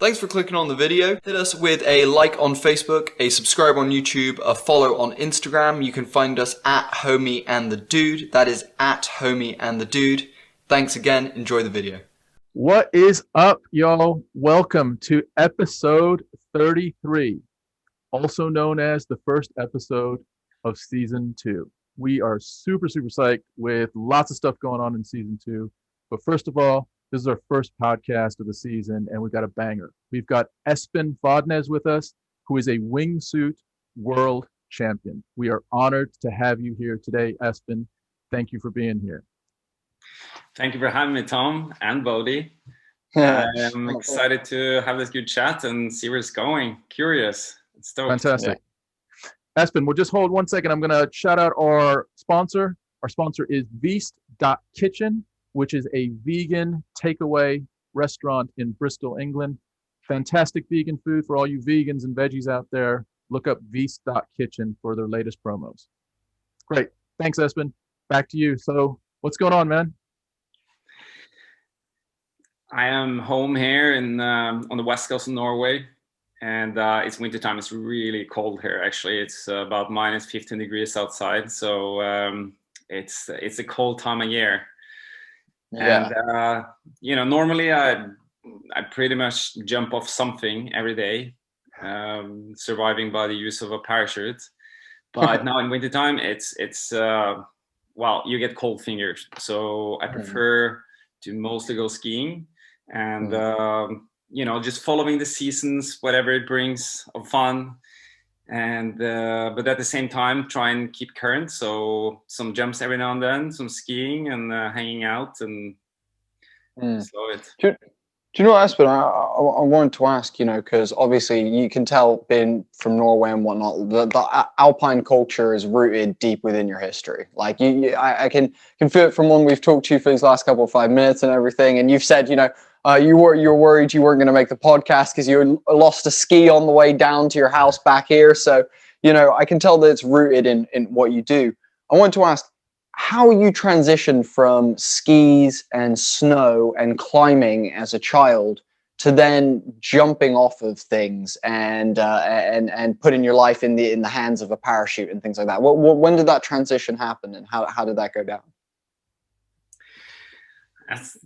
Thanks for clicking on the video. Hit us with a like on Facebook, a subscribe on YouTube, a follow on Instagram. You can find us at HOMIEandTheDUDE. That is at HOMIEandTheDUDE. Thanks again. Enjoy the video. What is up, y'all? Welcome to episode 33, also known as the first episode of season 2. We are super psyched with lots of stuff going on in season 2. But first of all, this is our first podcast of the season, and we've got a banger. We've got Espen Fadnes with us, who is a Wingsuit World Champion. We are honored to have you here today, Espen. Thank you for being here. Thank you for having me, Tom and Bodhi. I'm excited to have this good chat and see where it's going. Curious. It's stoked. Fantastic. Yeah. Espen, we'll just hold 1 second. I'm going to shout out our sponsor. Our sponsor is Veast.kitchen, which is a vegan takeaway restaurant in Bristol, England. Fantastic vegan food for all you vegans and veggies out there. Look up Veast.kitchen for their latest promos. Great. Thanks, Espen. Back to you. So what's going on, man? I am home here in on the west coast of Norway, and it's winter time. It's really cold here. Actually, it's about minus 15 degrees outside, so it's a cold time of year. Yeah. And normally I pretty much jump off something every day, surviving by the use of a parachute. But now in wintertime, it's you get cold fingers. So I prefer to mostly go skiing and just following the seasons, whatever it brings of fun. And but at the same time try and keep current, so some jumps every now and then, some skiing and hanging out and slow it. Do you know what, Espen, I wanted to ask, because obviously you can tell, being from Norway and whatnot, the alpine culture is rooted deep within your history. Like I can feel it from when we've talked to you for these last couple of 5 minutes and everything, and you've said you were worried you weren't going to make the podcast because you lost a ski on the way down to your house back here. So, I can tell that it's rooted in what you do. I want to ask how you transitioned from skis and snow and climbing as a child to then jumping off of things and putting your life in the hands of a parachute and things like that. When did that transition happen, and how did that go down?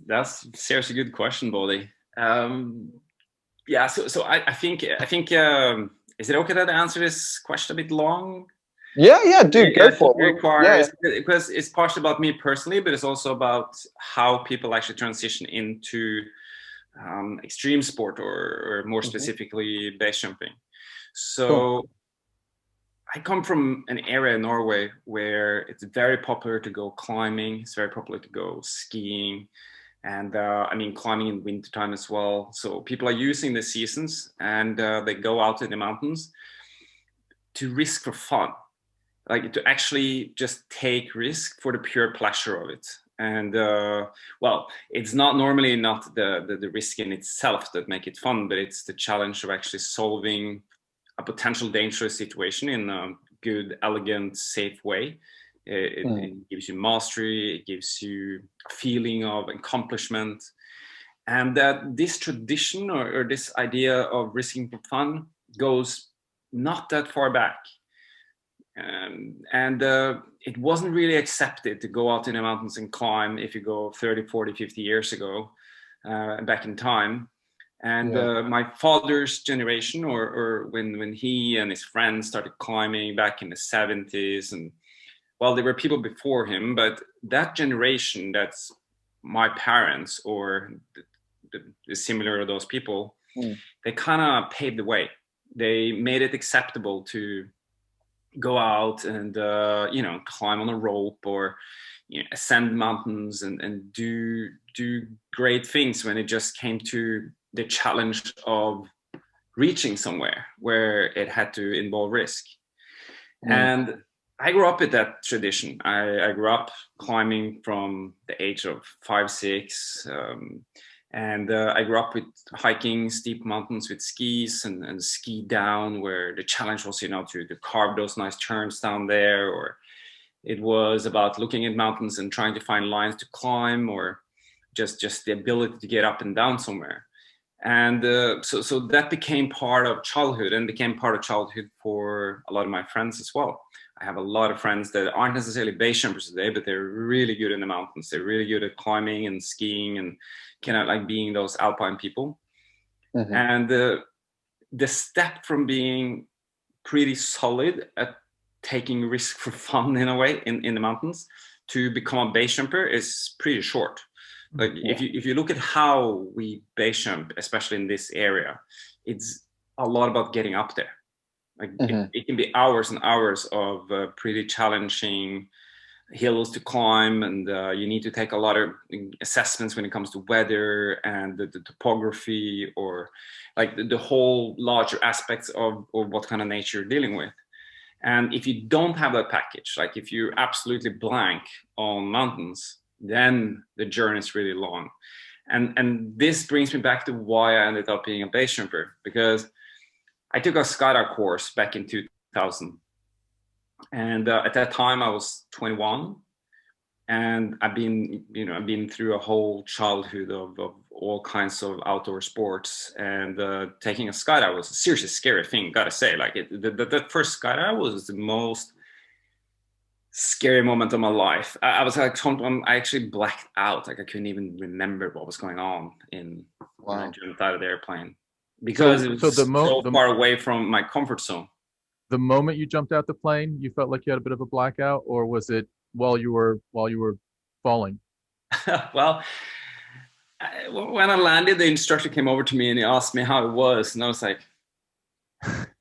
That's seriously good question, Bodhi. So I think is it okay that I answer this question a bit long? Yeah, dude, go for it. Because it's partially about me personally, but it's also about how people actually transition into extreme sport or more specifically base jumping. So cool. I come from an area in Norway where it's very popular to go climbing. It's very popular to go skiing, and climbing in wintertime as well. So people are using the seasons, and they go out in the mountains to risk for fun, like to actually just take risk for the pure pleasure of it. And it's not normally not the risk in itself that make it fun, but it's the challenge of actually solving a potential dangerous situation in a good, elegant, safe way. It gives you mastery, it gives you a feeling of accomplishment. And that this tradition or this idea of risking for fun goes not that far back. It wasn't really accepted to go out in the mountains and climb if you go 30, 40, 50 years ago, back in time. And my father's generation, or when he and his friends started climbing back in the 70s, and there were people before him, but that generation, that's my parents or the similar to those people, they kind of paved the way. They made it acceptable to go out and climb on a rope or ascend mountains and do great things when it just came to the challenge of reaching somewhere where it had to involve risk. And I grew up with that tradition. I grew up climbing from the age of 5, 6, and I grew up with hiking steep mountains with skis and ski down, where the challenge was, to carve those nice turns down there, or it was about looking at mountains and trying to find lines to climb, or just the ability to get up and down somewhere. And so that became part of childhood, and became part of childhood for a lot of my friends as well. I have a lot of friends that aren't necessarily base jumpers today, but they're really good in the mountains. They're really good at climbing and skiing and kind of like being those alpine people. Mm-hmm. And the step from being pretty solid at taking risk for fun in a way in the mountains to become a base jumper is pretty short. Like if you look at how we base jump, especially in this area, it's a lot about getting up there. Like it can be hours and hours of pretty challenging hills to climb, and you need to take a lot of assessments when it comes to weather and the topography, or like the whole larger aspects of what kind of nature you're dealing with. And if you don't have that package, like if you're absolutely blank on mountains, then the journey is really long. And this brings me back to why I ended up being a base jumper, because I took a skydive course back in 2000. And at that time I was 21, and I've been through a whole childhood of all kinds of outdoor sports, and taking a skydive was a seriously scary thing, gotta say. Like the first skydive was the most scary moment of my life. I was like, I actually blacked out. Like I couldn't even remember what was going on when I jumped out of the airplane, because it was so far away from my comfort zone. The moment you jumped out the plane, you felt like you had a bit of a blackout, or was it while you were falling? Well, when I landed, the instructor came over to me and he asked me how it was, and I was like,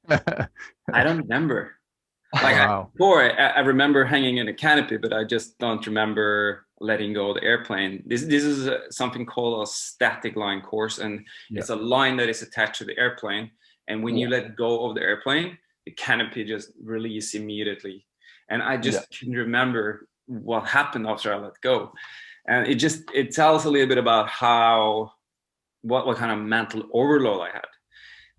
I don't remember. Like wow. I remember hanging in a canopy, but I just don't remember letting go of the airplane. This is something called a static line course, and it's a line that is attached to the airplane. And when you let go of the airplane, the canopy just releases immediately. And I just couldn't remember what happened after I let go. And it tells a little bit about what kind of mental overload I had.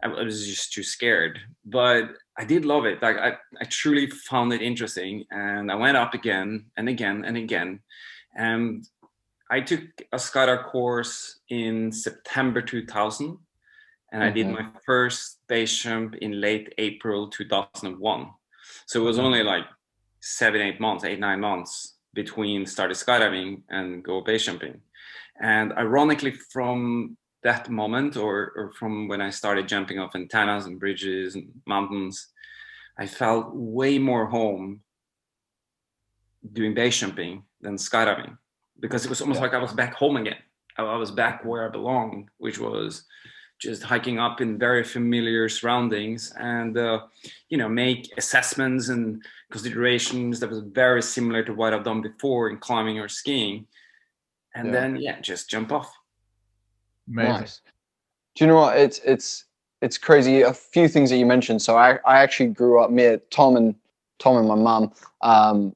I was just too scared, but I did love it. Like I truly found it interesting, and I went up again and again and again. And I took a skydive course in September 2000, and I did my first base jump in late April 2001. So it was only like 8, 9 months between started skydiving and go base jumping. And ironically, from that moment, or from when I started jumping off antennas and bridges and mountains, I felt way more home doing base jumping than skydiving, because it was almost like I was back home again. I was back where I belonged, which was just hiking up in very familiar surroundings, and make assessments and considerations that was very similar to what I've done before in climbing or skiing, and then just jump off. Amazing. Nice. Do you know what? It's crazy. A few things that you mentioned. So I actually grew up. Tom and my mom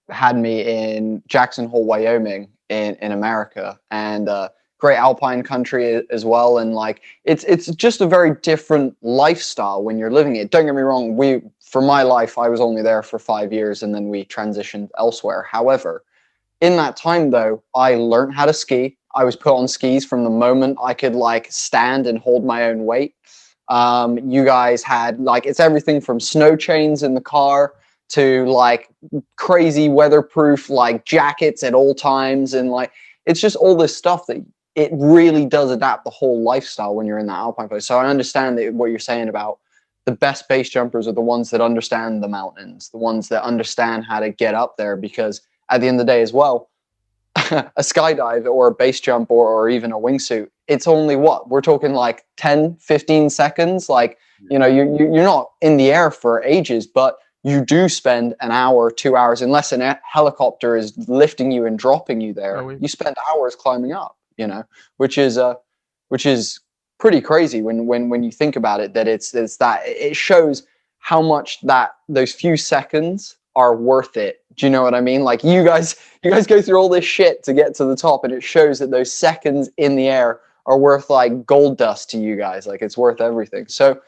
had me in Jackson Hole, Wyoming, in America, and great alpine country as well. And like it's just a very different lifestyle when you're living it. Don't get me wrong. For my life, I was only there for 5 years, and then we transitioned elsewhere. However, in that time though, I learned how to ski. I was put on skis from the moment I could like stand and hold my own weight. You guys had it's everything from snow chains in the car to like crazy weatherproof like jackets at all times, and it's just all this stuff that it really does adapt the whole lifestyle when you're in that alpine place. So I understand what you're saying about the best base jumpers are the ones that understand the mountains, the ones that understand how to get up there, because at the end of the day as well, a skydive or a base jump or even a wingsuit, it's only we're talking like 10, 15 seconds. You're not in the air for ages, but you do spend an hour, 2 hours, unless a helicopter is lifting you and dropping you there. You spend hours climbing up, which is pretty crazy when you think about it, that it's that it shows how much those few seconds are worth it. Do you know what I mean? Like you guys go through all this shit to get to the top, and it shows that those seconds in the air are worth like gold dust to you guys. Like it's worth everything. So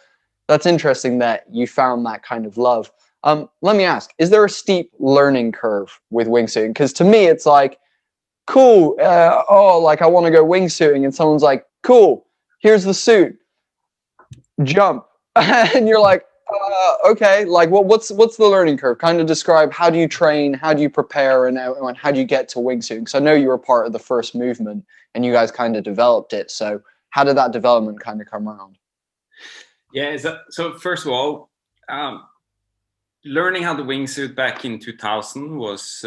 that's interesting that you found that kind of love. Let me ask, is there a steep learning curve with wingsuiting? Because to me, it's like, cool. I want to go wingsuiting, and someone's like, cool, here's the suit, jump. And you're like, okay, like what's the learning curve? Kind of describe, how do you train, how do you prepare, and how do you get to wingsuiting? Because I know you were part of the first movement and you guys kind of developed it. So how did that development kind of come around? Yeah, so first of all, learning how to wingsuit back in 2000 was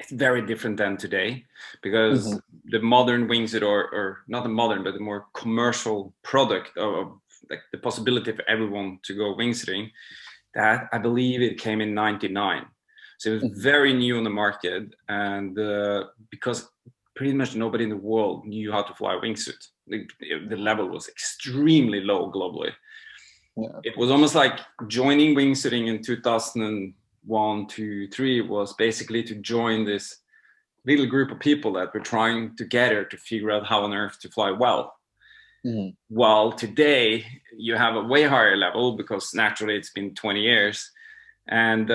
it's very different than today, because the modern wingsuit, or not the modern, but the more commercial product of like the possibility for everyone to go wingsuiting, that I believe it came in '99. So it was very new on the market, and because pretty much nobody in the world knew how to fly a wingsuit. The level was extremely low globally. Yeah. It was almost like joining wingsuiting in 2001, 2, 3 was basically to join this little group of people that were trying together to figure out how on earth to fly well. While today you have a way higher level, because naturally it's been 20 years, and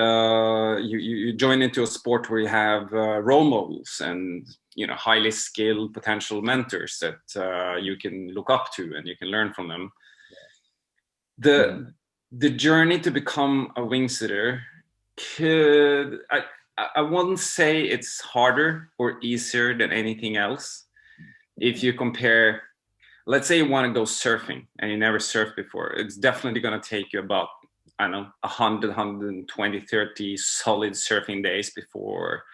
you join into a sport where you have role models and highly skilled potential mentors that you can look up to and you can learn from them. The journey to become a wingsuiter I wouldn't say it's harder or easier than anything else. If you compare, let's say you want to go surfing and you never surfed before, it's definitely going to take you about, I don't know, 100, 120, 30 solid surfing days before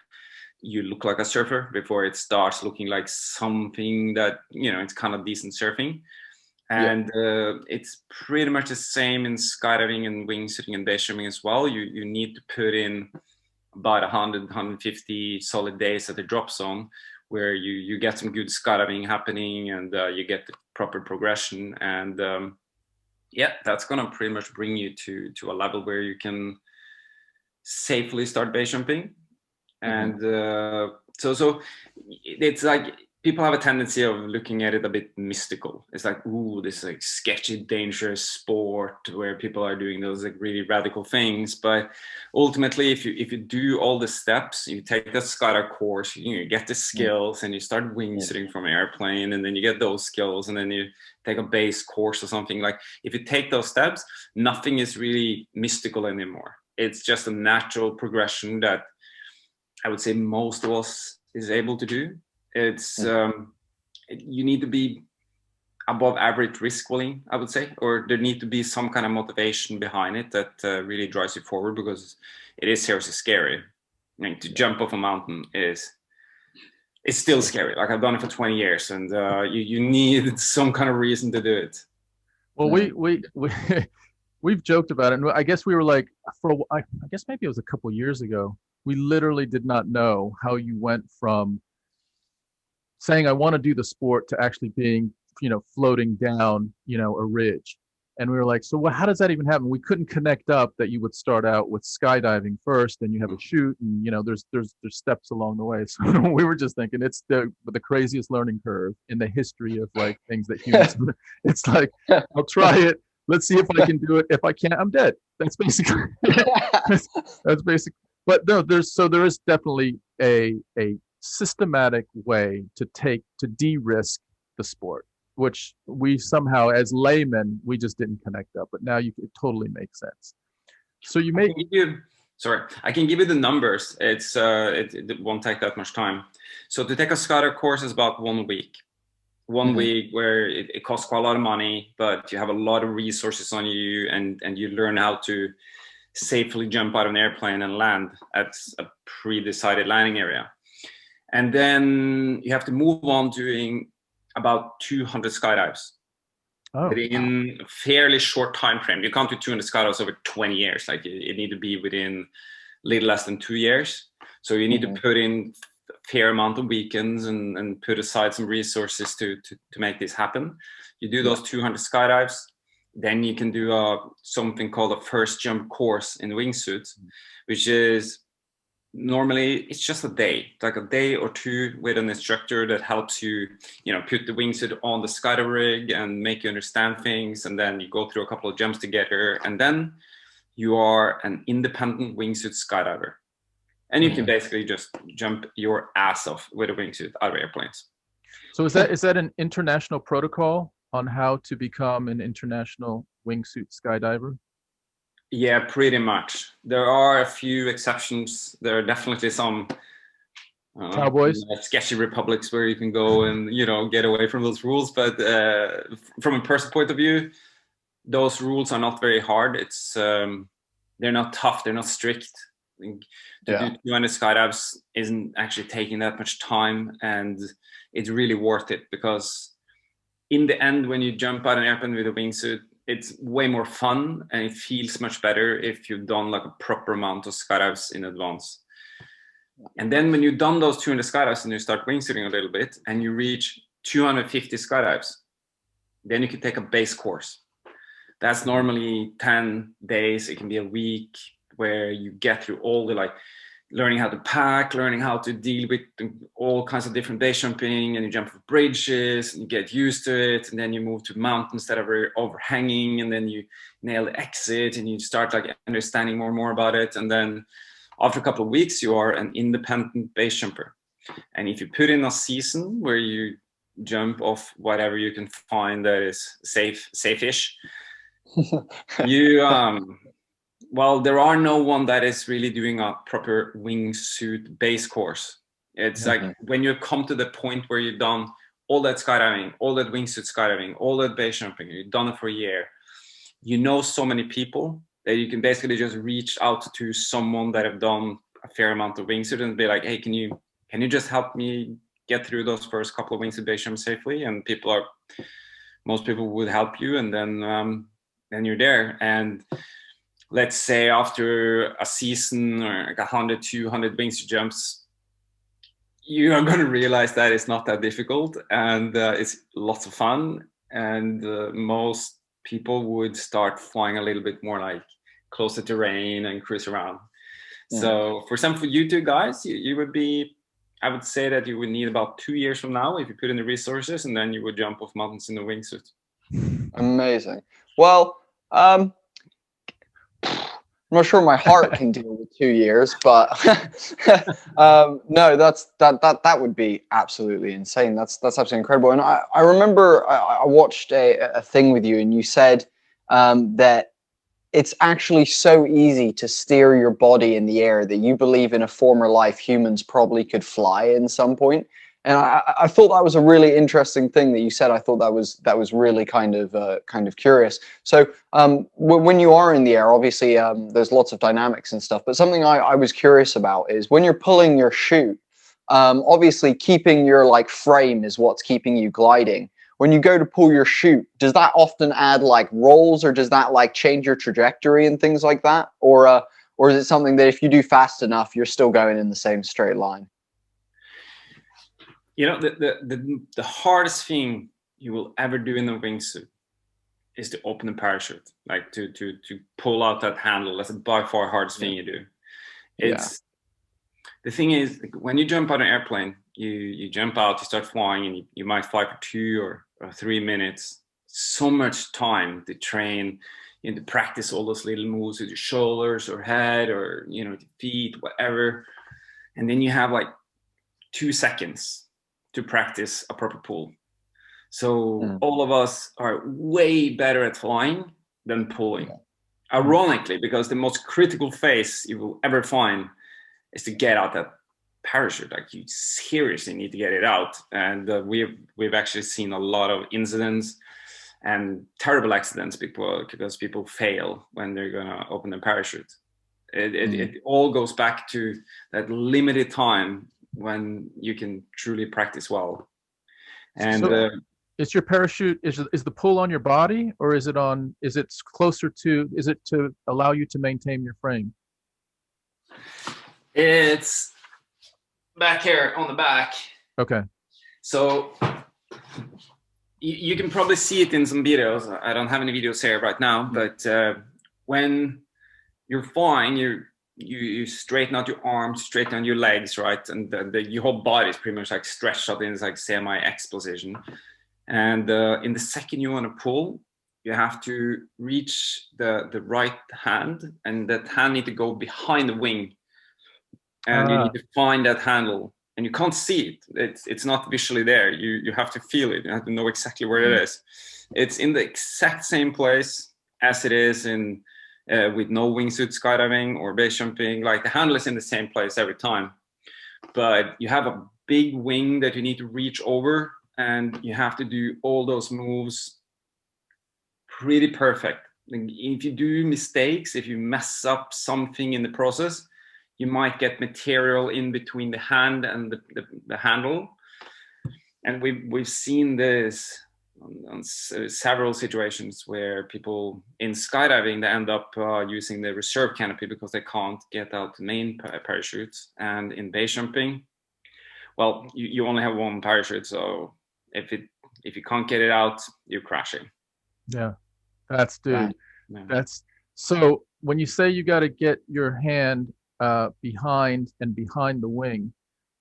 you look like a surfer, before it starts looking like something that, it's kind of decent surfing. And it's pretty much the same in skydiving and wingsuiting and base jumping as well. You need to put in about 100, 150 solid days at the drop zone, where you get some good skydiving happening, and you get the proper progression. And that's going to pretty much bring you to a level where you can safely start base jumping. And so it's like, people have a tendency of looking at it a bit mystical. It's like, ooh, this like sketchy, dangerous sport where people are doing those like really radical things. But ultimately, if you do all the steps, you take the skydive course, you get the skills, and you start wingsuiting from an airplane, and then you get those skills, and then you take a base course or something. Like, if you take those steps, nothing is really mystical anymore. It's just a natural progression that I would say most of us is able to do. It's you need to be above average risk willing, I would say, or there need to be some kind of motivation behind it that really drives you forward, because it is seriously scary. I mean, to jump off a mountain it's still scary. Like, I've done it for 20 years, and you need some kind of reason to do it. Well, we've joked about it, and I guess we were like, I guess maybe it was a couple years ago, we literally did not know how you went from saying I want to do the sport to actually being, floating down, a ridge. And we were like, so how does that even happen? We couldn't connect up that you would start out with skydiving first, and you have a chute, and there's steps along the way. So we were just thinking it's the craziest learning curve in the history of like things that humans. It's like, I'll try it. Let's see if I can do it. If I can't, I'm dead. That's basically that's basic. But no, there is definitely a systematic way to de-risk the sport, which we somehow, as laymen, we just didn't connect up. But now it totally makes sense. So you make. I can give you the numbers. It won't take that much time. So to take a skydive course is about 1 week. One week where it costs quite a lot of money, but you have a lot of resources on you, and you learn how to safely jump out of an airplane and land at a pre-decided landing area. And then you have to move on doing about 200 skydives within a fairly short time frame. You can't do 200 skydives over 20 years. Like, it need to be within a little less than 2 years. So you need to put in a fair amount of weekends and put aside some resources to make this happen. You do those 200 skydives, then you can do something called a first jump course in wingsuit, which is normally it's just a day, like a day or two with an instructor that helps you, put the wingsuit on the skydive rig and make you understand things. And then you go through a couple of jumps together, and then you are an independent wingsuit skydiver. And you can basically just jump your ass off with a wingsuit out of airplanes. So is that an international protocol on how to become an international wingsuit skydiver? Yeah, pretty much. There are a few exceptions. There are definitely some Cowboys? sketchy republics where you can go and get away from those rules. But from a personal point of view, those rules are not very hard. It's they're not tough. They're not strict. To do 200 skydives isn't actually taking that much time, and it's really worth it because in the end, when you jump out an airplane with a wingsuit, it's way more fun and it feels much better if you've done like a proper amount of skydives in advance. And then when you've done those 200 skydives and you start wingsuiting a little bit and you reach 250 skydives, then you can take a base course. That's normally 10 days. It can be a week where you get through all the learning how to pack, learning how to deal with all kinds of different base jumping, and you jump for bridges and you get used to it, and then you move to mountains that are very overhanging, and then you nail the exit and you start understanding more and more about it. And then after a couple of weeks, you are an independent base jumper. And if you put in a season where you jump off whatever you can find that is safe-ish, you well, there are no one that is really doing a proper wingsuit base course. It's like when you come to the point where you've done all that skydiving, all that wingsuit skydiving, all that base jumping, you've done it for a year, you know so many people that you can basically just reach out to someone that have done a fair amount of wingsuit and be like, hey, can you just help me get through those first couple of wingsuit base jumps safely? And most people would help you, and then you're there. And let's say after a season or 100, 200 wingsuit jumps, you are going to realize that it's not that difficult, and it's lots of fun. And most people would start flying a little bit more close to terrain and cruise around. So for you two guys, you would be, I would say that you would need about 2 years from now if you put in the resources, and then you would jump off mountains in the wingsuit. Amazing. Well, I'm not sure my heart can deal with 2 years, but no, that would be absolutely insane. That's absolutely incredible. And I remember I watched a thing with you, and you said that it's actually so easy to steer your body in the air that you believe in a former life humans probably could fly in some point. And I thought that was a really interesting thing that you said. I thought that was really kind of curious. So when you are in the air, obviously there's lots of dynamics and stuff. But something I was curious about is when you're pulling your chute. Obviously, keeping your frame is what's keeping you gliding. When you go to pull your chute, does that often add rolls, or does that change your trajectory and things like that, or is it something that if you do fast enough, you're still going in the same straight line? The hardest thing you will ever do in a wingsuit is to open the parachute, to pull out that handle. That's by far the hardest thing you do. The thing is, when you jump out an airplane, you jump out, you start flying, and you might fly for 2 or 3 minutes. So much time to train, to practice all those little moves with your shoulders or head or the feet, whatever. And then you have 2 seconds to practice a proper pull. So all of us are way better at flying than pulling. Ironically, because the most critical phase you will ever find is to get out that parachute. You seriously need to get it out. And we've actually seen a lot of incidents and terrible accidents because people fail when they're gonna open the parachute. It all goes back to that limited time when you can truly practice well. And so is your parachute, is the pull on your body, or is it to allow you to maintain your frame? It's back here on the back. Okay. So you can probably see it in some videos. I don't have any videos here right now, but when you're flying, you straighten out your arms, straighten out your legs, right? And your whole body is pretty much stretched out in this semi-X position. And in the second you want to pull, you have to reach the right hand, and that hand need to go behind the wing. And you need to find that handle and you can't see it. It's not visually there. You have to feel it. You have to know exactly where it is. It's in the exact same place as it is in with no wingsuit skydiving or base jumping. Like the handle is in the same place every time, but you have a big wing that you need to reach over, and you have to do all those moves pretty perfect. If you do mistakes, if you mess up something in the process, you might get material in between the hand and the handle. And we've seen this on several situations where people in skydiving, they end up using the reserve canopy because they can't get out the main parachutes. And in base jumping, well, you only have one parachute, so if you can't get it out, you're crashing. Yeah, that's dude. Yeah. That's so. When you say you got to get your hand behind the wing,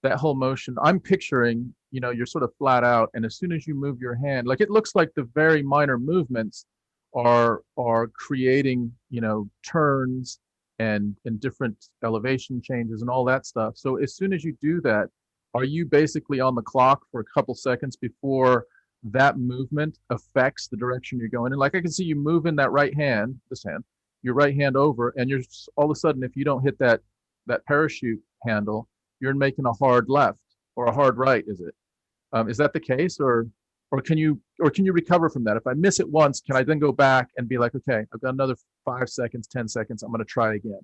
that whole motion, I'm picturing, you're sort of flat out, and as soon as you move your hand, like it looks like the very minor movements are creating, turns and different elevation changes and all that stuff. So as soon as you do that, are you basically on the clock for a couple seconds before that movement affects the direction you're going in? Like I can see you moving that right hand, your right hand over, and you're all of a sudden, if you don't hit that parachute handle, you're making a hard left or a hard right. Is it? Is that the case, or can you recover from that? If I miss it once, can I then go back and be like, okay, I've got another 5 seconds, 10 seconds, I'm going to try again?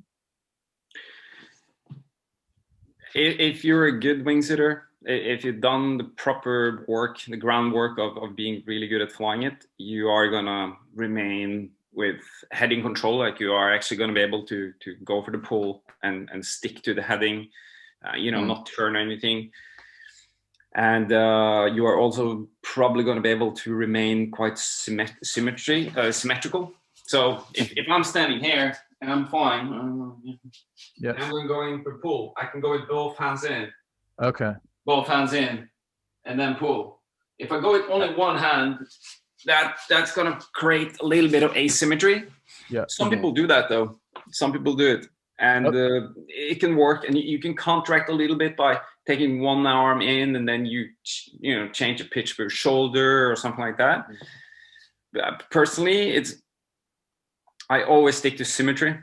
If you're a good wingsuiter, if you've done the proper work, the groundwork of being really good at flying it, you are gonna remain with heading control. Like you are actually gonna be able to go for the pull and stick to the heading, not turn anything. And you are also probably going to be able to remain quite symmetrical. So if I'm standing here and I'm flying, yeah, I'm going to go in for pull. I can go with both hands in. Okay. Both hands in, and then pull. If I go with only one hand, that's going to create a little bit of asymmetry. Yeah. Some people do that though. Some people do it, and it can work. And you can counteract a little bit by taking one arm in, and then you change the pitch for your shoulder or something like that. But personally, I always stick to symmetry.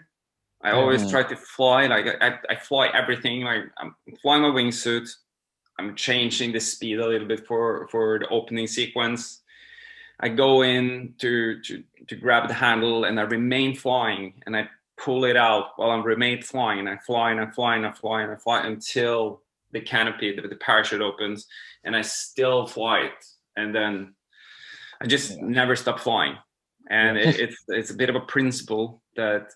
I always try to fly like I fly everything. Like I'm flying my wingsuit. I'm changing the speed a little bit for the opening sequence. I go in to grab the handle, and I remain flying, and I pull it out while I remain flying, and I fly and I fly and I fly and I fly until the canopy, the parachute opens, and I still fly it, and then I just never stop flying. And it's a bit of a principle that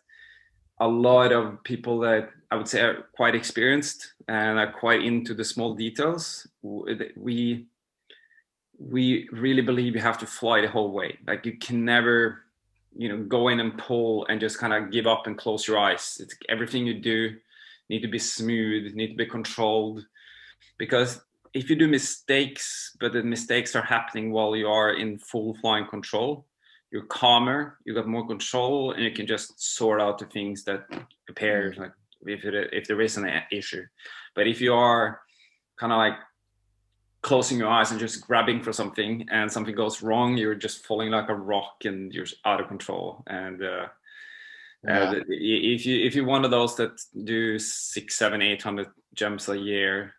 a lot of people that I would say are quite experienced and are quite into the small details, we really believe you have to fly the whole way. Like you can never, go in and pull and just kind of give up and close your eyes. It's everything you do need to be smooth, need to be controlled, because if you do mistakes, but the mistakes are happening while you are in full flying control, you're calmer, you got more control, and you can just sort out the things that appear, like if there is an issue. But if you are kind of like closing your eyes and just grabbing for something, and something goes wrong, you're just falling like a rock and you're out of control. And if you're one of those that do 600, 700, 800 jumps a year,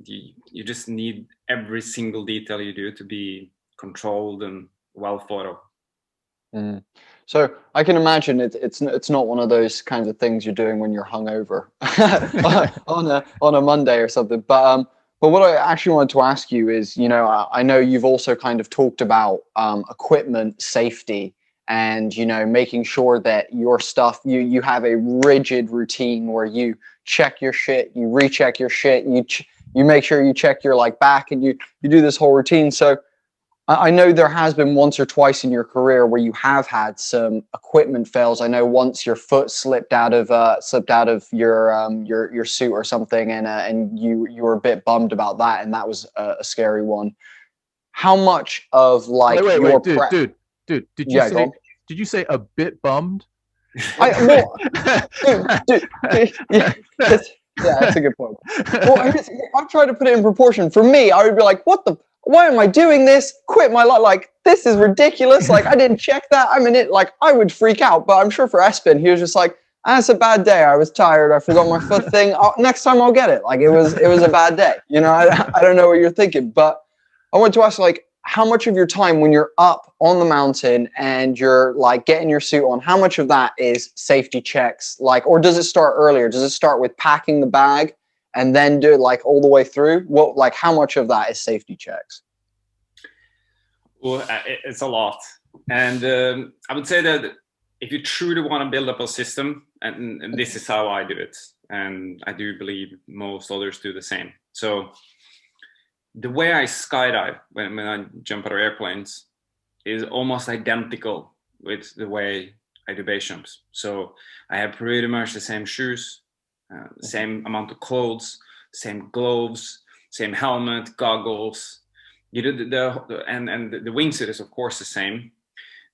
you just need every single detail you do to be controlled and well thought of. So I can imagine it's not one of those kinds of things you're doing when you're hungover on a Monday or something. But what I actually wanted to ask you is, I know you've also kind of talked about equipment safety and making sure that your stuff, you have a rigid routine where you check your shit, you recheck your shit, you make sure you check your back, and you do this whole routine. So I know there has been once or twice in your career where you have had some equipment fails. I know once your foot slipped out of your suit or something, and you were a bit bummed about that, and that was a scary one. How much of wait, dude, did you say a bit bummed? Yeah, that's a good point. Well, I've tried to put it in proportion. For me, I would be like, why am I doing this? Quit my life. Like, this is ridiculous. Like, I didn't check that. I'm in it. Like, I would freak out. But I'm sure for Espen, he was just like, it's a bad day. I was tired. I forgot my foot thing. Next time I'll get it. Like, it was a bad day. You know, I don't know what you're thinking. But I want to ask, like, how much of your time when you're up on the mountain and you're like getting your suit on, how much of that is safety checks? Like, or does it start earlier? Does it start with packing the bag and then do it like all the way through? Like how much of that is safety checks? Well, it's a lot. And I would say that if you truly want to build up a system, and this is how I do it, and I do believe most others do the same. So the way I skydive when I jump out of airplanes is almost identical with the way I do base jumps. So I have pretty much the same shoes, same amount of clothes, same gloves, same helmet, goggles. You do the wingsuit is of course the same.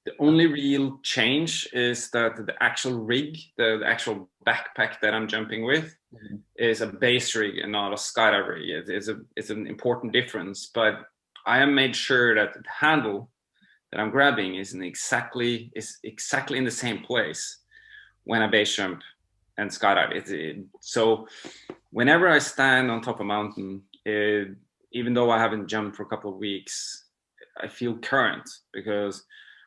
The only real change is that the actual rig, the actual backpack that I'm jumping with, is a base rig and not a skydive rig. It's an important difference, but I have made sure that the handle that I'm grabbing is exactly in the same place when I base jump and skydive. So whenever I stand on top of a mountain, even though I haven't jumped for a couple of weeks, I feel current, because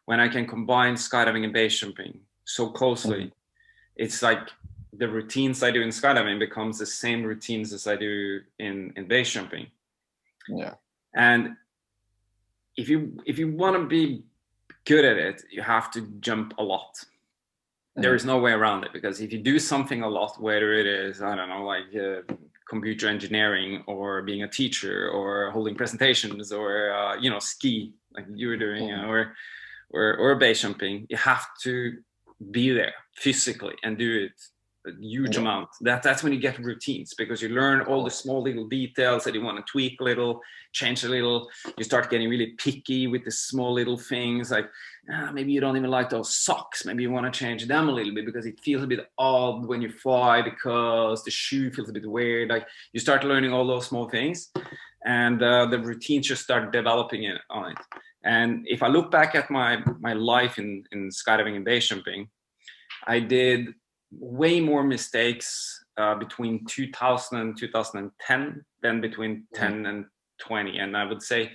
when I can combine skydiving and base jumping so closely, it's like the routines I do in skydiving becomes the same routines as I do in base jumping. Yeah. And if you want to be good at it, you have to jump a lot. There is no way around it, because if you do something a lot, whether it is, I don't know, like computer engineering or being a teacher or holding presentations or, ski like you were doing, or base jumping, you have to be there physically and do it a huge amount. That's when you get routines, because you learn all the small little details that you want to tweak a little, change a little. You start getting really picky with the small little things, like maybe you don't even like those socks. Maybe you want to change them a little bit because it feels a bit odd when you fly, because the shoe feels a bit weird. Like, you start learning all those small things, and the routines just start developing on it. And if I look back at my life in skydiving and base jumping, I did way more mistakes between 2000 and 2010 than between 10 and 20. And I would say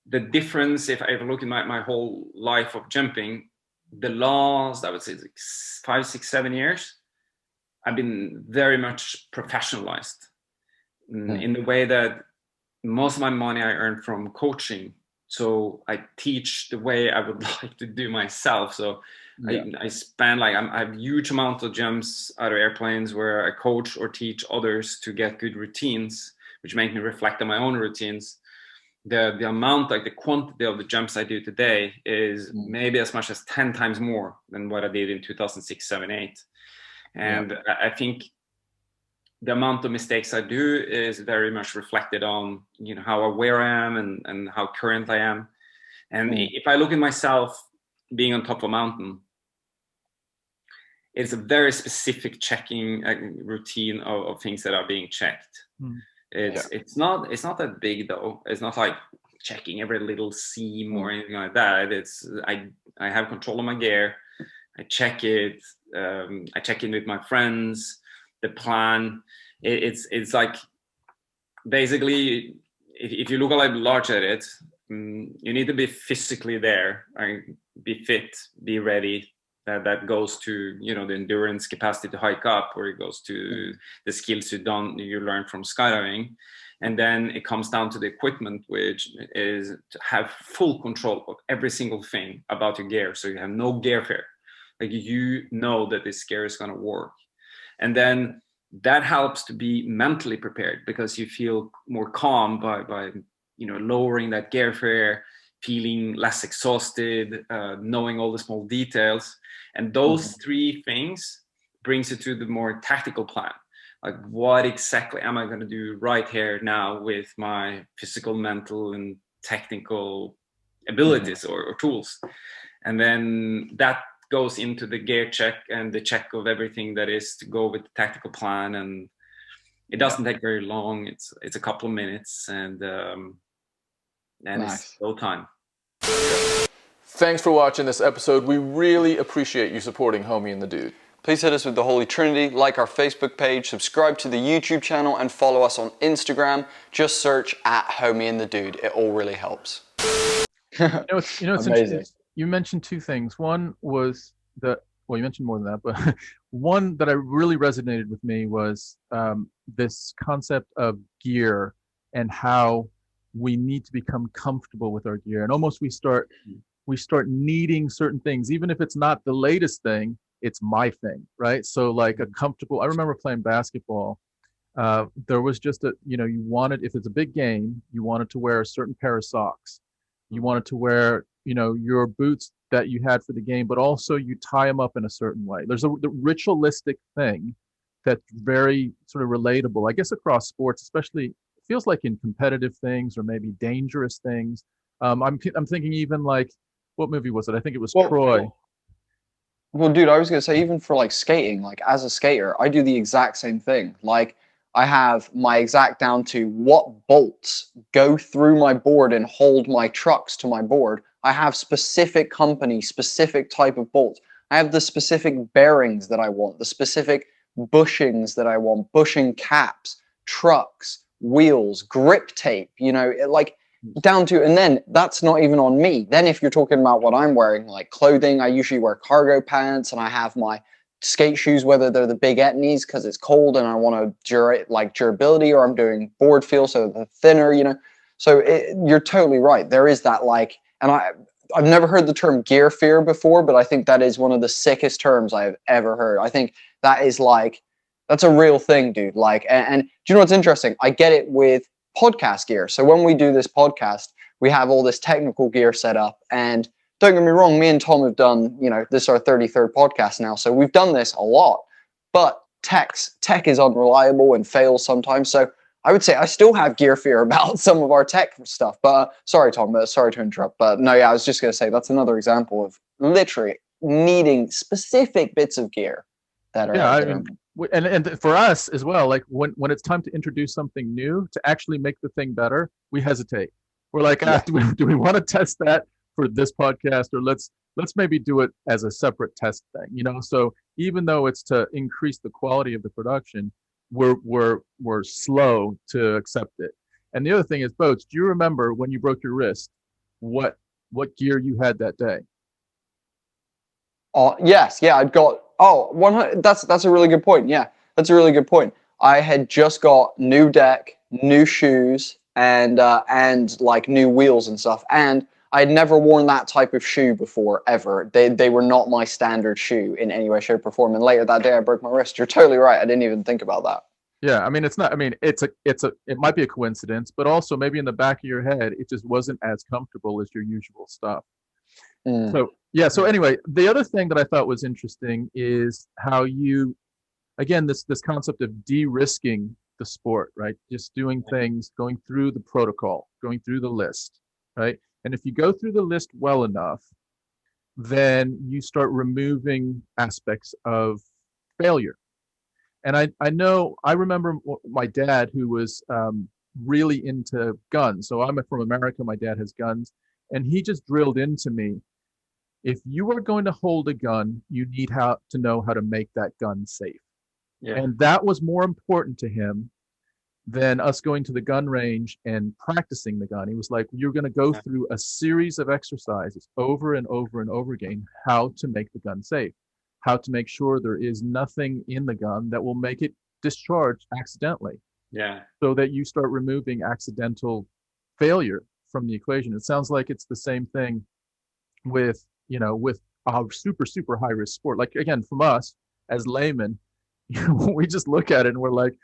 the difference, if I look at my whole life of jumping, the last, I would say, like 5, 6, 7 years, I've been very much professionalized in the way that most of my money I earned from coaching. So I teach the way I would like to do myself. So I spend I have huge amount of jumps out of airplanes where I coach or teach others to get good routines, which make me reflect on my own routines. The amount, like the quantity of the jumps I do today is maybe as much as 10 times more than what I did in 2006, 7, 8. And I think the amount of mistakes I do is very much reflected on, how aware I am and how current I am. And if I look at myself being on top of a mountain, it's a very specific checking routine of things that are being checked. It's not that big though. It's not like checking every little seam or anything like that. I have control of my gear. I check it. I check in with my friends. The plan. It's like, basically, if you look a little large at it, you need to be physically there, be fit, be ready. That goes to the endurance capacity to hike up, or it goes to the skills you learn from skydiving, and then it comes down to the equipment, which is to have full control of every single thing about your gear, so you have no gear fear. Like, that this gear is going to work, and then that helps to be mentally prepared, because you feel more calm by lowering that gear fear, feeling less exhausted, knowing all the small details. And those three things brings you to the more tactical plan. Like, what exactly am I going to do right here now with my physical, mental, and technical abilities or tools? And then that goes into the gear check and the check of everything that is to go with the tactical plan, and it doesn't take very long. It's a couple of minutes, and it's no time. Thanks for watching this episode. We really appreciate you supporting Homie and the Dude. Please hit us with the Holy Trinity, like our Facebook page, subscribe to the YouTube channel, and follow us on Instagram. Just search @HOMIEandTheDUDE. It all really helps. It's Amazing. You mentioned two things. One was you mentioned more than that, but one that I really resonated with me was this concept of gear and how we need to become comfortable with our gear. And almost we start needing certain things, even if it's not the latest thing. It's my thing, right? So like a comfortable, I remember playing basketball. There was just you wanted, if it's a big game, you wanted to wear a certain pair of socks. You wanted to wear, your boots that you had for the game, but also you tie them up in a certain way. There's the ritualistic thing that's very sort of relatable, I guess, across sports, especially it feels like in competitive things or maybe dangerous things. I'm thinking even like, what movie was it? I think it was Troy. Well, dude, I was going to say, even for like skating, like as a skater, I do the exact same thing. Like I have my exact down to what bolts go through my board and hold my trucks to my board. I have specific company, specific type of bolts. I have the specific bearings that I want, the specific bushings that I want, bushing caps, trucks, wheels, grip tape, like down to, and then that's not even on me. Then if you're talking about what I'm wearing, like clothing, I usually wear cargo pants, and I have my skate shoes, whether they're the big etnies because it's cold and I want to durability, or I'm doing board feel, so the thinner, So you're totally right. There is that and I've never heard the term gear fear before, but I think that is one of the sickest terms I have ever heard. I think that is that's a real thing, dude. And do you know what's interesting? I get it with podcast gear. So when we do this podcast, we have all this technical gear set up, and don't get me wrong, me and Tom have done, this is our 33rd podcast now. So we've done this a lot, but tech is unreliable and fails sometimes. So I would say I still have gear fear about some of our tech stuff, but sorry, Tom, sorry to interrupt. But no, yeah, I was just going to say that's another example of literally needing specific bits of gear that are, and for us as well, like when it's time to introduce something new to actually make the thing better, we hesitate. We're like, do we want to test that for this podcast, or let's maybe do it as a separate test thing, So even though it's to increase the quality of the production, we're slow to accept it. And the other thing is, Boats, do you remember when you broke your wrist, what gear you had that day? Yes, yeah, I'd got 100. That's a really good point. Yeah, that's a really good point. I had just got new deck, new shoes, and like new wheels and stuff, and I had never worn that type of shoe before, ever. They were not my standard shoe in any way, shape, or form. And later that day, I broke my wrist. You're totally right. I didn't even think about that. Yeah, I mean, it's not. I mean, it might be a coincidence, but also maybe in the back of your head, it just wasn't as comfortable as your usual stuff. So yeah. So anyway, the other thing that I thought was interesting is how you, again, this concept of de-risking the sport, right? Just doing things, going through the protocol, going through the list, right? And if you go through the list well enough, then you start removing aspects of failure. And I remember my dad, who was really into guns. So I'm from America. My dad has guns. And he just drilled into me, if you are going to hold a gun, you need to know how to make that gun safe. Yeah. And that was more important to him than us going to the gun range and practicing the gun. He was like, you're going to go through a series of exercises over and over and over again, how to make the gun safe, how to make sure there is nothing in the gun that will make it discharge accidentally. Yeah. So that you start removing accidental failure from the equation. It sounds like it's the same thing with a super high risk sport. Like, again, from us as laymen, we just look at it and we're like,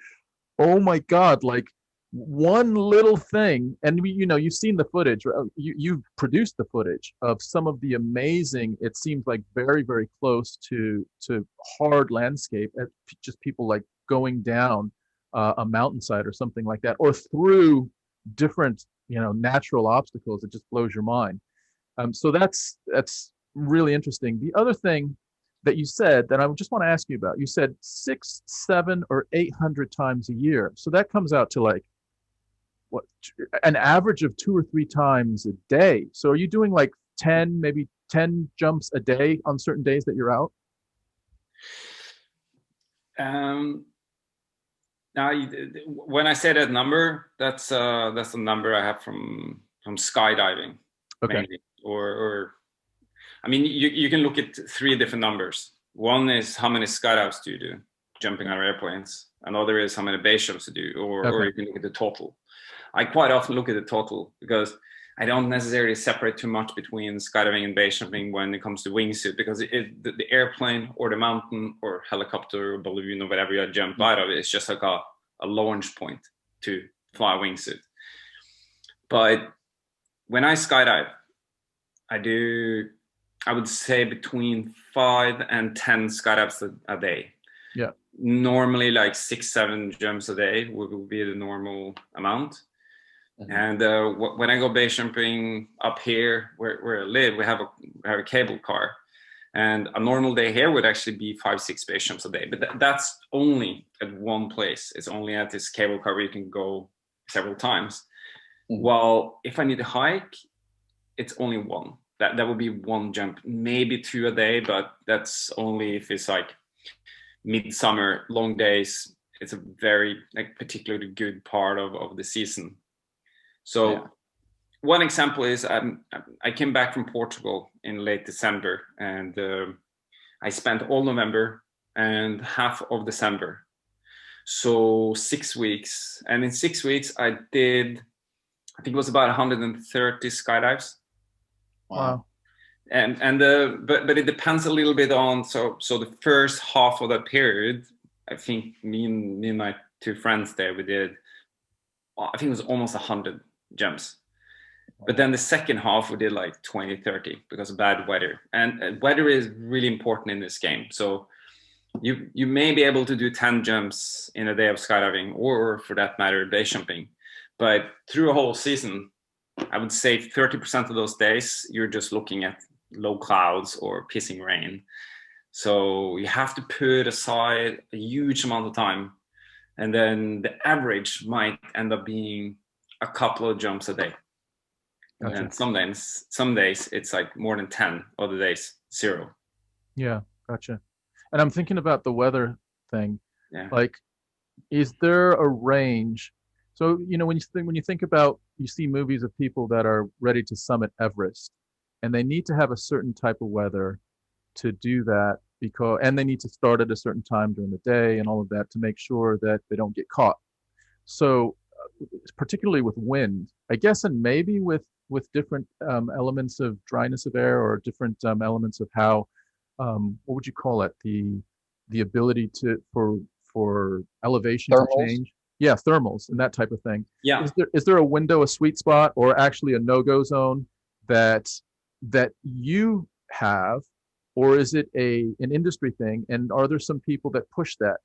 oh my God, like one little thing. And you've seen the footage, you've produced the footage of some of the amazing, it seems like very, very close to hard landscape, just people like going down a mountainside or something like that, or through different, natural obstacles. It just blows your mind. So that's really interesting. The other thing that you said that I just want to ask you about. You said 6, 7, or 800 times a year. So that comes out to like what, an average of 2 or 3 times a day. So are you doing like 10, maybe 10 jumps a day on certain days that you're out? Now, when I say that number, that's the number I have from skydiving, Okay. mainly. Or I mean, you can look at 3 different numbers. One is how many skydives do you do, jumping out of airplanes. Another is how many base jumps you do, or you can look at the total. I quite often look at the total because I don't necessarily separate too much between skydiving and base jumping when it comes to wingsuit, because the airplane or the mountain or helicopter or balloon or whatever you jump out of, it's just like a launch point to fly a wingsuit. But when I skydive, I would say between 5 and 10 skydives a day. Yeah. Normally like 6, 7 jumps a day would be the normal amount. And when I go base jumping up here where I live, we have a cable car, and a normal day here would actually be 5, 6 base jumps a day. But that's only at one place. It's only at this cable car where you can go several times. Well, if I need to hike, it's only one. That would be 1 jump, maybe 2 a day, but that's only if it's like midsummer, long days. It's a very like particularly good part of the season. So one example is I came back from Portugal in late December, and I spent all November and half of December. So 6 weeks. And in 6 weeks, I think it was about 130 skydives. Wow. But it depends a little bit on, so the first half of that period, I think me and my 2 friends there, we did, I think it was almost 100 jumps. But then the second half we did like 20, 30 because of bad weather. And weather is really important in this game. So you may be able to do 10 jumps in a day of skydiving, or for that matter, base jumping. But through a whole season, I would say 30% of those days, you're just looking at low clouds or pissing rain. So you have to put aside a huge amount of time. And then the average might end up being a couple of jumps a day. Gotcha. And some days it's like more than 10, other days 0. Yeah, gotcha. And I'm thinking about the weather thing. Yeah. Like, is there a range? So, you know, when you think about, you see movies of people that are ready to summit Everest, and they need to have a certain type of weather to do that, and they need to start at a certain time during the day and all of that to make sure that they don't get caught. So, particularly with wind, I guess, and maybe with different elements of dryness of air, or different elements of how, what would you call it? The ability for elevation Thermals? to change. Yeah, thermals and that type of thing. Yeah. Is there a window, a sweet spot, or actually a no-go zone that you have, or is it an industry thing? And are there some people that push that?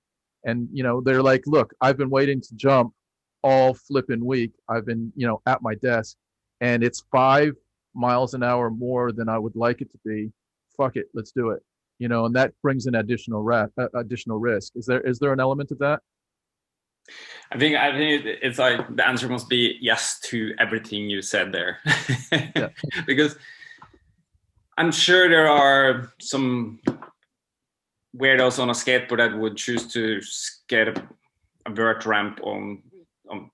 And, you know, they're like, look, I've been waiting to jump all flipping week. I've been, you know, at my desk, and it's 5 miles an hour more than I would like it to be. Fuck it, let's do it. You know, and that brings in additional risk. Is there an element of that? I think it's like the answer must be yes to everything you said there. Yeah. Because I'm sure there are some weirdos on a skateboard that would choose to skate a vert ramp on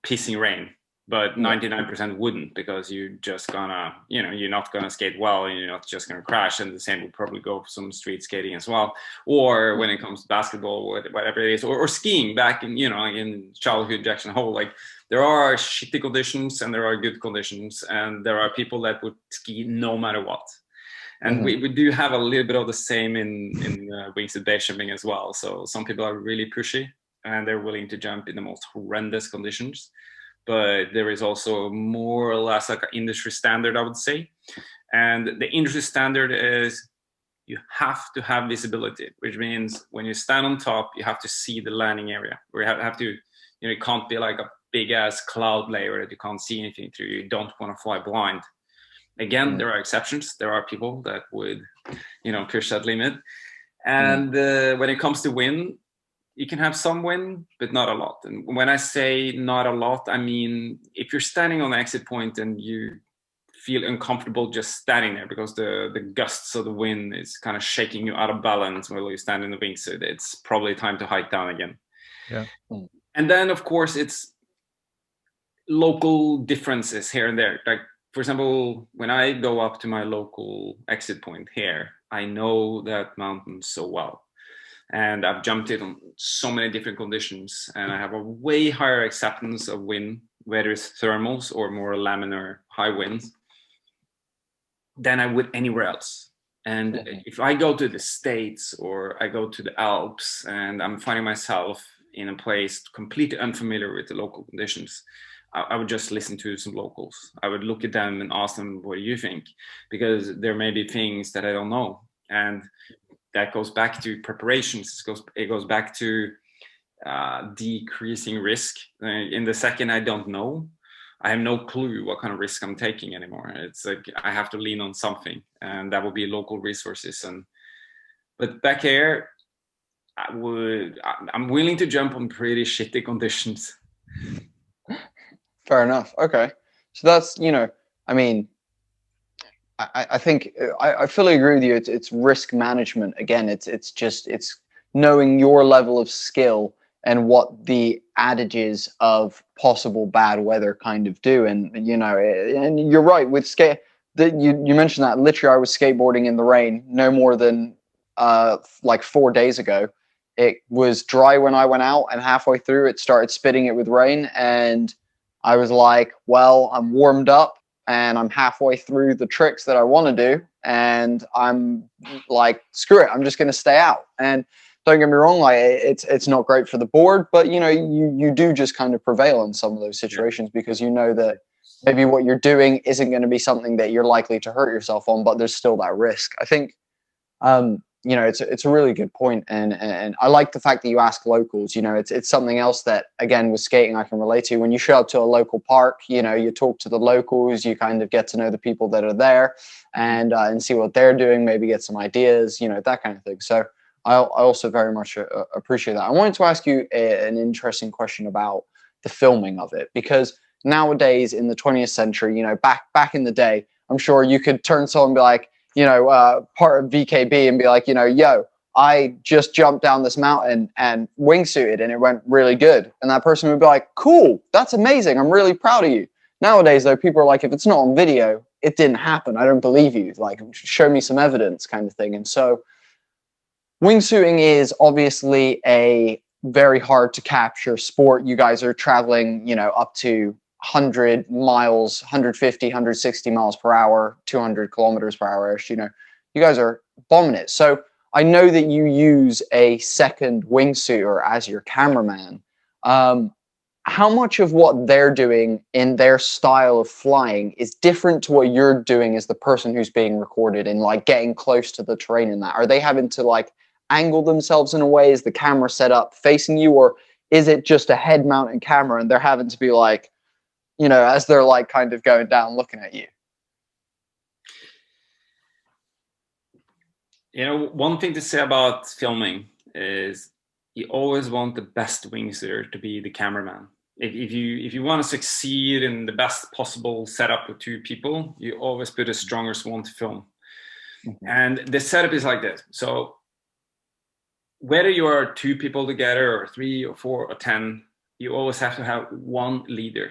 pissing rain, but 99% wouldn't, because you're just gonna, you know, you're not gonna skate well, and you're not just gonna crash. And the same would probably go for some street skating as well, or when it comes to basketball, whatever it is, or skiing back in, you know, in childhood Jackson Hole. Like, there are shitty conditions and there are good conditions, and there are people that would ski no matter what. And we do have a little bit of the same in wingsuit base jumping as well. So some people are really pushy and they're willing to jump in the most horrendous conditions. But there is also more or less like an industry standard, I would say. And the industry standard is you have to have visibility, which means when you stand on top, you have to see the landing area. Or you have to, you know, it can't be like a big ass cloud layer that you can't see anything through. You don't want to fly blind. Again, there are exceptions. There are people that would, you know, push that limit. And when it comes to wind, you can have some wind, but not a lot. And when I say not a lot, I mean, if you're standing on the exit point and you feel uncomfortable just standing there because the gusts of the wind is kind of shaking you out of balance while you stand in the wingsuit, it's probably time to hike down again. Yeah. And then, of course, it's local differences here and there. Like, for example, when I go up to my local exit point here, I know that mountain so well. And I've jumped it on so many different conditions, and I have a way higher acceptance of wind, whether it's thermals or more laminar high winds, than I would anywhere else. And if I go to the States or I go to the Alps and I'm finding myself in a place completely unfamiliar with the local conditions, I would just listen to some locals. I would look at them and ask them, what do you think? Because there may be things that I don't know. And that goes back to preparations. It goes back to decreasing risk. In the second I don't know, I have no clue what kind of risk I'm taking anymore. It's like I have to lean on something, and that would be local resources. But back here, I'm willing to jump on pretty shitty conditions. Fair enough. Okay, so that's, you know, I mean, I think I fully agree with you. It's risk management. Again, it's knowing your level of skill and what the adages of possible bad weather kind of do. And, you know, and you're right with skate that you mentioned that literally I was skateboarding in the rain no more than like 4 days ago. It was dry when I went out, and halfway through it started spitting it with rain. And I was like, well, I'm warmed up and I'm halfway through the tricks that I want to do, and I'm like, screw it, I'm just going to stay out. And don't get me wrong, like it's not great for the board, but you know, you do just kind of prevail in some of those situations because you know that maybe what you're doing isn't going to be something that you're likely to hurt yourself on, but there's still that risk. I think you know, it's a really good point, and I like the fact that you ask locals. You know, it's something else that, again, with skating I can relate to. When you show up to a local park, you know, you talk to the locals, you kind of get to know the people that are there, and see what they're doing, maybe get some ideas, you know, that kind of thing. So I also very much appreciate that. I wanted to ask you an interesting question about the filming of it, because nowadays in the 20th century, you know, back in the day, I'm sure you could turn someone and be like, you know, part of VKB and be like, you know, yo, I just jumped down this mountain and wingsuited and it went really good. And that person would be like, cool, that's amazing. I'm really proud of you. Nowadays, though, people are like, if it's not on video, it didn't happen. I don't believe you. Like, show me some evidence kind of thing. And so wingsuiting is obviously a very hard to capture sport. You guys are traveling, you know, up to 100 miles, 150, 160 miles per hour, 200 kilometers per hour. You know, you guys are bombing it. So I know that you use a second wingsuiter as your cameraman. How much of what they're doing in their style of flying is different to what you're doing as the person who's being recorded and like getting close to the terrain in that? Are they having to like angle themselves in a way? Is the camera set up facing you, or is it just a head mounted camera and they're having to be like, you know, as they're like kind of going down looking at you? You know, one thing to say about filming is you always want the best wingsuiter to be the cameraman. If you want to succeed in the best possible setup with two people, you always put the strongest one to film. Mm-hmm. And the setup is like this. So whether you are two people together or 3 or 4 or 10, you always have to have one leader.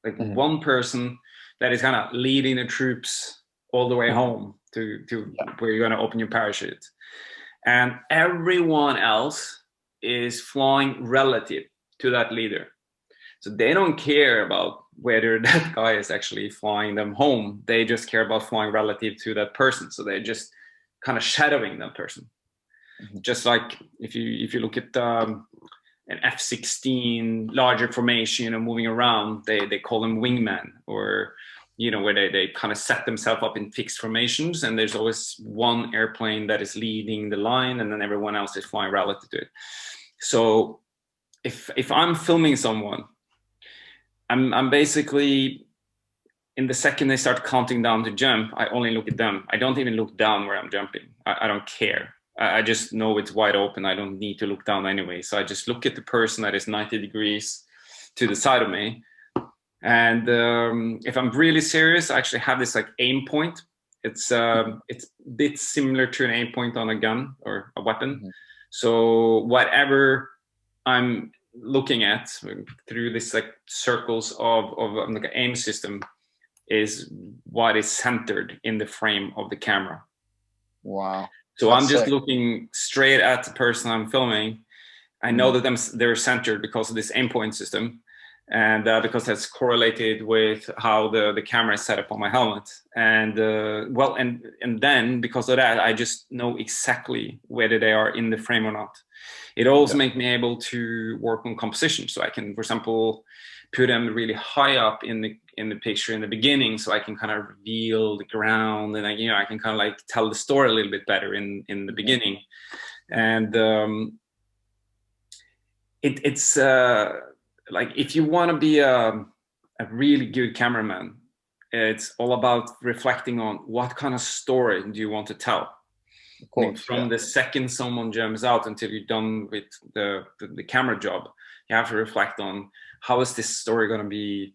Like one person that is kind of leading the troops all the way home to where you're going to open your parachute. And everyone else is flying relative to that leader. So they don't care about whether that guy is actually flying them home. They just care about flying relative to that person. So they're just kind of shadowing that person. Mm-hmm. Just like if you look at an F-16 larger formation, you know, moving around, they call them wingmen, or, you know, where they kind of set themselves up in fixed formations, and there's always one airplane that is leading the line, and then everyone else is flying relative to it. So if I'm filming someone, I'm basically, in the second they start counting down to jump, I only look at them. I don't even look down where I'm jumping. I don't care. I just know it's wide open. I don't need to look down anyway. So I just look at the person that is 90 degrees to the side of me. And if I'm really serious, I actually have this like aim point. It's a bit similar to an aim point on a gun or a weapon. Mm-hmm. So whatever I'm looking at through this like circles of like an aim system is what is centered in the frame of the camera. Wow. So I'm just looking straight at the person I'm filming. I know that they're centered because of this aim point system, and because that's correlated with how the camera is set up on my helmet. And and then because of that, I just know exactly whether they are in the frame or not. It also makes me able to work on composition. So I can, for example, put them really high up in the picture in the beginning, so I can kind of reveal the ground, and I can kind of like tell the story a little bit better in the beginning. And it's like, if you want to be a really good cameraman, it's all about reflecting on what kind of story do you want to tell. Of course, from the second someone jumps out until you're done with the camera job, you have to reflect on, how is this story going to be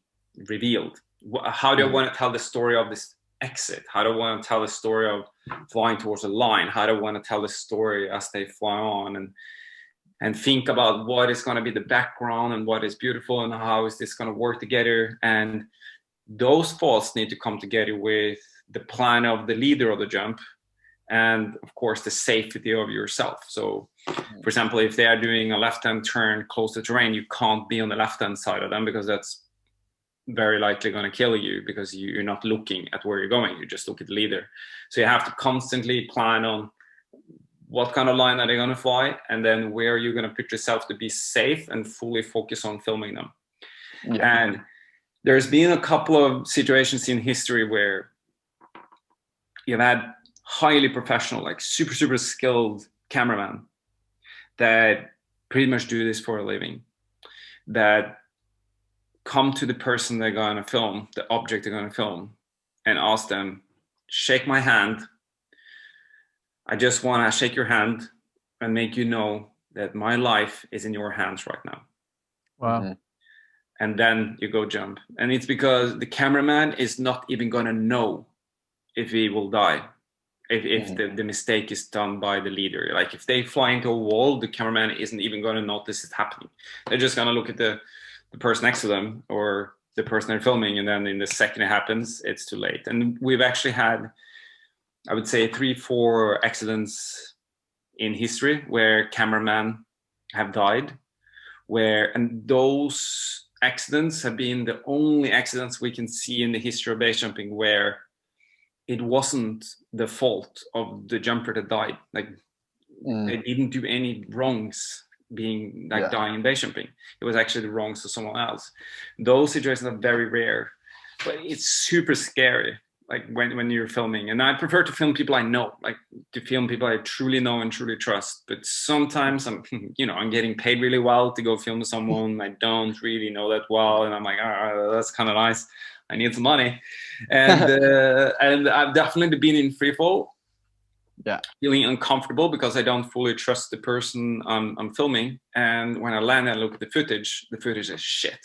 revealed? How do I want to tell the story of this exit? How do I want to tell the story of flying towards a line? How do I want to tell the story as they fly on? And think about what is going to be the background and what is beautiful and how is this going to work together. And those thoughts need to come together with the plan of the leader of the jump, and of course the safety of yourself. So for example, if they are doing a left-hand turn close to terrain, you can't be on the left-hand side of them, because that's very likely going to kill you, because you're not looking at where you're going, you just look at the leader. So you have to constantly plan on what kind of line are they going to fly, and then where you're going to put yourself to be safe and fully focus on filming them. And there's been a couple of situations in history where you've had highly professional, like super skilled cameraman that pretty much do this for a living, that come to the person they're going to film, the object they're going to film, and ask them, shake my hand. I just want to shake your hand and make you know that my life is in your hands right now. Wow. And then you go jump. And it's because the cameraman is not even going to know if he will die, if the mistake is done by the leader. Like if they fly into a wall, the cameraman isn't even going to notice it happening. They're just going to look at the person next to them or the person they're filming, and then in the second it happens, it's too late. And we've actually had, I would say, 3-4 accidents in history where cameramen have died, and those accidents have been the only accidents we can see in the history of base jumping where it wasn't the fault of the jumper that died. Like they didn't do any wrongs being like dying in base jumping. It was actually the wrongs of someone else. Those situations are very rare, but it's super scary. Like when you're filming, and I prefer to film people I know, like to film people I truly know and truly trust. But sometimes I'm getting paid really well to go film someone I don't really know that well, and I'm like, that's kind of nice. I need some money, and and I've definitely been in free fall, feeling uncomfortable because I don't fully trust the person I'm filming. And when I land and look at the footage is shit.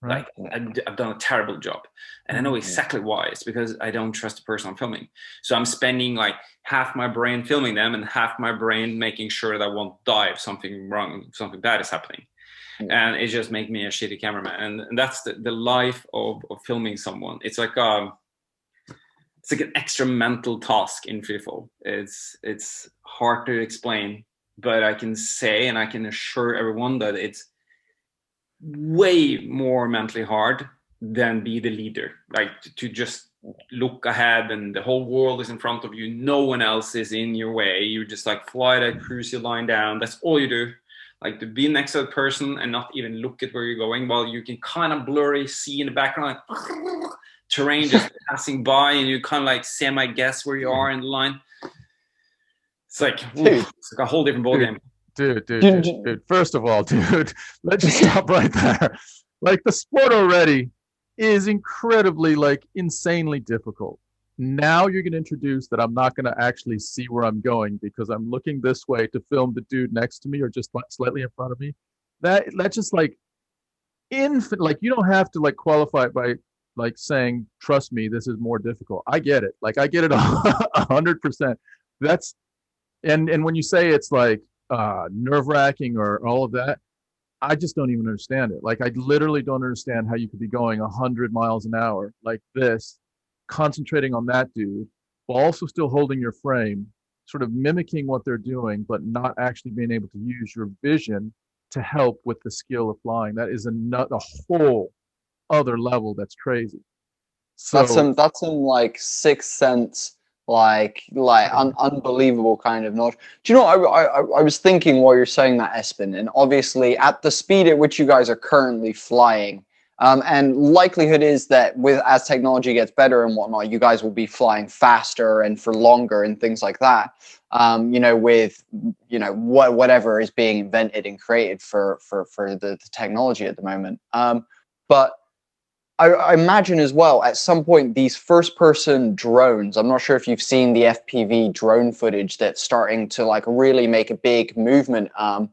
Right. Like I've done a terrible job, and I know exactly why. It's because I don't trust the person I'm filming. So I'm spending like half my brain filming them and half my brain making sure that I won't die if something wrong, something bad is happening. And it just makes me a shitty cameraman. And that's the life of filming someone. It's like an extra mental task in freefall. It's hard to explain, but I can say, and I can assure everyone that it's way more mentally hard than be the leader. Like to just look ahead and the whole world is in front of you, no one else is in your way, you just like fly that cruise line down, that's all you do. Like to be next to a person and not even look at where you're going, while you can kind of blurry see in the background like, terrain just passing by, and you kind of like semi-guess where you are in the line. It's like it's like a whole different ballgame. Dude. First of all, dude, let's just stop right there. Like the sport already is incredibly, like insanely difficult. Now you're going to introduce that I'm not going to actually see where I'm going because I'm looking this way to film the dude next to me or just slightly in front of me. That's just like like you don't have to like qualify it by like saying, trust me, this is more difficult. I get it. Like I get it 100%. That's and when you say it's like nerve-wracking or all of that, I just don't even understand it. Like I literally don't understand how you could be going 100 miles an hour like this, concentrating on that dude, while also still holding your frame, sort of mimicking what they're doing, but not actually being able to use your vision to help with the skill of flying. That is a whole other level that's crazy. So That's some like sixth sense, unbelievable kind of knowledge. Do you know, I was thinking while you're saying that, Espen, and obviously at the speed at which you guys are currently flying, and likelihood is that as technology gets better and whatnot, you guys will be flying faster and for longer and things like that. With whatever is being invented and created for the technology at the moment. But I imagine as well, at some point, these first-person drones, I'm not sure if you've seen the FPV drone footage that's starting to like really make a big movement on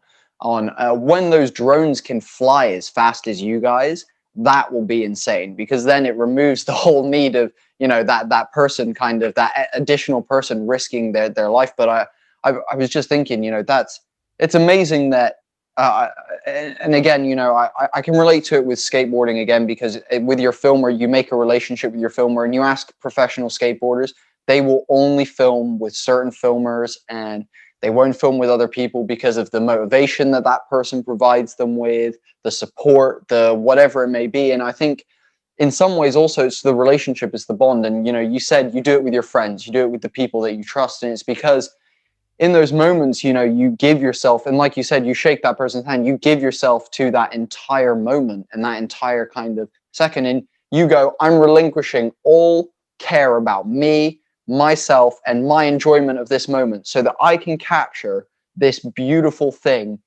when those drones can fly as fast as you guys, that will be insane because then it removes the whole need of, that person kind of, that additional person risking their life. But I was just thinking, it's amazing that and again, I can relate to it with skateboarding again, because with your filmer, you make a relationship with your filmer and you ask professional skateboarders, they will only film with certain filmers and they won't film with other people because of the motivation that that person provides them with, the support, the whatever it may be. And I think in some ways also it's the relationship is the bond. And, you said you do it with your friends, you do it with the people that you trust. And it's because in those moments, you give yourself, and like you said, you shake that person's hand, you give yourself to that entire moment and that entire kind of second, and you go, I'm relinquishing all care about me, myself, and my enjoyment of this moment so that I can capture this beautiful thing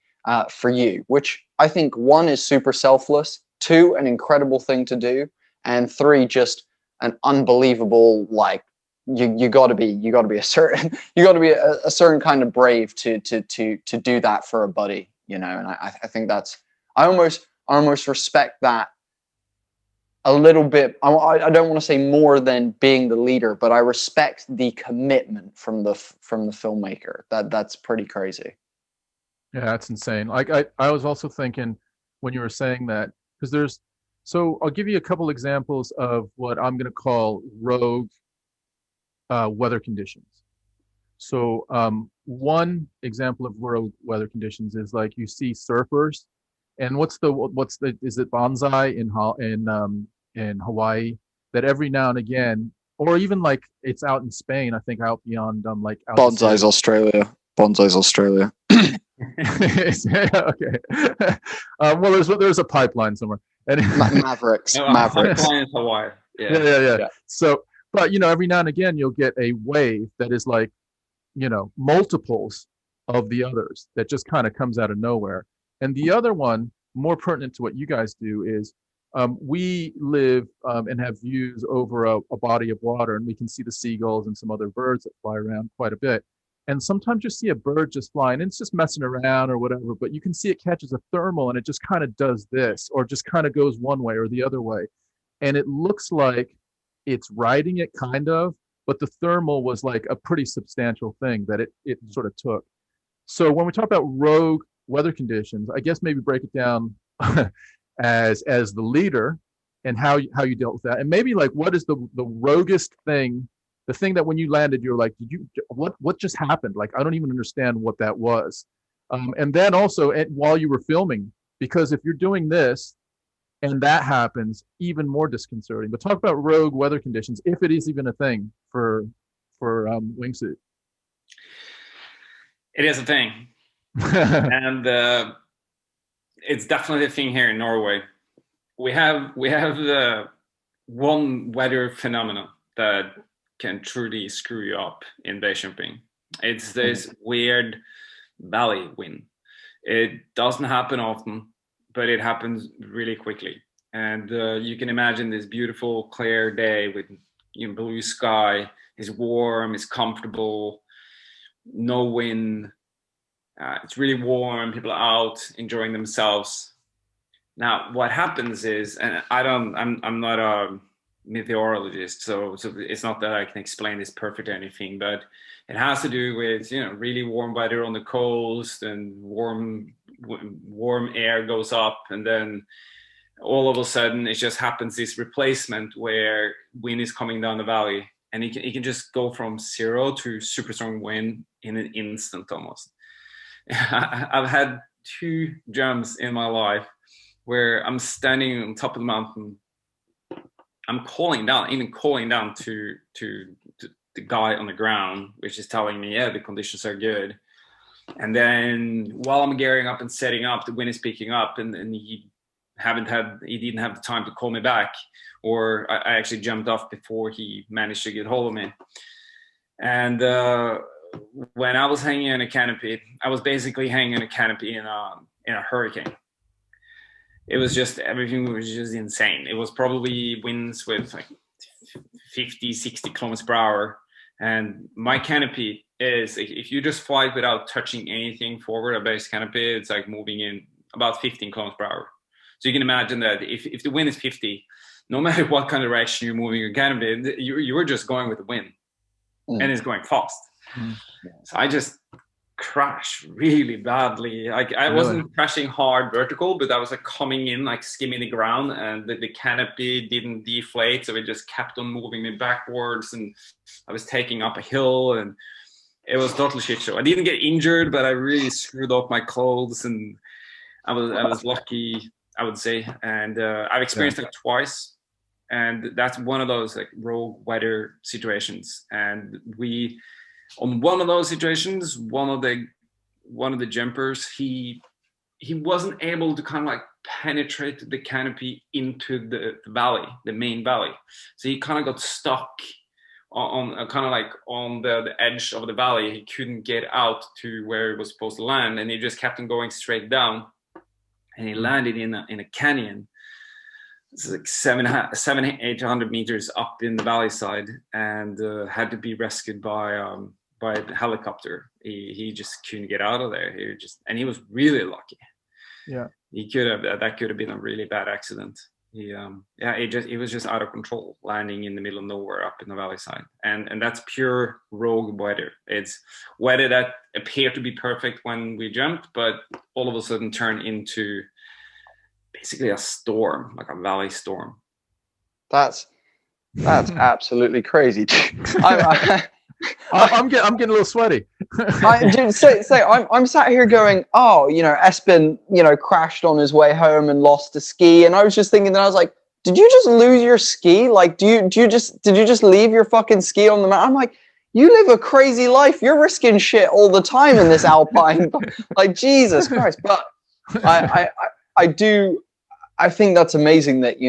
for you, which I think, one, is super selfless, two, an incredible thing to do, and three, just an unbelievable, like, you got to be a certain kind of brave to do that for a buddy, and I think that's, I almost respect that a little bit. I don't want to say more than being the leader, but I respect the commitment from the filmmaker. That's pretty crazy. yeah, that's insane. Like I was also thinking when you were saying that, because so I'll give you a couple examples of what I'm going to call rogue weather conditions. So one example of rogue weather conditions is like you see surfers, and what's the is it bonsai in Hawaii, that every now and again, or even like it's out in Spain, I think out beyond like out Bonsai's Australia. Bonsai's Australia. Okay. Well, there's a pipeline somewhere. And Mavericks. Mavericks. Hawaii. Yeah. So, but every now and again you'll get a wave that is like, multiples of the others that just kind of comes out of nowhere. And the other one, more pertinent to what you guys do, is we live and have views over a body of water, and we can see the seagulls and some other birds that fly around quite a bit. And sometimes you see a bird just flying, and it's just messing around or whatever, but you can see it catches a thermal and it just kind of does this, or just kind of goes one way or the other way. And it looks like it's riding it kind of, but the thermal was like a pretty substantial thing that it sort of took. So when we talk about rogue weather conditions, I guess maybe break it down as the leader and how you dealt with that. And maybe like, what is the roguest thing, the thing that when you landed, you're like, what just happened? Like, I don't even understand what that was. And then also while you were filming, because if you're doing this and that happens, even more disconcerting. But talk about rogue weather conditions, if it is even a thing for Wingsuit. It is a thing. And it's definitely a thing here in Norway. We have one weather phenomenon that can truly screw you up in base jumping. It's this weird valley wind. It doesn't happen often, but it happens really quickly. And you can imagine this beautiful clear day with blue sky, it's warm, it's comfortable, no wind. It's really warm. People are out enjoying themselves. Now, what happens is, and I'm not a meteorologist, so it's not that I can explain this perfectly or anything, but it has to do with really warm weather on the coast, and warm air goes up, and then all of a sudden it just happens this replacement where wind is coming down the valley, and it can just go from 0 to super strong wind in an instant almost. I've had 2 jumps in my life where I'm standing on top of the mountain. I'm calling down to the guy on the ground, which is telling me, yeah, the conditions are good. And then while I'm gearing up and setting up, the wind is picking up, and he didn't have the time to call me back, or I actually jumped off before he managed to get hold of me. And when I was hanging on a canopy, I was basically hanging on a canopy in a hurricane. It was just, everything was just insane. It was probably winds with like 50, 60 kilometers per hour. And my canopy is, if you just fly without touching anything forward, a base canopy, it's like moving in about 15 kilometers per hour. So you can imagine that if the wind is 50, no matter what kind of direction you're moving your canopy, you were just going with the wind, and it's going fast. So I just crashed really badly. Like I wasn't crashing hard vertical, but I was like coming in, like skimming the ground, and the canopy didn't deflate, so it just kept on moving me backwards, and I was taking up a hill, and it was total shit show. I didn't get injured, but I really screwed up my clothes, and I was lucky, I would say. And I've experienced it twice, and that's one of those like rogue weather situations. And on one of those situations, one of the jumpers, he wasn't able to kind of like penetrate the canopy into the valley, the main valley. So he kind of got stuck on kind of like on the edge of the valley. He couldn't get out to where he was supposed to land, and he just kept on going straight down, and he landed in a canyon. It's like 800 meters up in the valley side, and had to be rescued by a helicopter. He just couldn't get out of there. And he was really lucky. Yeah, that could have been a really bad accident. It was just out of control, landing in the middle of nowhere up in the valley side. And that's pure rogue weather. It's weather that appeared to be perfect when we jumped, but all of a sudden turned into basically a storm, like a valley storm. That's absolutely crazy. I'm getting a little sweaty. I'm sat here going, Espen, crashed on his way home and lost a ski, and I was just thinking that I was like, did you just lose your ski? Like, did you just leave your fucking ski on the mountain? I'm like, you live a crazy life. You're risking shit all the time in this alpine. Like, Jesus Christ! But I think that's amazing that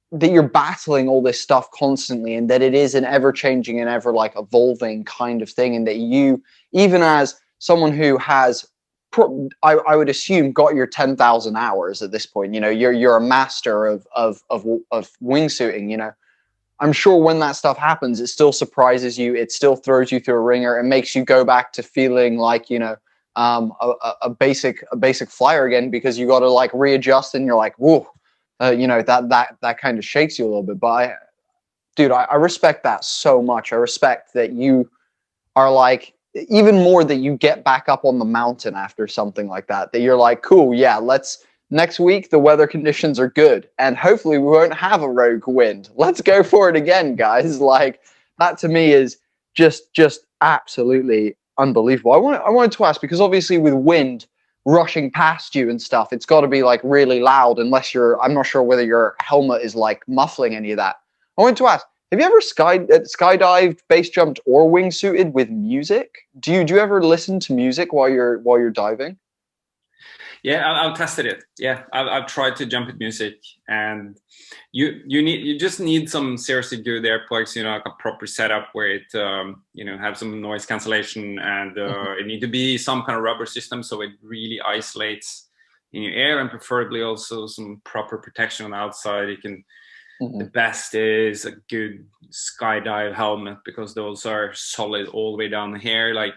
that you're battling all this stuff constantly, and that it is an ever-changing and ever like evolving kind of thing, and that you, even as someone who has, I would assume, got your 10,000 hours at this point, you're a master of wingsuiting. I'm sure when that stuff happens, it still surprises you, it still throws you through a ringer, and makes you go back to feeling like a basic flyer again, because you got to like readjust, and you're like, whoa. That kind of shakes you a little bit. But I respect that so much. I respect that you are like, even more that you get back up on the mountain after something like that, that you're like, cool, yeah, next week the weather conditions are good, and hopefully we won't have a rogue wind. Let's go for it again, guys. Like, that to me is just absolutely unbelievable. I wanted to ask, because obviously with wind rushing past you and stuff, it's got to be like really loud, unless I'm not sure whether your helmet is like muffling any of that. I wanted to ask, have you ever skydived, base jumped, or wingsuited with music? Do you ever listen to music while you're diving? Yeah, I've tested it. Yeah, I've tried to jump with music, and you just need some seriously good earplugs, like a proper setup where it have some noise cancellation, and it need to be some kind of rubber system so it really isolates in your air, and preferably also some proper protection on the outside. You can The best is a good skydive helmet, because those are solid all the way down here. Like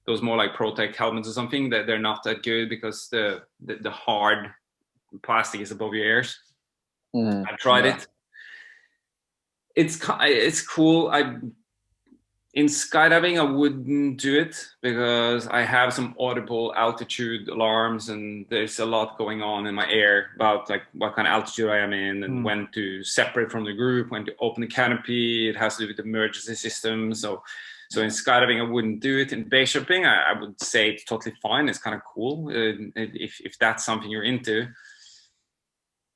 those more like Protect helmets or something, that they're not that good because the hard plastic is above your ears. I've tried it. It's cool. In skydiving, I wouldn't do it because I have some audible altitude alarms, and there's a lot going on in my ear about like what kind of altitude I am in, and when to separate from the group, when to open the canopy. It has to do with the emergency system. So in skydiving, I wouldn't do it. In base jumping, I would say it's totally fine. It's kind of cool if that's something you're into.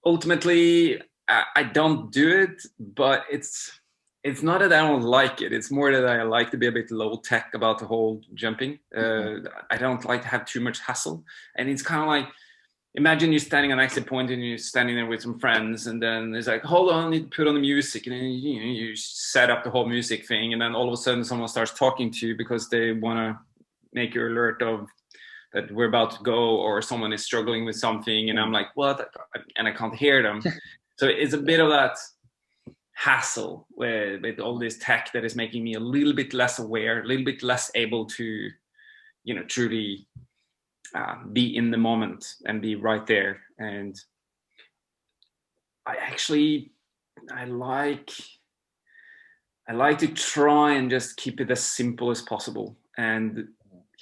Ultimately, I don't do it, but it's not that I don't like it. It's more that I like to be a bit low tech about the whole jumping. I don't like to have too much hassle. And it's kind of like, imagine you're standing on exit point and you're standing there with some friends, and then it's like, hold on, you put on the music, and then you set up the whole music thing, and then all of a sudden someone starts talking to you because they want to make you alert of that we're about to go, or someone is struggling with something, and I'm like, what? And I can't hear them. So it's a bit of that hassle with all this tech that is making me a little bit less aware, a little bit less able to, truly be in the moment and be right there. And I like to try and just keep it as simple as possible, and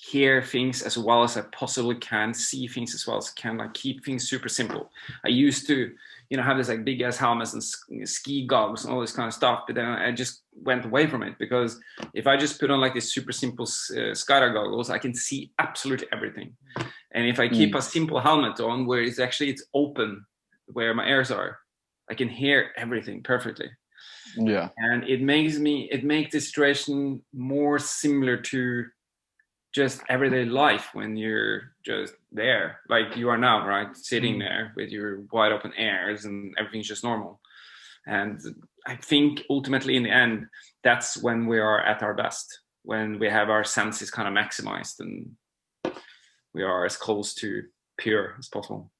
hear things as well as I possibly can, see things as well as I can, like keep things super simple. I used to, have this like big ass helmets and ski goggles and all this kind of stuff, but then I just went away from it, because if I just put on like this super simple skydive goggles, I can see absolutely everything. And if I keep a simple helmet on where it's open, where my ears are, I can hear everything perfectly. Yeah. And it makes the situation more similar to just everyday life when you're just there, like you are now, right? Sitting there with your wide open ears and everything's just normal. And I think ultimately in the end, that's when we are at our best, when we have our senses kind of maximized and we are as close to pure as possible.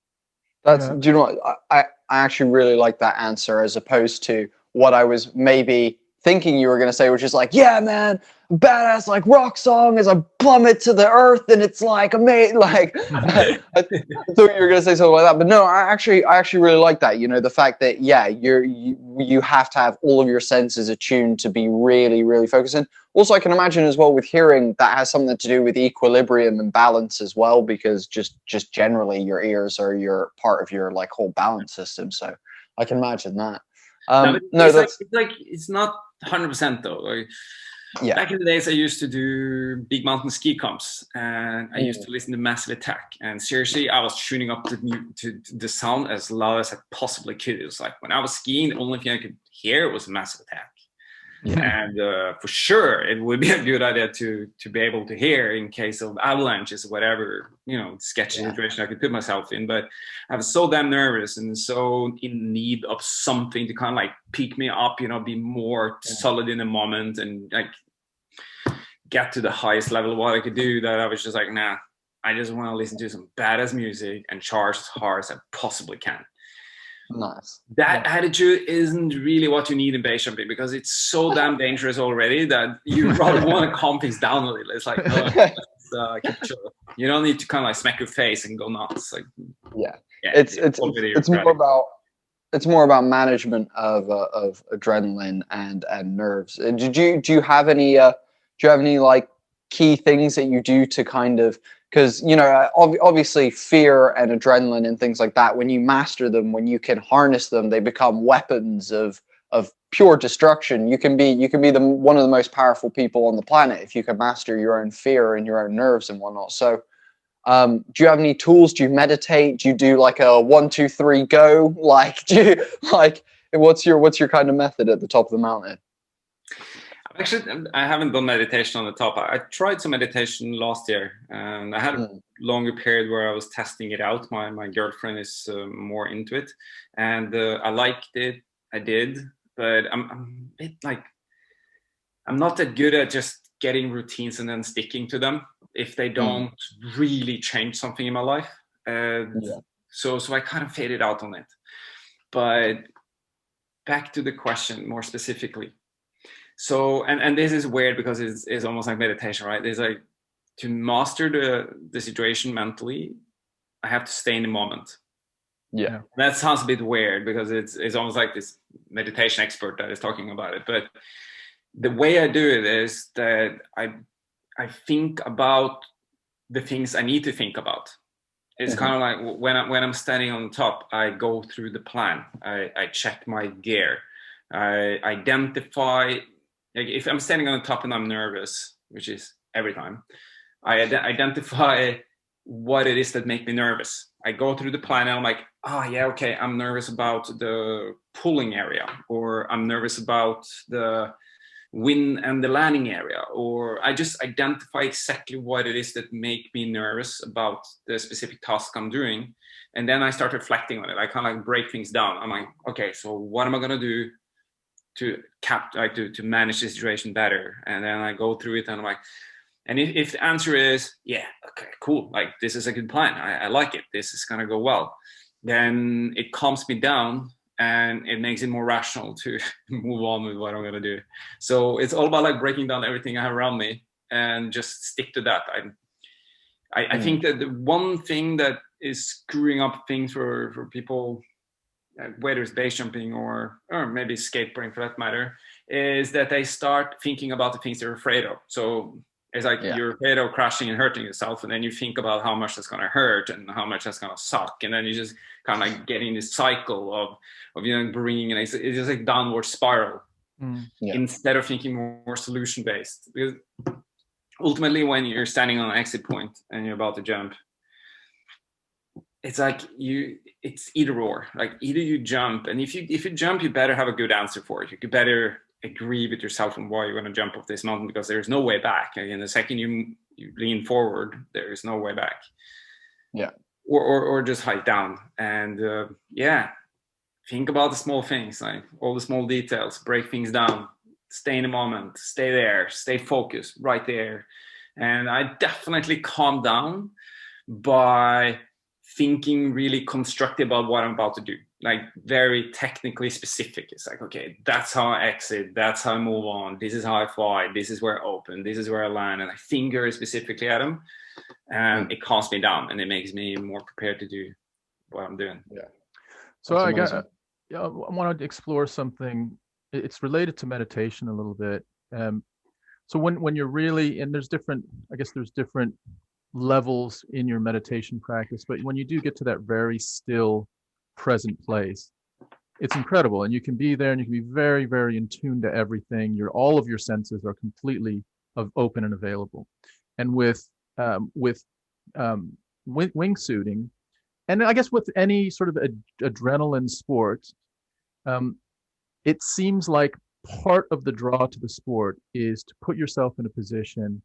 Do you know what? I actually really like that answer, as opposed to what I was maybe thinking you were going to say, which is like, yeah, man, badass like rock song as I plummet to the earth and it's like amazing. Like I thought you were going to say something like that, but no, I actually really like that. The fact that you have to have all of your senses attuned to be really, really focusing. Also, I can imagine as well with hearing that has something to do with equilibrium and balance as well, because just generally your ears are your part of your like whole balance system. So I can imagine that. It's not 100% though. Like, back in the days, I used to do big mountain ski comps, and I used to listen to Massive Attack. And seriously, I was tuning up to the sound as loud as I possibly could. It was like when I was skiing, the only thing I could hear was Massive Attack. And for sure, it would be a good idea to be able to hear in case of avalanches or whatever, sketchy situation I could put myself in. But I was so damn nervous and so in need of something to kind of like pick me up, be more solid in the moment and like get to the highest level of what I could do, that I was just like, nah, I just want to listen to some badass music and charge as hard as I possibly can. Nice. That attitude isn't really what you need in base jumping, because it's so damn dangerous already that you rather want to calm things down a little. It's like, keep chill. You don't need to kind of like smack your face and go nuts. Like, it's more about management of adrenaline and nerves. Do you have any like key things that you do to kind of, because obviously fear and adrenaline and things like that, when you master them, when you can harness them, they become weapons of pure destruction. You can be one of the most powerful people on the planet if you can master your own fear and your own nerves and whatnot. So do you have any tools? Do you meditate? Do you do like a 1, 2, 3 go? Like, what's your kind of method at the top of the mountain? Actually, I haven't done meditation on the top. I tried some meditation last year, and I had a longer period where I was testing it out. My girlfriend is more into it, and I liked it. I did, but I'm a bit like, I'm not that good at just getting routines and then sticking to them if they don't really change something in my life. So I kind of faded out on it. But back to the question more specifically. So, and this is weird because it's almost like meditation, right? It's like, to master the situation mentally, I have to stay in the moment. Yeah. That sounds a bit weird because it's almost like this meditation expert that is talking about it. But the way I do it is that I think about the things I need to think about. It's kind of like when I'm standing on top, I go through the plan. I check my gear. I identify, like if I'm standing on the top and I'm nervous, which is every time, I identify what it is that make me nervous. I go through the plan and I'm like, yeah, okay, I'm nervous about the pulling area, or I'm nervous about the wind and the landing area, or I just identify exactly what it is that make me nervous about the specific task I'm doing. And then I start reflecting on it. I kind of like break things down. I'm like, okay, so what am I going to do to manage the situation better? And then I go through it and I'm like, and if the answer is, yeah, okay, cool, like this is a good plan, I like it, this is going to go well, then it calms me down and it makes it more rational to move on with what I'm going to do. So it's all about like breaking down everything I have around me and just stick to that. I think that the one thing that is screwing up things for people, whether it's base jumping or maybe skateboarding for that matter, is that they start thinking about the things they're afraid of. So it's like you're afraid of crashing and hurting yourself, and then you think about how much that's going to hurt and how much that's going to suck, and then you just kind of like get in this cycle of bringing, and it's just like downward spiral instead of thinking more solution based. Because ultimately, when you're standing on an exit point and you're about to jump, it's like it's either or. Like either you jump, and if you jump, you better have a good answer for it. You better agree with yourself on why you're going to jump off this mountain, because there's no way back. And the second you lean forward, there is no way back. Yeah. Or just hike down and think about the small things, like all the small details, break things down, stay in the moment, stay there, stay focused right there. And I definitely calm down by thinking really constructive about what I'm about to do, like very technically specific. It's like, okay, that's how I exit, that's how I move on, this is how I fly, this is where I open, this is where I land, and I think very specifically at them, and it calms me down and it makes me more prepared to do what I'm doing. So I want to explore something. It's related to meditation a little bit. So when you're really, and there's different levels in your meditation practice, but when you do get to that very still present place, it's incredible, and you can be there and you can be very, very in tune to everything. All of your senses are completely open and available. And with wingsuiting, and I guess with any sort of adrenaline sport, it seems like part of the draw to the sport is to put yourself in a position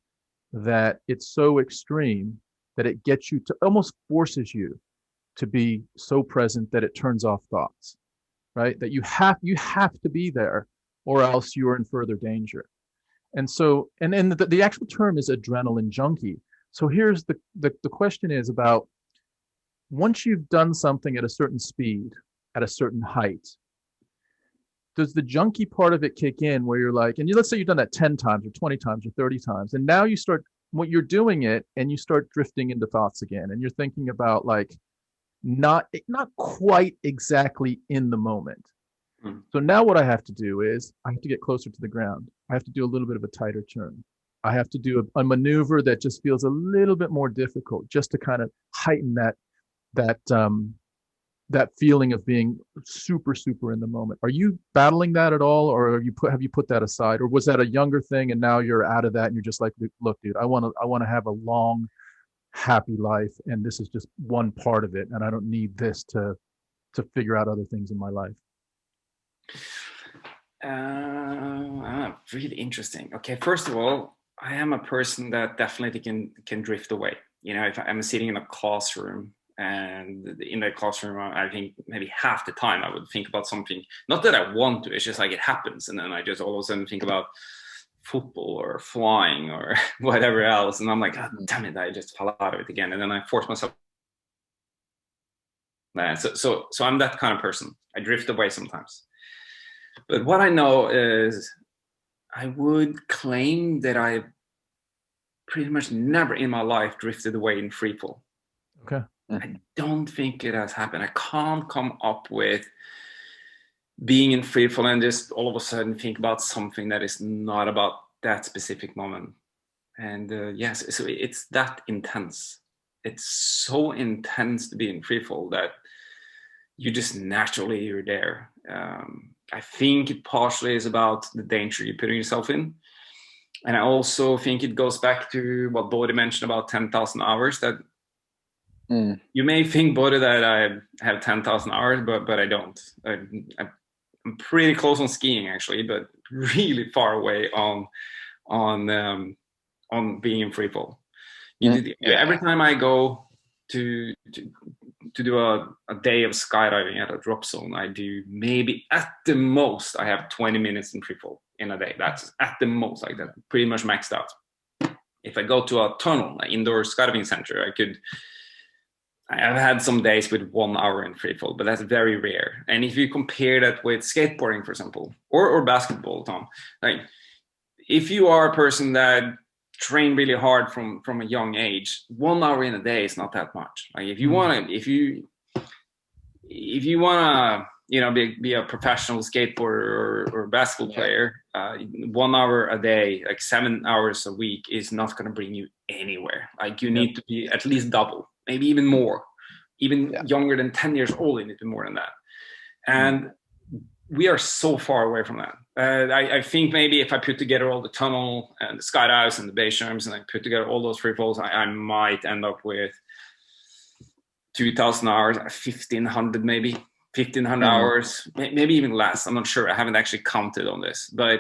that it's so extreme that it gets you to, almost forces you to be so present that it turns off thoughts, right? That you have to be there, or else you're in further danger. And so, and the actual term is adrenaline junkie. So here's the question is about, once you've done something at a certain speed, at a certain height, does the junkie part of it kick in, where you're like, and let's say you've done that 10 times or 20 times or 30 times, and now you start, what you're doing it, and you start drifting into thoughts again, and you're thinking about like, not quite exactly in the moment. So now what I have to do is I have to get closer to the ground. I have to do a little bit of a tighter turn. I have to do a maneuver that just feels a little bit more difficult, just to kind of heighten that feeling of being super, super in the moment. Are you battling that at all, or have you put that aside, or was that a younger thing and now you're out of that and you're just like, look, dude, I want to have a long, happy life, and this is just one part of it, and I don't need this to figure out other things in my life? Really interesting. Okay, first of all, I am a person that definitely can drift away. If I'm sitting in a classroom, and in the classroom, I think maybe half the time I would think about something, not that I want to, it's just like it happens, and then I just all of a sudden think about football or flying or whatever else, and I'm like, oh, damn it, I just fell out of it again, and then I force myself. So I'm that kind of person. I drift away sometimes. But what I know is I would claim that I pretty much never in my life drifted away in free fall. Okay. I don't think it has happened. I can't come up with being in free fall and just all of a sudden think about something that is not about that specific moment. And yes, so it's that intense. It's so intense to be in free fall that you just naturally you're there. I think it partially is about the danger you're putting yourself in. And I also think it goes back to what Bodhi mentioned about 10,000 hours, that you may think, Bodhi, that I have 10,000 hours, but I don't. I'm pretty close on skiing actually, but really far away on being in free fall. Every time I go to do a day of skydiving at a drop zone, I do maybe at the most I have 20 minutes in free fall in a day. That's at the most, like that, pretty much maxed out. If I go to a tunnel, an indoor skydiving center, I've had some days with 1 hour in free fall, but that's very rare. And if you compare that with skateboarding, for example, or basketball, Tom, like if you are a person that train really hard from a young age, 1 hour in a day is not that much. Like if you want to, be a professional skateboarder or basketball player, 1 hour a day, like 7 hours a week, is not going to bring you anywhere. Like you need to be at least double, maybe even more. Even younger than 10 years old, you need to be more than that. And we are so far away from that. I think maybe if I put together all the tunnel and the skydives and the base jumps, and I put together all those free falls, I might end up with 2,000 hours, 1,500 maybe, 1,500 hours, maybe even less. I'm not sure. I haven't actually counted on this. But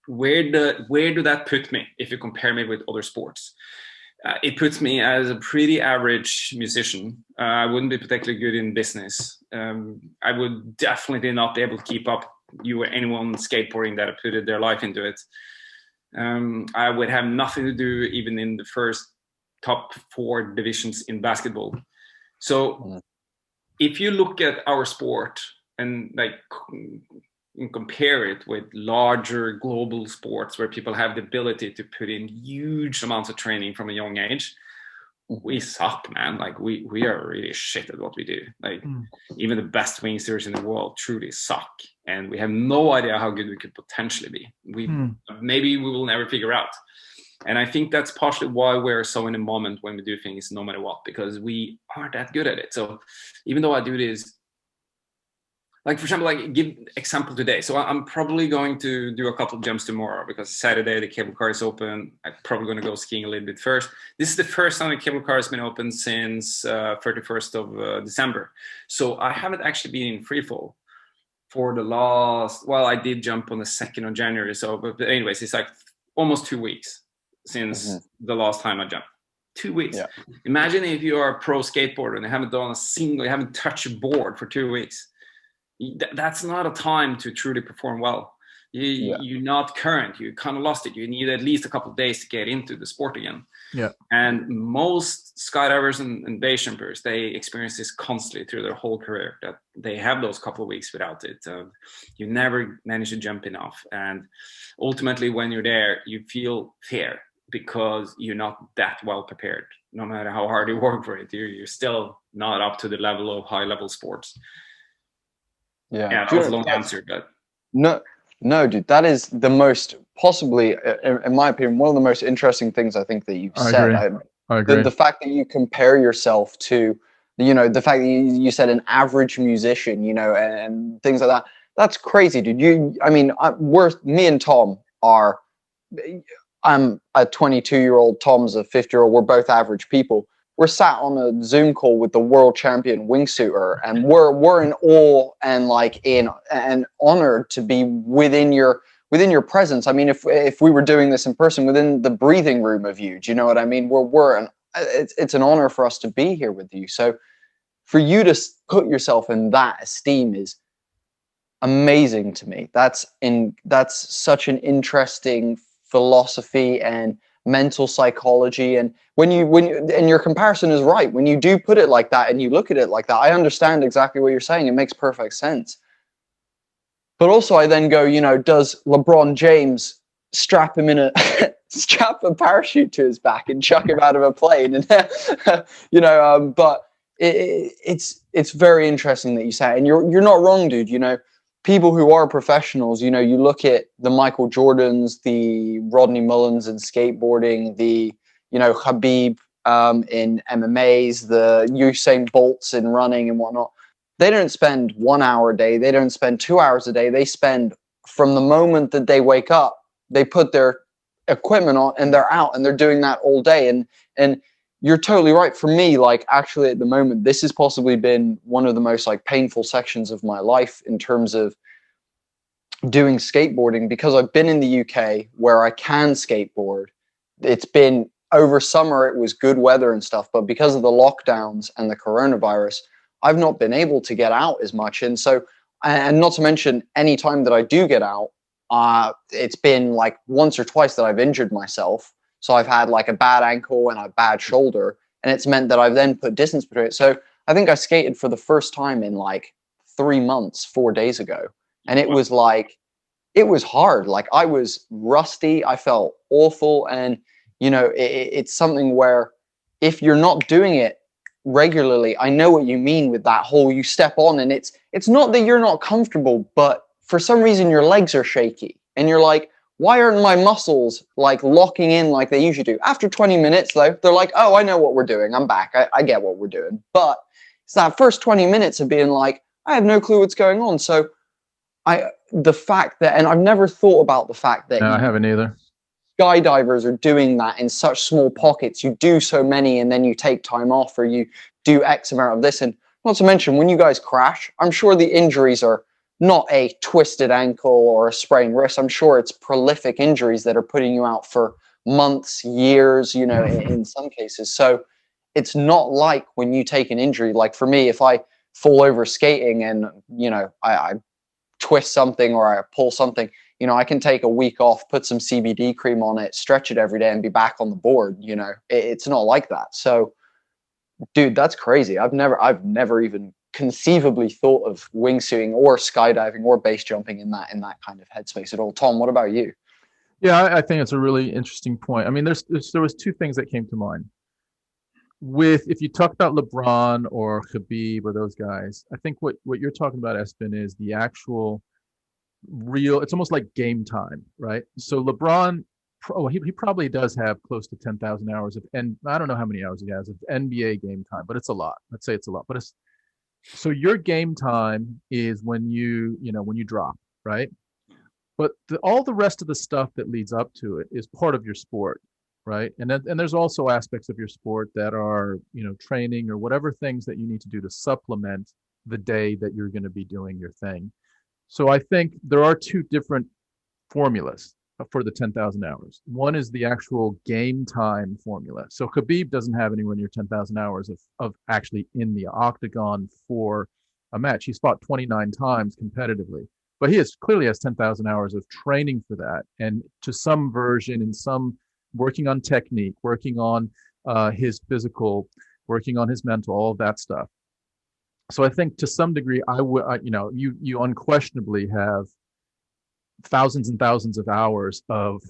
where do that put me if you compare me with other sports? It puts me as a pretty average musician. I wouldn't be particularly good in business. I would definitely not be able to keep up you or anyone skateboarding that put their life into it. I would have nothing to do even in the first top 4 divisions in basketball. So if you look at our sport and compare it with larger global sports where people have the ability to put in huge amounts of training from a young age, we suck, man. Like we are really shit at what we do. Like even the best wingsuiters in the world truly suck, and we have no idea how good we could potentially be. Maybe we will never figure out. And I think that's partially why we're so in the moment when we do things, no matter what, because we aren't that good at it. So even though I do this, like for example, like give example today. So I'm probably going to do a couple of jumps tomorrow because Saturday the cable car is open. I'm probably going to go skiing a little bit first. This is the first time the cable car has been open since 31st of December. So I haven't actually been in free fall for the last, well, I did jump on the 2nd of January. So, but anyways, it's like almost 2 weeks since the last time I jumped. 2 weeks. Yeah. Imagine if you are a pro skateboarder and you haven't touched a board for 2 weeks. That's not a time to truly perform well. You're not current. You kind of lost it. You need at least a couple of days to get into the sport again. Yeah. And most skydivers and base jumpers, they experience this constantly through their whole career, that they have those couple of weeks without it. You never manage to jump enough. And ultimately, when you're there, you feel fear because you're not that well prepared. No matter how hard you work for it, you're still not up to the level of high-level sports. Yeah, that was a long answer, but no, dude, that is the most, possibly, in my opinion, one of the most interesting things I think that you've said. I agree. The fact that you compare yourself to, the fact that you said an average musician, and things like that. That's crazy, dude. Me and Tom are. I'm a 22-year-old. Tom's a 50-year-old. We're both average people. We're sat on a Zoom call with the world champion wingsuiter, and we're in awe and honored to be within your presence. I mean, if we were doing this in person, within the breathing room of you, do you know what I mean? It's an honor for us to be here with you. So for you to put yourself in that esteem is amazing to me. That's such an interesting philosophy and mental psychology. And when your comparison is right, when you do put it like that and you look at it like that, I understand exactly what you're saying. It makes perfect sense. But also I then go, does LeBron James strap him in a strap a parachute to his back and chuck him out of a plane? And but it's very interesting that you say it. And you're not wrong, dude. People who are professionals, you look at the Michael Jordans, the Rodney Mullins in skateboarding, the Khabib in MMAs, the Usain Bolts in running and whatnot. They don't spend 1 hour a day. They don't spend 2 hours a day. They spend, from the moment that they wake up, they put their equipment on and they're out and they're doing that all day. And you're totally right. For me, like, actually at the moment, this has possibly been one of the most like painful sections of my life in terms of doing skateboarding, because I've been in the UK where I can skateboard. It's been over summer, it was good weather and stuff, but because of the lockdowns and the coronavirus, I've not been able to get out as much. And so, and not to mention, any time that I do get out, it's been like once or twice that I've injured myself. So I've had like a bad ankle and a bad shoulder, and it's meant that I've then put distance between it. So I think I skated for the first time in like 3 months, 4 days ago. And it was like, it was hard. Like, I was rusty. I felt awful. And, it's something where if you're not doing it regularly, I know what you mean with that whole, you step on and it's not that you're not comfortable, but for some reason your legs are shaky and you're like, why aren't my muscles like locking in like they usually do? After 20 minutes though, they're like, oh, I know what we're doing. I'm back. I get what we're doing. But it's that first 20 minutes of being like, I have no clue what's going on. So the fact that, and I've never thought about the fact that I haven't either. Skydivers are doing that in such small pockets. You do so many and then you take time off, or you do X amount of this. And not to mention, when you guys crash, I'm sure the injuries are not a twisted ankle or a sprained wrist. I'm sure it's prolific injuries that are putting you out for months, years, in some cases. So it's not like when you take an injury, like for me, if I fall over skating and, I twist something or I pull something, I can take a week off, put some CBD cream on it, stretch it every day and be back on the board. It's not like that. So, dude, that's crazy. I've never even conceivably thought of wingsuiting or skydiving or base jumping in that kind of headspace at all. Tom, what about you? Yeah, I think it's a really interesting point. I mean, there was two things that came to mind. If you talk about LeBron or Khabib or those guys, I think what you're talking about, Espen, is the actual real, it's almost like game time, right? So LeBron, he probably does have close to 10,000 hours of, and I don't know how many hours he has of NBA game time, but it's a lot. Let's say it's a lot. But so your game time is when you drop, right? But all the rest of the stuff that leads up to it is part of your sport, right? And there's also aspects of your sport that are, training or whatever things that you need to do to supplement the day that you're going to be doing your thing. So I think there are two different formulas for the 10,000 hours. One is the actual game time formula. So Khabib doesn't have anywhere near 10,000 hours of actually in the octagon for a match. He's fought 29 times competitively, but he clearly has 10,000 hours of training for that. And to some version, in some working on technique, working on his physical, working on his mental, all of that stuff. So I think to some degree, you unquestionably have thousands and thousands of hours of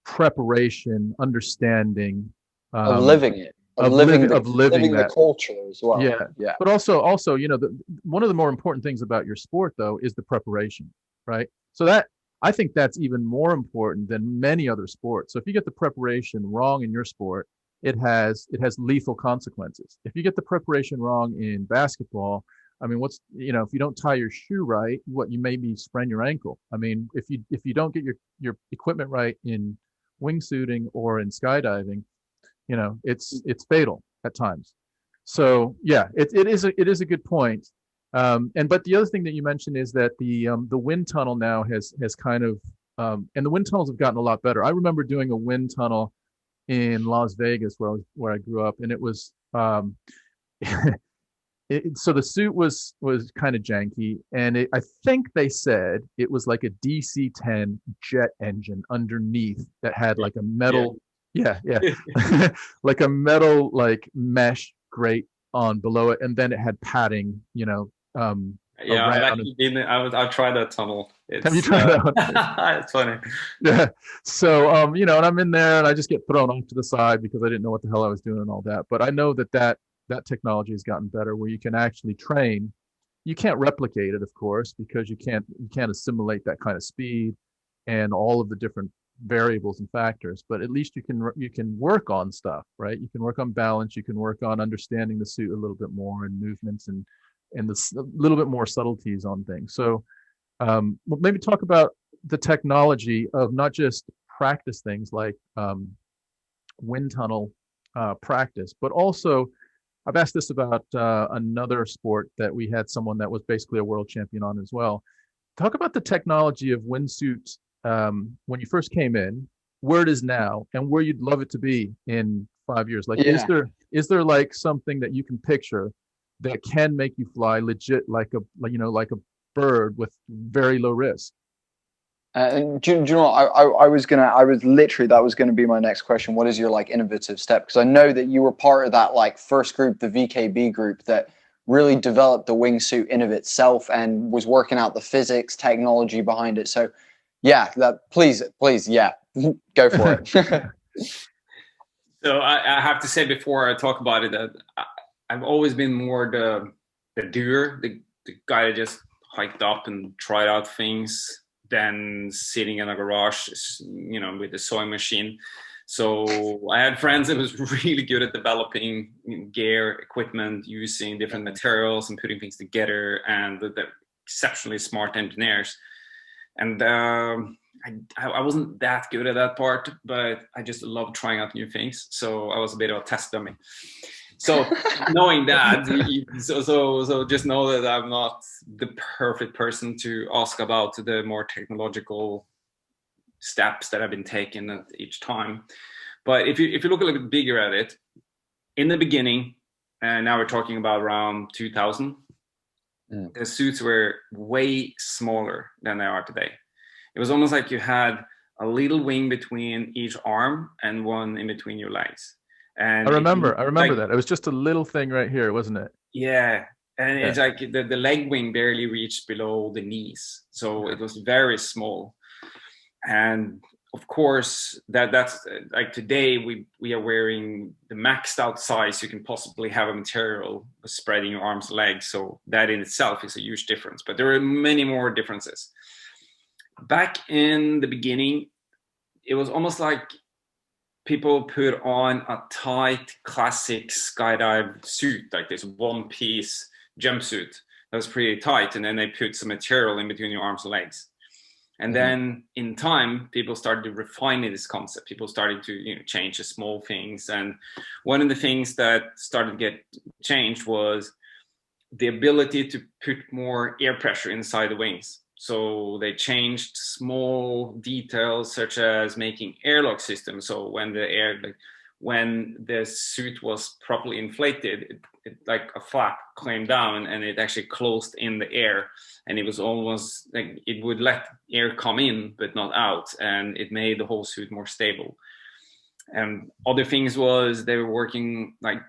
preparation, understanding, of living it, of living the culture as well. Yeah. But also, one of the more important things about your sport, though, is the preparation, right? So that, I think that's even more important than many other sports. So if you get the preparation wrong in your sport, it has lethal consequences. If you get the preparation wrong in basketball, I mean, if you don't tie your shoe right, you maybe sprain your ankle. I mean, if you don't get your equipment right in wingsuiting or in skydiving, it's fatal at times. So yeah, it is a good point. But the other thing that you mentioned is that the wind tunnel now has kind of, and the wind tunnels have gotten a lot better. I remember doing a wind tunnel in Las Vegas where I grew up, and it was so the suit was kind of janky, and I think they said it was like a DC-10 jet engine underneath that had like a metal, like a metal like mesh grate on below it, and then it had padding, Yeah, I've around. actually been. I've tried that tunnel. Have you It's tried that one? it's funny. Yeah. So, and I'm in there and I just get thrown off to the side because I didn't know what the hell I was doing and all that. But I know that technology has gotten better where you can actually train. You can't replicate it, of course, because you can't assimilate that kind of speed and all of the different variables and factors. But at least you can work on stuff, right? You can work on balance. You can work on understanding the suit a little bit more and movements and a little bit more subtleties on things. So well, maybe talk about the technology of not just practice things like wind tunnel practice, but also I've asked this about another sport that we had someone that was basically a world champion on as well. Talk about the technology of windsuit when you first came in, where it is now, and where you'd love it to be in 5 years. Like, Yeah. is there like something that you can picture that can make you fly legit like a bird with very low risk? And do you know what? That was gonna be my next question. What is your like innovative step? Because I know that you were part of that like first group, the VKB group, that really developed the wingsuit in of itself and was working out the physics, technology behind it. So, yeah, please, yeah, go for it. So I have to say before I talk about it that I've always been more the doer, the guy that just hiked up and tried out things than sitting in a garage, with the sewing machine. So I had friends that was really good at developing gear, equipment, using different materials and putting things together, and they're exceptionally smart engineers. And I wasn't that good at that part, but I just loved trying out new things. So I was a bit of a test dummy. So knowing that, so just know that I'm not the perfect person to ask about the more technological steps that have been taken at each time. But if you look a little bit bigger at it, in the beginning, and now we're talking about around 2000, the suits were way smaller than they are today. It was almost like you had a little wing between each arm and one in between your legs. And I remember that. It was just a little thing right here, wasn't it? Yeah. And it's like the leg wing barely reached below the knees. So it was very small. And of course, that's like today we are wearing the maxed out size you can possibly have a material spreading your arms and legs. So that in itself is a huge difference. But there are many more differences. Back in the beginning, it was almost like people put on a tight classic skydive suit, like this one piece jumpsuit that was pretty tight, and then they put some material in between your arms and legs. And then in time, people started to refine this concept. People started to change the small things. And one of the things that started to get changed was the ability to put more air pressure inside the wings. So they changed small details such as making airlock systems. So when the suit was properly inflated, it like a flap came down and it actually closed in the air, and it was almost like it would let air come in but not out, and it made the whole suit more stable. And other things was they were working, like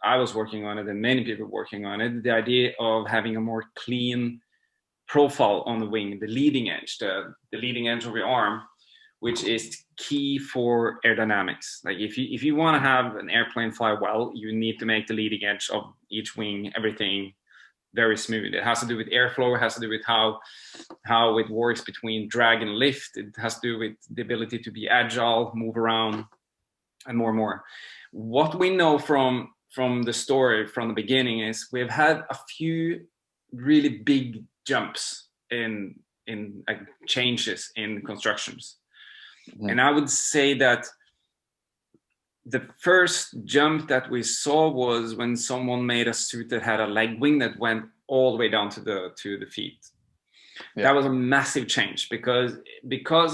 I was working on it and many people were working on it, the idea of having a more clean profile on the wing, the leading edge of your arm, which is key for aerodynamics. Like if you want to have an airplane fly well, you need to make the leading edge of each wing, everything very smooth. It has to do with airflow. It has to do with how it works between drag and lift. It has to do with the ability to be agile, move around, and more and more. What we know from the story from the beginning is we've had a few really big jumps in changes in constructions. And I would say that the first jump that we saw was when someone made a suit that had a leg wing that went all the way down to the feet. That was a massive change because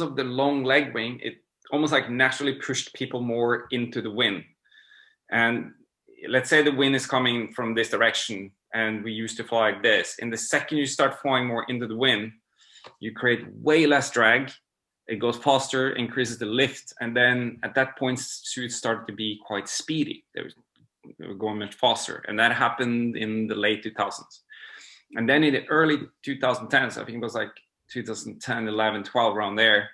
of the long leg wing. It almost like naturally pushed people more into the wind. And let's say the wind is coming from this direction and we used to fly like this. In the second you start flying more into the wind, you create way less drag. It goes faster, increases the lift, and then at that point, suits started to be quite speedy. They were going much faster, and that happened in the late 2000s. And then in the early 2010s, I think it was like 2010, 11, 12, around there,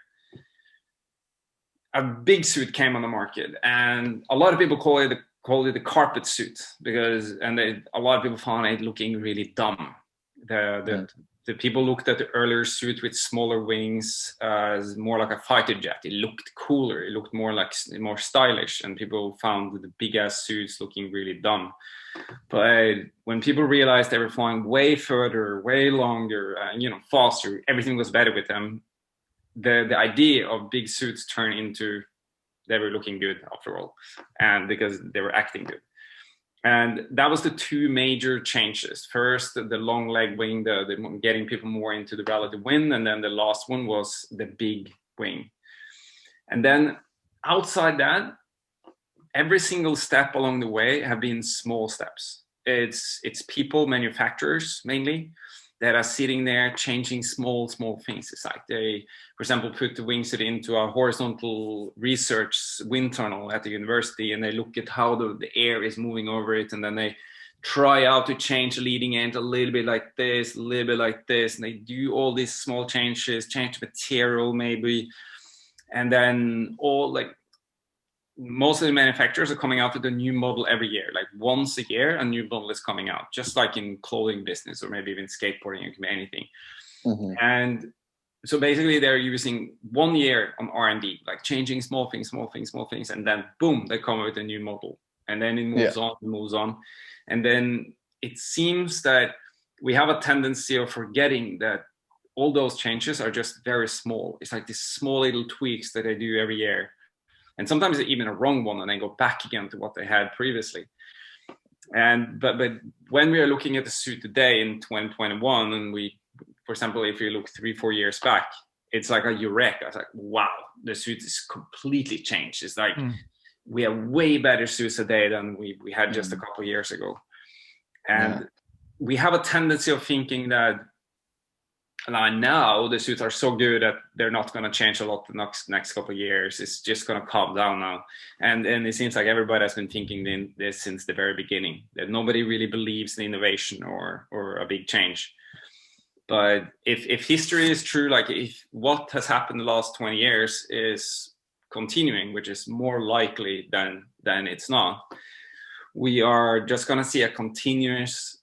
a big suit came on the market, and a lot of people call it the carpet suit, because a lot of people found it looking really dumb. The people looked at the earlier suit with smaller wings as more like a fighter jet. It looked cooler. It looked more stylish, and people found the big ass suits looking really dumb. But when people realized they were flying way further, way longer, faster, everything was better with them. The idea of big suits turned into they were looking good after all, and because they were acting good. And that was the two major changes. First, the long leg wing, the getting people more into the relative wind, and then the last one was the big wing. And then outside that, every single step along the way have been small steps. It's people, manufacturers mainly, that are sitting there changing small things. It's like they, for example, put the wingsuit into a horizontal research wind tunnel at the university, and they look at how the air is moving over it, and then they try out to change the leading edge a little bit like this, a little bit like this, and they do all these small changes, change the material maybe, and then most of the manufacturers are coming out with a new model every year. Like once a year, a new model is coming out, just like in clothing business or maybe even skateboarding. It can be anything. Mm-hmm. And so basically they're using 1 year on R&D, like changing small things. And then boom, they come with a new model. And then it moves on. And then it seems that we have a tendency of forgetting that all those changes are just very small. It's like these small little tweaks that they do every year. And sometimes it's even a wrong one, and they go back again to what they had previously. But when we are looking at the suit today in 2021, and for example, if you look 3-4 years back, it's like a eureka. It's like, wow, the suit is completely changed. It's like we have way better suits today than we had just a couple of years ago. And we have a tendency of thinking that now the suits are so good that they're not going to change a lot the next couple of years. It's just going to calm down now. And it seems like everybody has been thinking this since the very beginning, that nobody really believes in innovation or a big change. But if history is true, like if what has happened the last 20 years is continuing, which is more likely than it's not, we are just going to see a continuous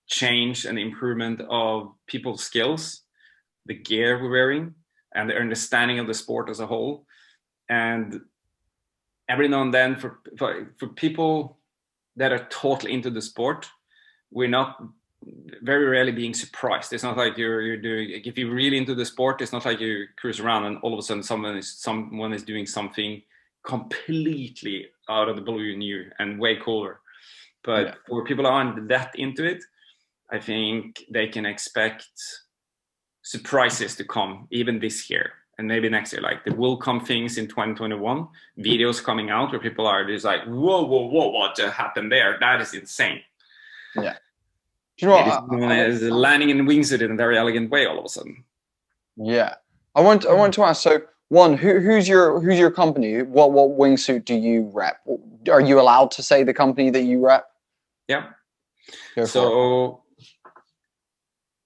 change and improvement of people's skills, the gear we're wearing, and the understanding of the sport as a whole. And every now and then, for people that are totally into the sport, we're not very rarely being surprised. It's not like you're doing, if you're really into the sport, it's not like you cruise around and all of a sudden someone is doing something completely out of the blue new and way cooler. But for people who aren't that into it, I think they can expect surprises to come even this year and maybe next year. Like there will come things in 2021, videos coming out where people are just like, whoa, what just happened there? That is insane. Yeah. Do you know what? Is landing in a wingsuit in a very elegant way all of a sudden. Yeah. I want to ask, so one, who's your company? What wingsuit do you rep? Are you allowed to say the company that you rep? Yeah. So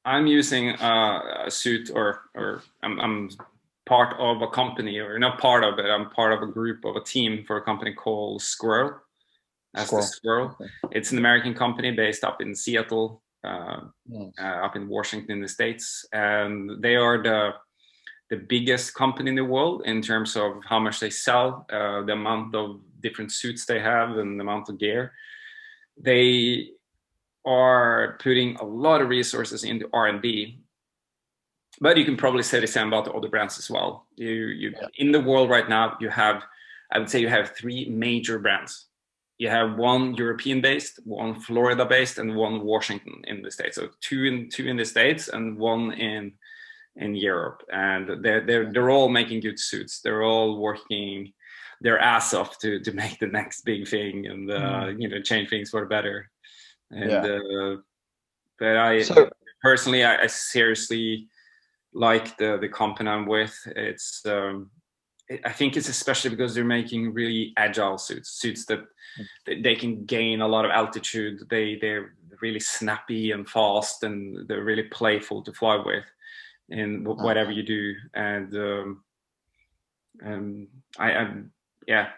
I'm using a suit, or I'm part of a company, or not part of it. I'm part of a group of a team for a company called Squirrel. The Squirrel. Okay. It's an American company based up in Seattle, up in Washington in the States, and they are the biggest company in the world in terms of how much they sell, the amount of different suits they have, and the amount of gear. They are putting a lot of resources into R&D, but you can probably say the same about the other brands as well. In the world right now, I would say you have 3 major brands. You have one European-based, one Florida-based, and one Washington in the States. So two in the States and one in Europe. And they're all making good suits. They're all working their ass off to make the next big thing and change things for the better. And but personally, I seriously like the company I'm with. It's I think it's especially because they're making really agile suits that they can gain a lot of altitude. They're really snappy and fast, and they're really playful to fly with in whatever you do. And yeah,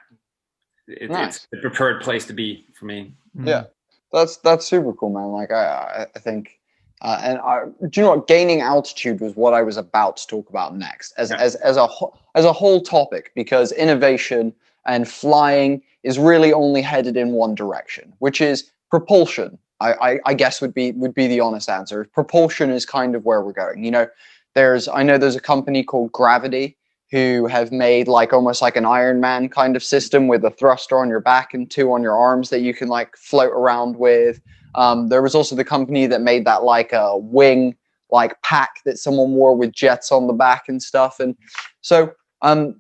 it's the preferred place to be for me. Yeah, that's super cool, man. Like I think, do you know what? Gaining altitude was what I was about to talk about next, as a whole topic, because innovation and flying is really only headed in one direction, which is propulsion. I guess would be the honest answer. Propulsion is kind of where we're going. You know, I know there's a company called Gravity who have made like almost like an Iron Man kind of system with a thruster on your back and 2 on your arms that you can like float around with. There was also the company that made that like a wing like pack that someone wore with jets on the back and stuff. And so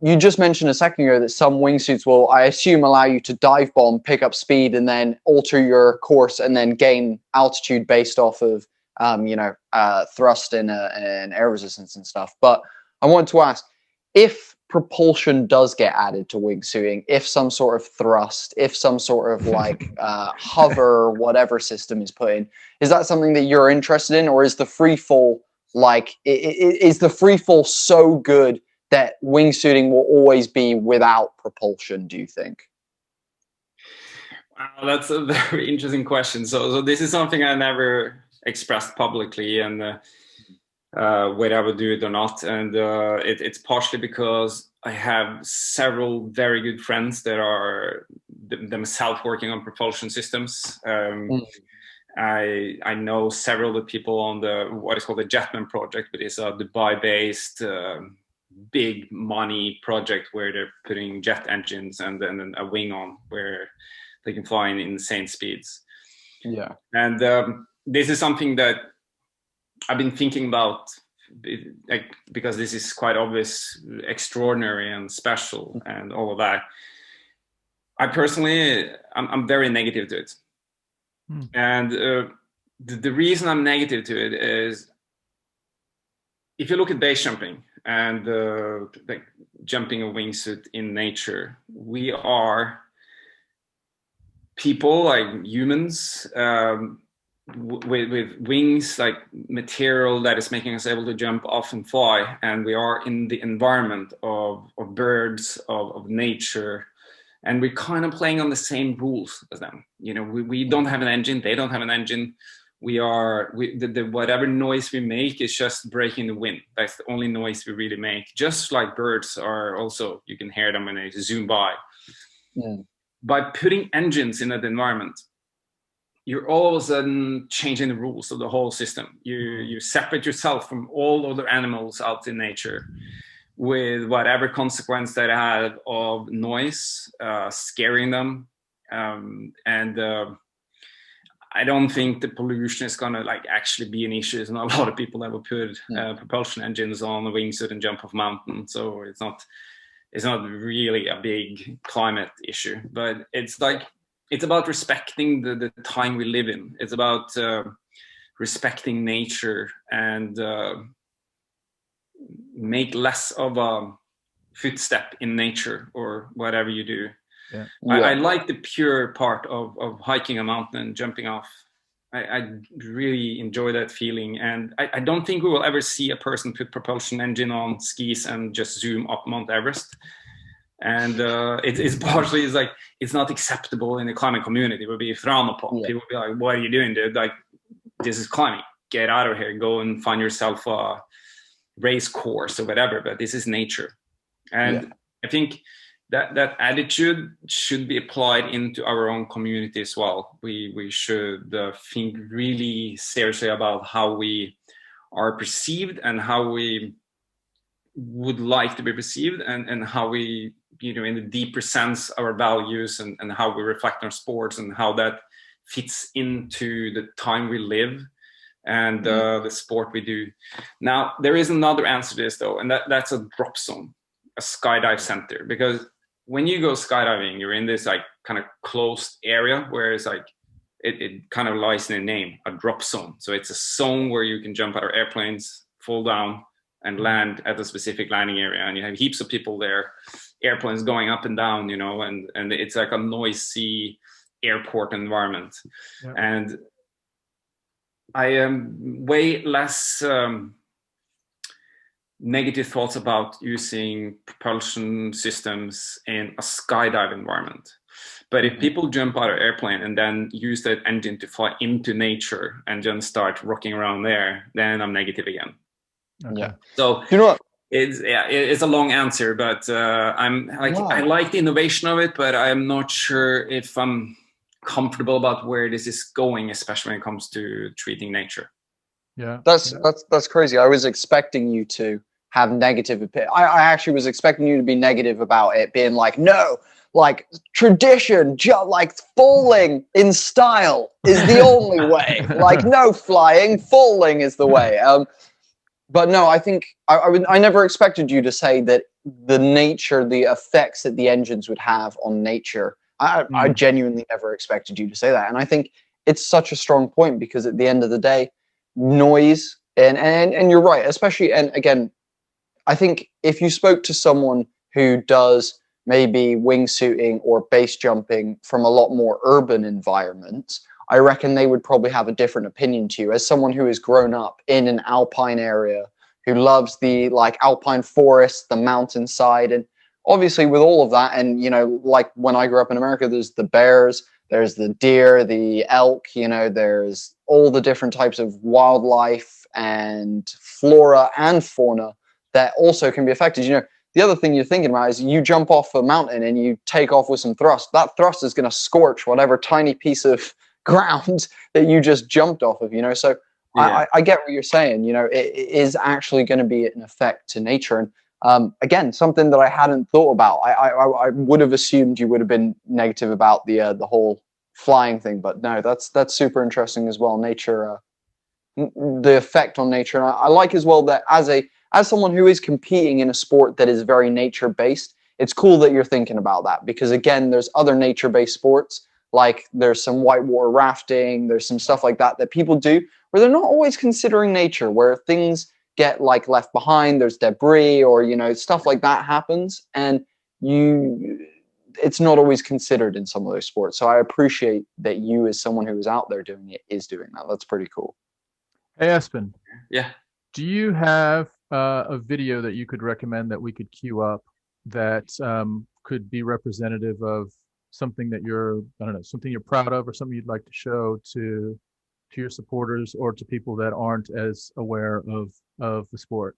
you just mentioned a second ago that some wingsuits will, I assume, allow you to dive bomb, pick up speed, and then alter your course and then gain altitude based off of thrust and air resistance and stuff. But I wanted to ask, if propulsion does get added to wingsuiting, if some sort of thrust, if some sort of like hover, whatever system is put in, is that something that you're interested in, or is the free fall is the free fall so good that wingsuiting will always be without propulsion, do you think? Wow, that's a very interesting question. So this is something I never expressed publicly, and whether I would do it or not. And it's partially because I have several very good friends that are themselves working on propulsion systems. I know several of the people on what is called the Jetman project, but it's a Dubai-based big money project where they're putting jet engines and then a wing on where they can fly in insane speeds. Yeah. And this is something that I've been thinking about, like, because this is quite obvious, extraordinary and special and all of that. I personally, I'm very negative to it. And the reason I'm negative to it is, if you look at base jumping and like jumping a wingsuit in nature, we are people, like humans, with wings, like material that is making us able to jump off and fly, and we are in the environment of birds, of nature, and we're kind of playing on the same rules as them. You know, we don't have an engine, they don't have an engine. Whatever noise we make is just breaking the wind. That's the only noise we really make. Just like birds are also, you can hear them when they zoom by. By putting engines in that environment, you're all of a sudden changing the rules of the whole system. You separate yourself from all other animals out in nature, with whatever consequence that have of noise, scaring them. I don't think the pollution is gonna like actually be an issue. There's not a lot of people that will put propulsion engines on a wingsuit and jump off mountain, so it's not really a big climate issue. But it's about respecting the time we live in. It's about respecting nature and make less of a footstep in nature or whatever you do. Yeah. I like the pure part of hiking a mountain and jumping off. I really enjoy that feeling, and I don't think we will ever see a person put propulsion engine on skis and just zoom up Mount Everest. And it's partially, it's like, it's not acceptable in the climbing community. It would be frowned upon. People would be like, what are you doing, dude? Like, this is climbing. Get out of here. Go and find yourself a race course or whatever. But this is nature. And I think that attitude should be applied into our own community as well. We should think really seriously about how we are perceived and how we would like to be perceived, and how we, you know, in the deeper sense, our values and how we reflect on sports and how that fits into the time we live and the sport we do. Now, there is another answer to this though, and that's a drop zone, a skydive center. Because when you go skydiving, you're in this like kind of closed area where it's like, it kind of lies in the name, a drop zone. So it's a zone where you can jump out of airplanes, fall down, and land at a specific landing area. And you have heaps of people there, airplanes going up and down, you know, and it's like a noisy airport environment. And I am way less negative thoughts about using propulsion systems in a skydive environment. But if people jump out of airplane and then use that engine to fly into nature and then start rocking around there, then I'm negative again. Okay. Yeah. So You know what? it's a long answer, but I like the innovation of it, but I'm not sure if I'm comfortable about where this is going, especially when it comes to treating nature. Yeah. That's crazy. I was expecting you to have negative opinion. I actually was expecting you to be negative about it, being like, no, like tradition, like falling in style is the only way. Like no flying, falling is the way. But no, I think I never expected you to say that the nature, the effects that the engines would have on nature. I genuinely never expected you to say that, and I think it's such a strong point because at the end of the day, noise and you're right, especially, and again, I think if you spoke to someone who does maybe wingsuiting or base jumping from a lot more urban environments, I reckon they would probably have a different opinion to you. As someone who has grown up in an alpine area, who loves the like alpine forest, the mountainside, and obviously with all of that, and you know, like when I grew up in America, there's the bears, there's the deer, the elk, you know, there's all the different types of wildlife and flora and fauna that also can be affected. You know, the other thing you're thinking about is you jump off a mountain and you take off with some thrust. That thrust is going to scorch whatever tiny piece of ground that you just jumped off of, you know. So Yeah. I get what you're saying. You know, it is actually going to be an effect to nature. And again, something that I hadn't thought about. I would have assumed you would have been negative about the whole flying thing, but no, that's super interesting as well. Nature, the effect on nature, and I like as well that as someone who is competing in a sport that is very nature based, it's cool that you're thinking about that because again, there's other nature based sports like there's some whitewater rafting, there's some stuff like that that people do where they're not always considering nature, where things get like left behind, there's debris or you know stuff like that happens, and it's not always considered in some of those sports. So I appreciate that you, as someone who is out there doing it, is doing that. That's pretty cool. Hey, Espen. Yeah. Do you have a video that you could recommend that we could queue up that could be representative of something that you're, I don't know, something you're proud of or something you'd like to show to your supporters or to people that aren't as aware of the sport?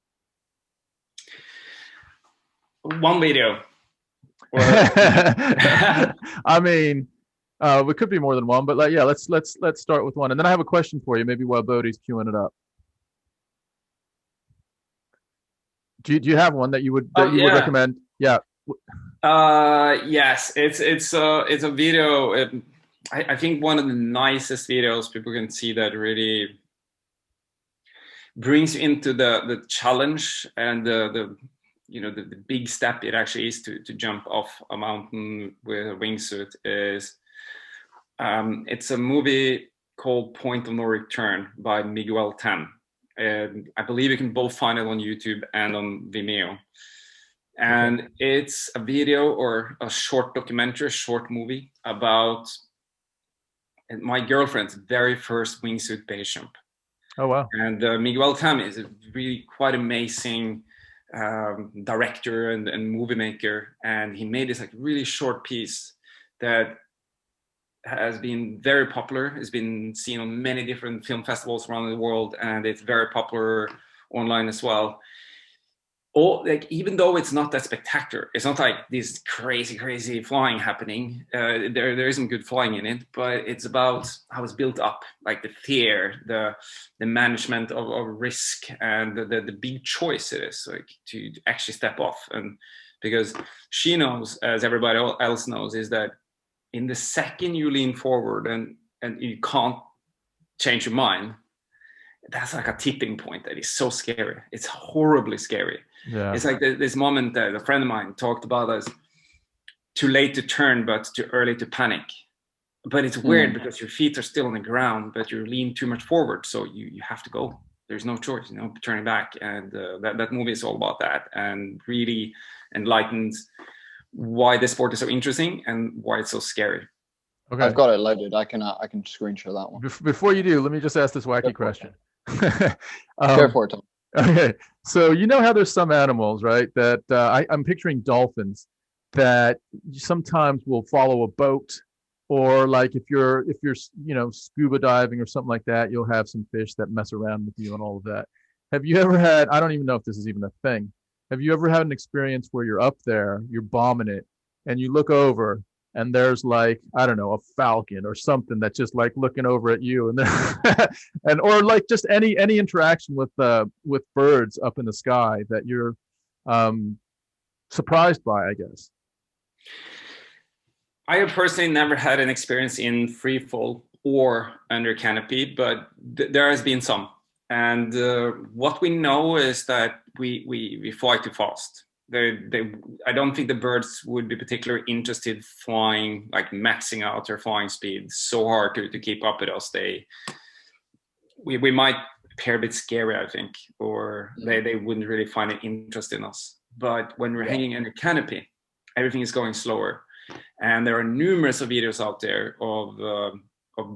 One video. I mean, it could be more than one, but like, yeah, let's start with one, and then I have a question for you. Maybe while Bodhi's queuing it up, do you have one that you would would recommend? Yeah. Yes, it's a video. I think one of the nicest videos people can see that really brings you into the challenge and the you know the big step it actually is to jump off a mountain with a wingsuit is it's a movie called Point of No Return by Miguel Tan, and I believe you can both find it on YouTube and on Vimeo. And it's a video or a short documentary, short movie about my girlfriend's very first wingsuit base jump. Oh wow! And Miguel Tan is a really quite amazing director and movie maker, and he made this like really short piece that has been very popular. It's been seen on many different film festivals around the world, and it's very popular online as well. Or like, even though it's not that spectacular, it's not like this crazy flying happening. There isn't good flying in it, but it's about how it's built up, like the fear, the management of risk, and the big choice it is, like to actually step off. And because she knows, as everybody else knows, is that in the second you lean forward and you can't change your mind, that's like a tipping point that is so scary. It's horribly scary. Yeah. It's like this moment that a friend of mine talked about as too late to turn, but too early to panic. But it's weird because your feet are still on the ground, but you lean too much forward. So you have to go. There's no choice, you know, turning back. And that movie is all about that and really enlightens why the sport is so interesting and why it's so scary. Okay. I've got it loaded. I can screenshot that one. Before you do, let me just ask this wacky question. Go for it, Tom. Okay, so you know how there's some animals, right? That I'm picturing dolphins that sometimes will follow a boat, or like if you're scuba diving or something like that, you'll have some fish that mess around with you and all of that. Have you ever had? I don't even know if this is even a thing. Have you ever had an experience where you're up there, you're bombing it, and you look over and there's like, I don't know, a falcon or something that's just like looking over at you, and then and or like just any interaction with birds up in the sky that you're surprised by, I guess. I have personally never had an experience in free fall or under canopy, but there has been some. And what we know is that we fly too fast. I don't think the birds would be particularly interested flying, like maxing out their flying speed so hard to keep up with us. We might appear a bit scary, I think, or they wouldn't really find an interest in us. But when we're hanging under canopy, everything is going slower. And there are numerous videos out there of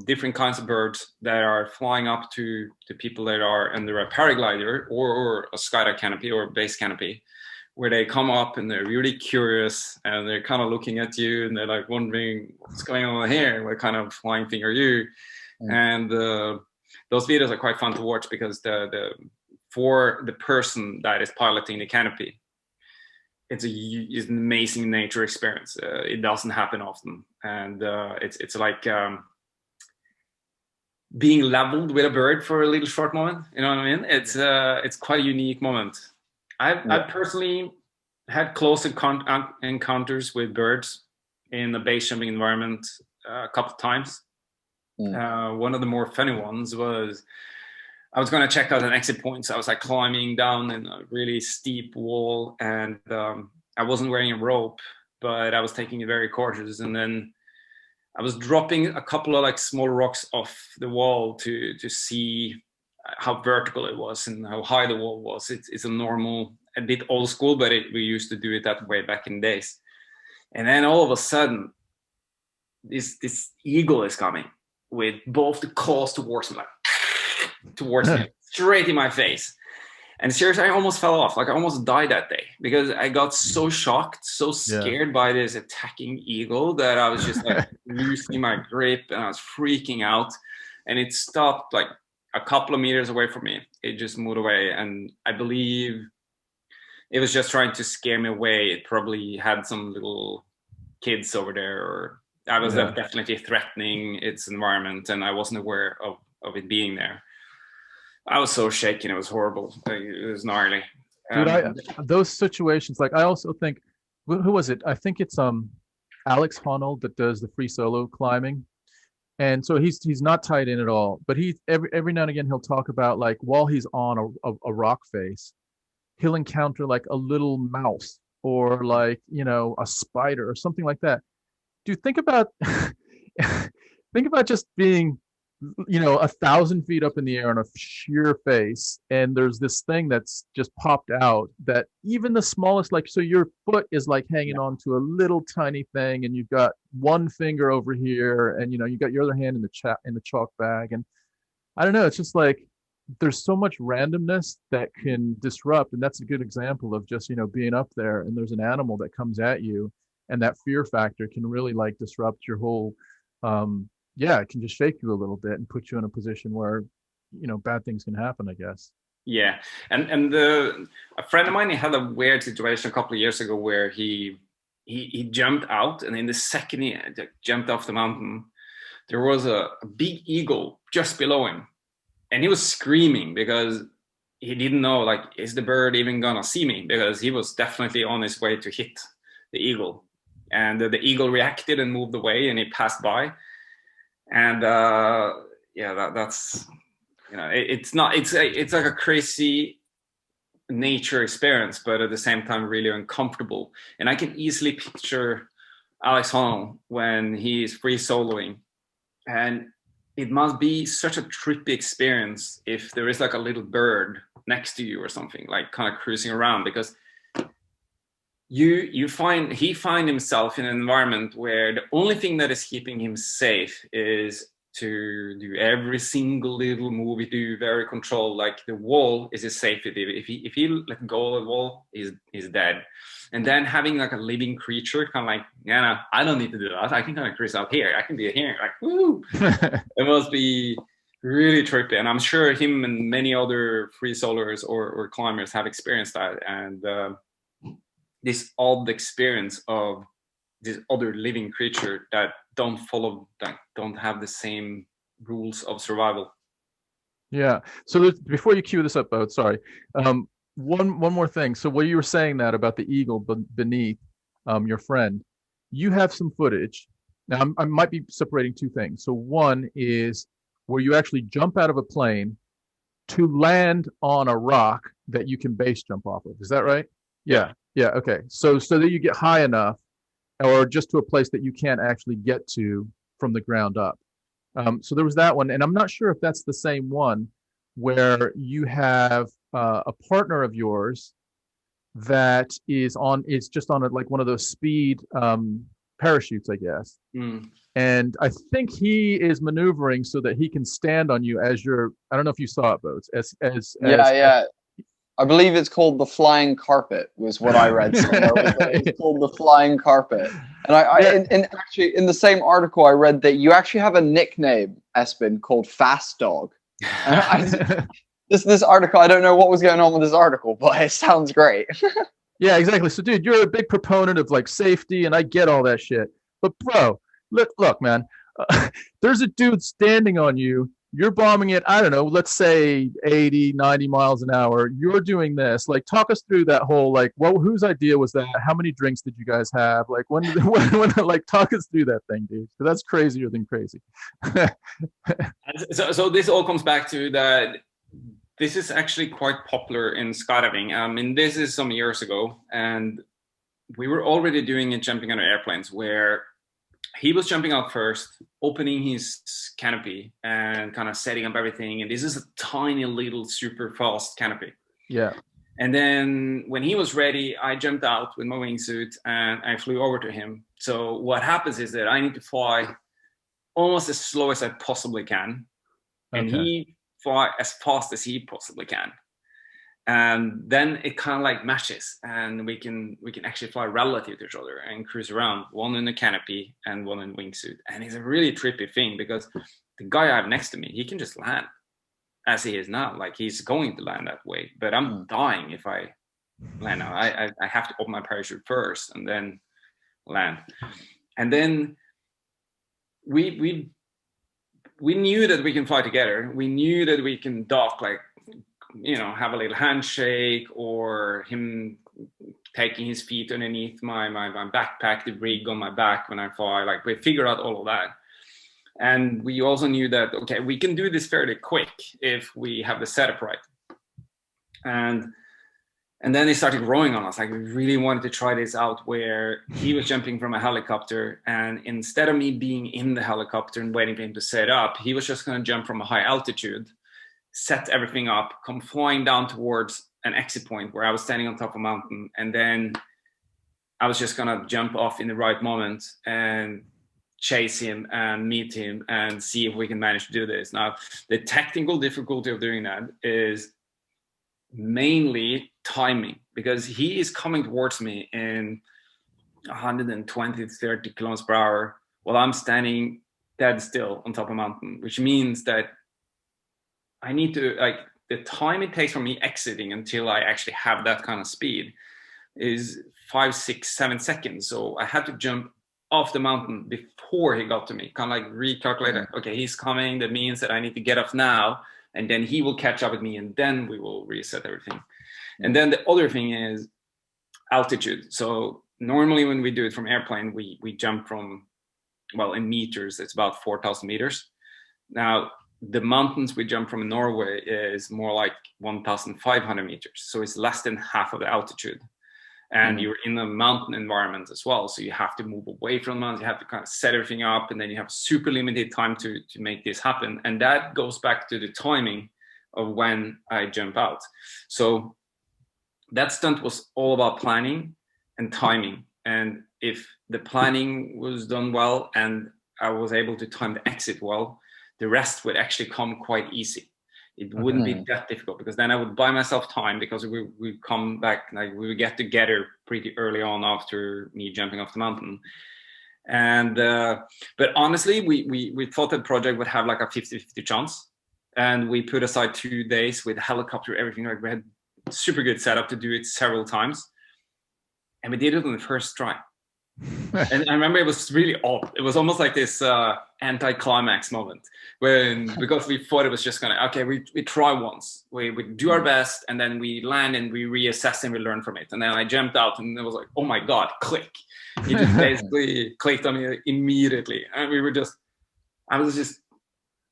different kinds of birds that are flying up to people that are under a paraglider or a skydive canopy or a base canopy, where they come up and they're really curious and they're kind of looking at you and they're like wondering what's going on here, what kind of flying thing are you? And those videos are quite fun to watch because for the person that is piloting the canopy, it's an amazing nature experience. It doesn't happen often, and it's like being leveled with a bird for a little short moment. You know what I mean? It's quite a unique moment. I've personally had close encounters with birds in the base jumping environment a couple of times. One of the more funny ones was I was going to check out an exit point. So I was like climbing down in a really steep wall, and I wasn't wearing a rope, but I was taking it very cautious. And then I was dropping a couple of like small rocks off the wall to see how vertical it was and how high the wall was. It's a bit old school, but we used to do it that way back in days. And then all of a sudden, this eagle is coming with both the claws towards me, straight in my face. And seriously, I almost fell off. Like I almost died that day because I got so shocked, so scared by this attacking eagle that I was just like losing my grip and I was freaking out. And it stopped like a couple of meters away from me. It just moved away. And I believe it was just trying to scare me away. It probably had some little kids over there, or I was definitely threatening its environment and I wasn't aware of it being there. I was so shaken. It was horrible. It was gnarly. Dude, those situations, like I also think, who was it? I think it's Alex Honnold that does the free solo climbing. And so he's not tied in at all, but he every now and again he'll talk about like while he's on a rock face, he'll encounter like a little mouse or like, a spider or something like that. Dude, think about just being 1,000 feet up in the air on a sheer face, and there's this thing that's just popped out that even the smallest, like, so your foot is like hanging on to a little tiny thing, and you've got one finger over here, and you got your other hand in the chalk bag, and I don't know, it's just like there's so much randomness that can disrupt, and that's a good example of just being up there, and there's an animal that comes at you, and that fear factor can really like disrupt your whole it can just shake you a little bit and put you in a position where, bad things can happen, I guess. Yeah. And a friend of mine, he had a weird situation a couple of years ago where he jumped out, and in the second he jumped off the mountain, there was a big eagle just below him. And he was screaming because he didn't know, like, is the bird even gonna see me? Because he was definitely on his way to hit the eagle. And the eagle reacted and moved away, and he passed by. And that's it's like a crazy nature experience, but at the same time really uncomfortable. And I can easily picture Alex Honnold when he's free soloing, and it must be such a trippy experience if there is like a little bird next to you or something, like kind of cruising around, because he find himself in an environment where the only thing that is keeping him safe is to do every single little move he do very controlled. Like the wall is his safety. If he let go of the wall, he's dead. And then having like a living creature, kind of like, yeah, no, I don't need to do that. I can kind of cruise out here. I can be here. Like, woo! It must be really trippy. And I'm sure him and many other free soloers or climbers have experienced that. And this odd experience of this other living creature that don't have the same rules of survival. Yeah. So before you cue this up, Bo, sorry. One more thing. So what you were saying that about the eagle beneath your friend, you have some footage. Now I might be separating two things. So one is where you actually jump out of a plane to land on a rock that you can base jump off of. Is that right? Yeah. Yeah. Okay. So that you get high enough, or just to a place that you can't actually get to from the ground up. So there was that one, and I'm not sure if that's the same one where you have a partner of yours that is just on like one of those speed parachutes, I guess. Mm. And I think he is maneuvering so that he can stand on you as you're. I don't know if you saw it, Boats. Yeah. I believe it's called the flying carpet, was what I read somewhere. It's called the flying carpet. And actually in the same article I read that you actually have a nickname, Espen, called Fast Dog. This article, I don't know what was going on with this article, but it sounds great. Yeah, exactly. So dude, you're a big proponent of like safety, and I get all that shit. But bro, look, man, there's a dude standing on you. You're bombing it, I don't know, let's say 80, 90 miles an hour. You're doing this. Like, talk us through that whole, like, whose idea was that? How many drinks did you guys have? Like, when like, talk us through that thing, dude. Because that's crazier than crazy. So this all comes back to that. This is actually quite popular in skydiving. And this is some years ago. And we were already doing it jumping under airplanes where he was jumping out first, opening his canopy and kind of setting up everything. And this is a tiny little super fast canopy. Yeah. And then when he was ready, I jumped out with my wingsuit and I flew over to him. So what happens is that I need to fly almost as slow as I possibly can. And he fly as fast as he possibly can. And then it kind of like matches, and we can actually fly relative to each other and cruise around, one in the canopy and one in wingsuit. And it's a really trippy thing because the guy I have next to me, he can just land as he is now. Like, he's going to land that way, but I'm dying if I land now. I have to open my parachute first and then land. And then we knew that we can fly together. We knew that we can dock, like, you know, have a little handshake, or him taking his feet underneath my backpack, the rig on my back when I fly. Like, we figured out all of that. And we also knew that, okay, we can do this fairly quick if we have the setup right. And then they started growing on us. Like, we really wanted to try this out where he was jumping from a helicopter, and instead of me being in the helicopter and waiting for him to set up, he was just going to jump from a high altitude, set everything up, come flying down towards an exit point where I was standing on top of a mountain. And then I was just going to jump off in the right moment and chase him and meet him and see if we can manage to do this. Now, the technical difficulty of doing that is mainly timing, because he is coming towards me in 120 to 30 kilometers per hour while I'm standing dead still on top of a mountain, which means that I need to, like, the time it takes from me exiting until I actually have that kind of speed is 5, 6, 7 seconds. So I had to jump off the mountain before he got to me, kind of like recalculate, okay, he's coming. That means that I need to get off now, and then he will catch up with me, and then we will reset everything. And then the other thing is altitude. So normally when we do it from airplane, we jump from, well, in meters, it's about 4,000 meters. Now, the mountains we jump from in Norway is more like 1,500 meters. So it's less than half of the altitude. And you're in a mountain environment as well. So you have to move away from the mountains. You have to kind of set everything up, and then you have super limited time to make this happen. And that goes back to the timing of when I jump out. So that stunt was all about planning and timing. And if the planning was done well and I was able to time the exit well, the rest would actually come quite easy. It wouldn't be that difficult, because then I would buy myself time, because we come back, like we would get together pretty early on after me jumping off the mountain. And but honestly, we thought the project would have like a 50-50 chance, and we put aside 2 days with helicopter, everything. Like, we had super good setup to do it several times, and we did it on the first try. And I remember it was really odd. It was almost like this anti-climax moment, because we thought it was just gonna, okay, we try once, we do our best, and then we land and we reassess and we learn from it. And then I jumped out, and it was like, oh my god, click! It just basically clicked on me immediately, and I was just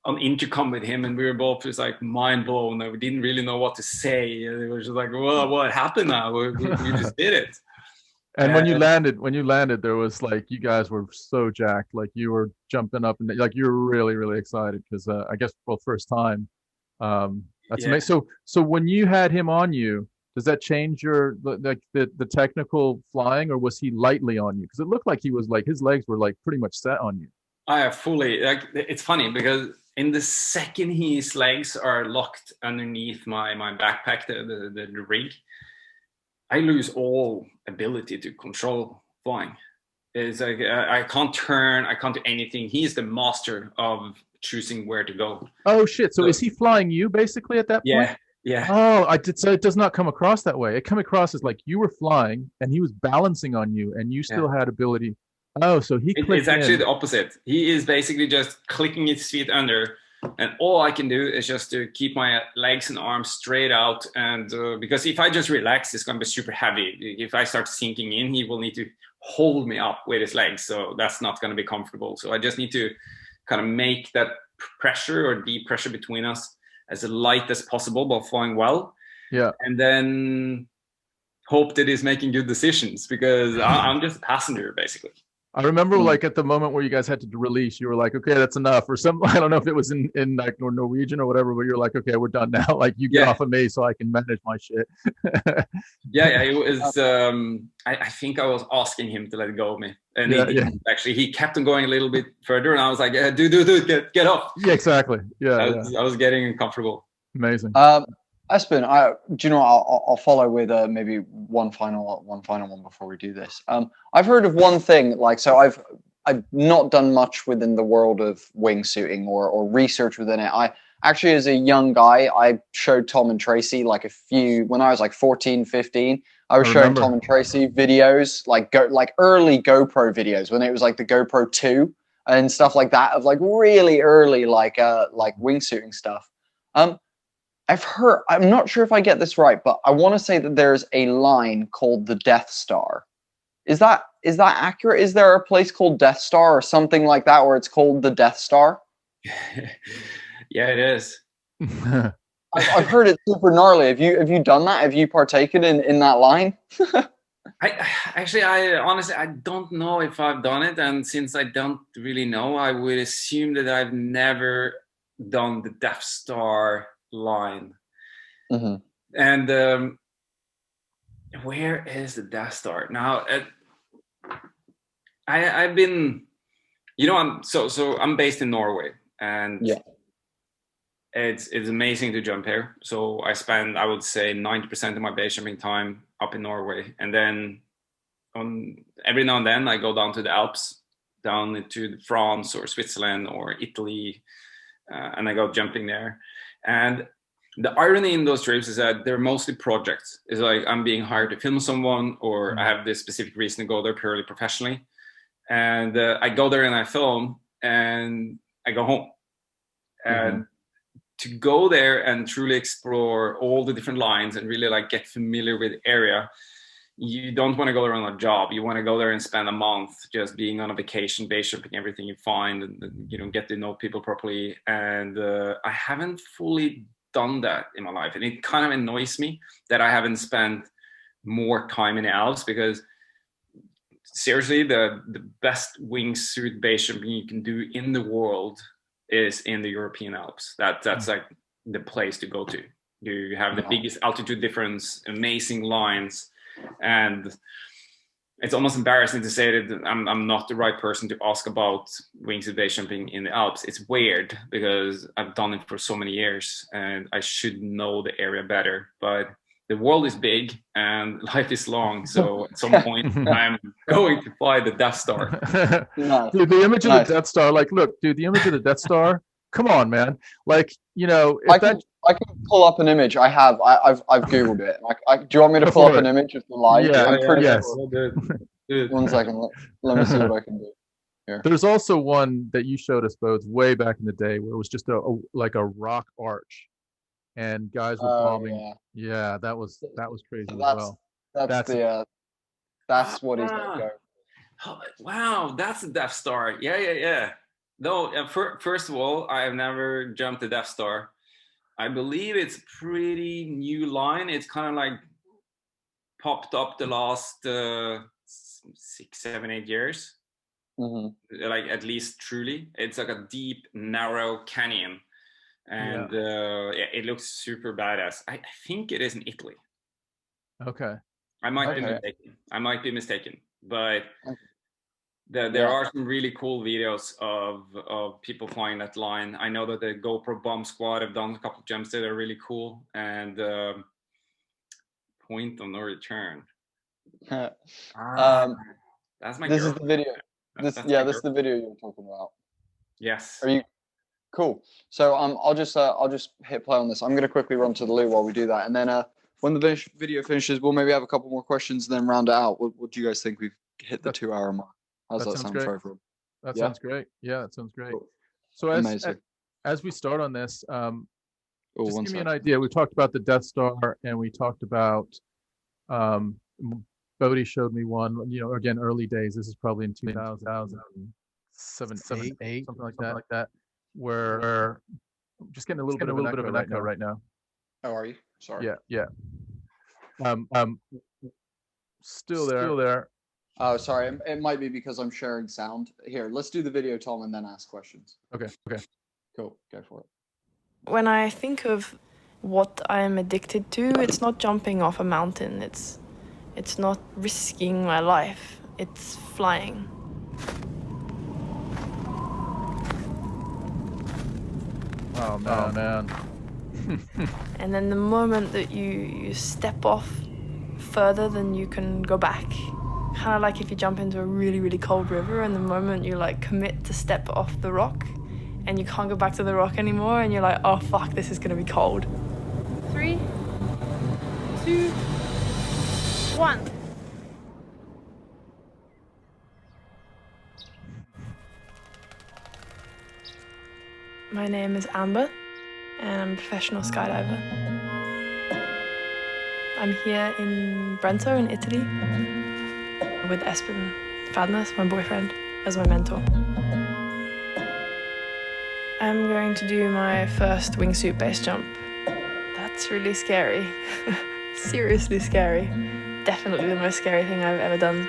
on intercom with him, and we were both just like mind blown, and we didn't really know what to say. And it was just like, well, what happened now? We just did it. And when you landed, there was like, you guys were so jacked, like you were jumping up and like you were really, really excited because I guess for the first time. That's amazing. So when you had him on you, does that change your like the technical flying, or was he lightly on you? Because it looked like he was like, his legs were like pretty much set on you. I have fully, like, it's funny because in the second his legs are locked underneath my backpack, the rig, I lose all ability to control flying. It's like I can't turn, I can't do anything. He's the master of choosing where to go. Oh shit! So is he flying you basically at that point? Yeah. Oh, I did. So it does not come across that way. It come across as like you were flying and he was balancing on you, and you still had ability. Oh, so it's actually the opposite. He is basically just clicking his feet under, and all I can do is just to keep my legs and arms straight out. And because if I just relax, it's going to be super heavy. If I start sinking in, he will need to hold me up with his legs. So that's not going to be comfortable. So I just need to kind of make that pressure or deep pressure between us as light as possible while flying well. Yeah. And then hope that he's making good decisions, because I'm just a passenger, basically. I remember like at the moment where you guys had to release, you were like, okay, that's enough, or something. I don't know if it was in like Norwegian or whatever, but you're like, okay, we're done now. Like, you get off of me so I can manage my shit. Yeah, it was. I think I was asking him to let go of me, and actually he kept on going a little bit further, and I was like, dude, get off. Yeah, exactly. Yeah, I was getting uncomfortable. Amazing. Espen, do you know, I'll follow with maybe one final one before we do this. I've heard of one thing, like, so I've not done much within the world of wingsuiting or research within it. I actually, as a young guy, I showed Tom and Tracy like when I was like 14, 15, I was showing Tom and Tracy videos, like early GoPro videos when it was like the GoPro 2 and stuff like that, of like really early like wingsuiting stuff. I've heard, I'm not sure if I get this right, but I want to say that there's a line called the Death Star. Is that accurate? Is there a place called Death Star or something like that where it's called the Death Star? Yeah, it is. I've heard it super gnarly. Have you done that? Have you partaken in that line? I honestly, I don't know if I've done it, and since I don't really know, I would assume that I've never done the Death Star line. And where is the Death Star now? I've been, you know, I'm based in Norway, and it's amazing to jump here. So I spend, I would say, 90% of my base jumping time up in Norway, and then every now and then I go down to the Alps, down into France or Switzerland or Italy, and I go jumping there. And the irony in those trips is that they're mostly projects. It's like I'm being hired to film someone, or I have this specific reason to go there purely professionally. And I go there and I film, and I go home. And to go there and truly explore all the different lines and really like get familiar with the area, you don't want to go there on a job. You want to go there and spend a month just being on a vacation, base jumping everything you find, and you know, get to know people properly. And I haven't fully done that in my life, and it kind of annoys me that I haven't spent more time in the Alps, because seriously, the best wingsuit base jumping you can do in the world is in the European Alps. That's like the place to go to. You have the biggest altitude difference, amazing lines, and it's almost embarrassing to say that I'm not the right person to ask about wingsuit base jumping in the Alps. It's weird because I've done it for so many years and I should know the area better. But the world is big and life is long. So at some point I'm going to fly the Death Star. Nice. Dude, the image of Nice. the Death Star, like, look, dude, the image of the Death Star, come on, man. Like, you know, if I can pull up an image. I've Googled it. Do you want me to pull up an image of the line? Yeah, I'm pretty yes. sure. 1 second. Let me see what I can do here. There's also one that you showed us, Bodes, way back in the day where it was just like a rock arch and guys were bombing. Yeah, that was crazy as well. That's what he's going to go. Oh, wow, that's the Death Star. Yeah. No, first of all, I have never jumped the Death Star. I believe it's pretty new line. It's kind of like popped up the last 6, 7, 8 years. Like at least truly. It's like a deep, narrow canyon. And it looks super badass. I think it is in Italy. Okay. I might be mistaken. But there are some really cool videos of people flying that line. I know that the GoPro Bomb Squad have done a couple of jumps there that are really cool. And point of no return. That's my This girl. is the video. This is the video you're talking about. Yes. Are you cool? So I'll just hit play on this. I'm going to quickly run to the loo while we do that, and then when the video finishes, we'll maybe have a couple more questions and then round it out. What do you guys think? We've hit the 2-hour mark. How's that sound great. for everyone? That sounds great. Yeah, that sounds great. Cool. So as we start on this, just give me an idea. We talked about the Death Star, and we talked about Bodhi showed me one. You know, again, early days. This is probably in 2007, 8, something like that. Where I'm just getting a little bit of an echo right now. Oh, are you? Sorry. Yeah. Still there. Oh, sorry. It might be because I'm sharing sound. Here, let's do the video, Tom, and then ask questions. Okay. Cool. Go for it. When I think of what I am addicted to, it's not jumping off a mountain. It's not risking my life. It's flying. Oh man. And then the moment that you step off further than you can go back, kind of like if you jump into a really, really cold river, and the moment you like commit to step off the rock and you can't go back to the rock anymore, and you're like, oh fuck, this is gonna be cold. 3, 2, 1. My name is Amber, and I'm a professional skydiver. I'm here in Brento in Italy with Espen Fadnes, my boyfriend, as my mentor. I'm going to do my first wingsuit base jump. That's really scary. Seriously scary. Definitely the most scary thing I've ever done.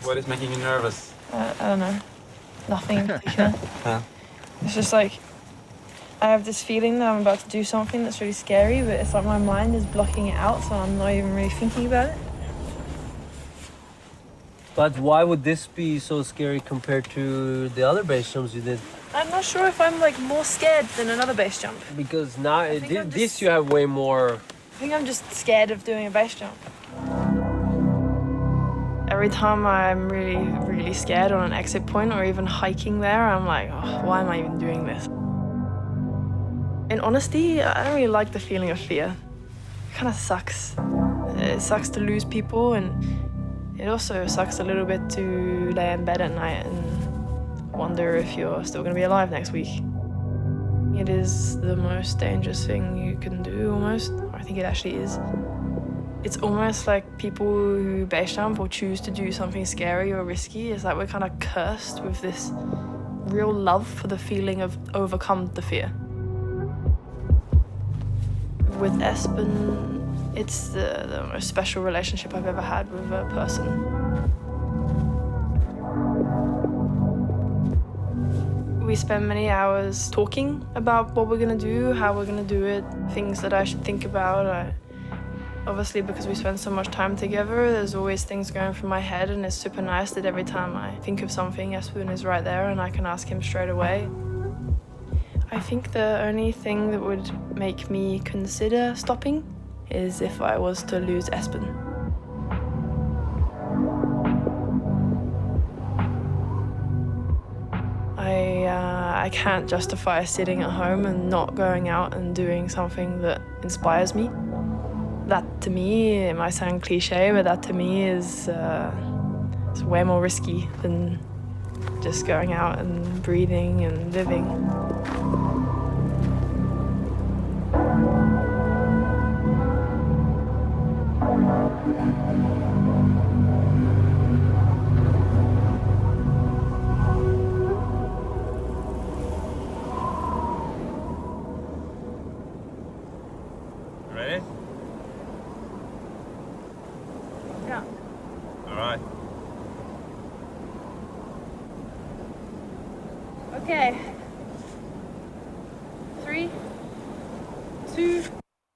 What is making you nervous? I don't know. Nothing in particular. It's just like, I have this feeling that I'm about to do something that's really scary, but it's like my mind is blocking it out, so I'm not even really thinking about it. But why would this be so scary compared to the other base jumps you did? I'm not sure if I'm like more scared than another base jump. Because now think this you have way more. I think I'm just scared of doing a base jump. Every time I'm really, really scared on an exit point or even hiking there, I'm like, oh, why am I even doing this? In honesty, I don't really like the feeling of fear. It kind of sucks. It sucks to lose people, and it also sucks a little bit to lay in bed at night and wonder if you're still going to be alive next week. It is the most dangerous thing you can do, almost, I think it actually is. It's almost like people who base jump or choose to do something scary or risky, it's like we're kind of cursed with this real love for the feeling of overcome the fear. With Espen, it's the most special relationship I've ever had with a person. We spend many hours talking about what we're gonna do, how we're gonna do it, things that I should think about. Obviously, because we spend so much time together, there's always things going through my head, and it's super nice that every time I think of something, Espen is right there and I can ask him straight away. I think the only thing that would make me consider stopping is if I was to lose Espen. I can't justify sitting at home and not going out and doing something that inspires me. That to me, it might sound cliche, but that to me is it's way more risky than just going out and breathing and living. Ready? Yeah. All right. Okay. 3, 2.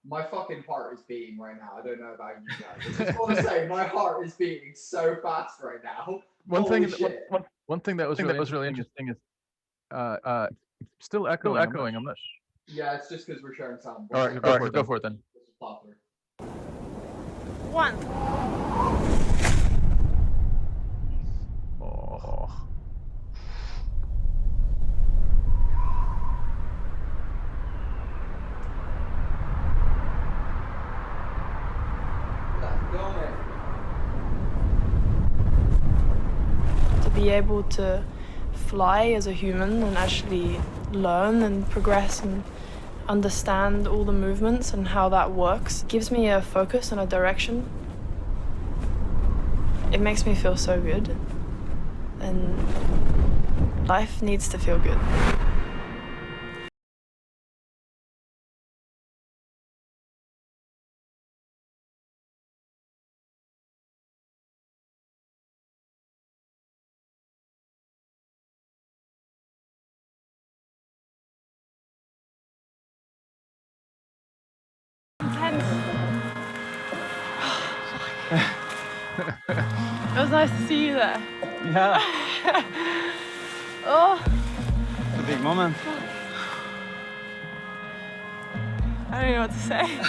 My fucking heart is beating right now. I don't know about you guys. I just want to say my heart is beating so fast right now. One Holy thing, shit. one thing that was really interesting is still echoing. I'm not. Yeah, it's just because we're sharing sound. All right, go for it then. This is plot through. 1. Oh. Let's go. To be able to fly as a human and actually learn and progress and understand all the movements and how that works gives me a focus and a direction. It makes me feel so good, and life needs to feel good. It was nice to see you there. Yeah, Oh, it's a big moment. I don't know what to say.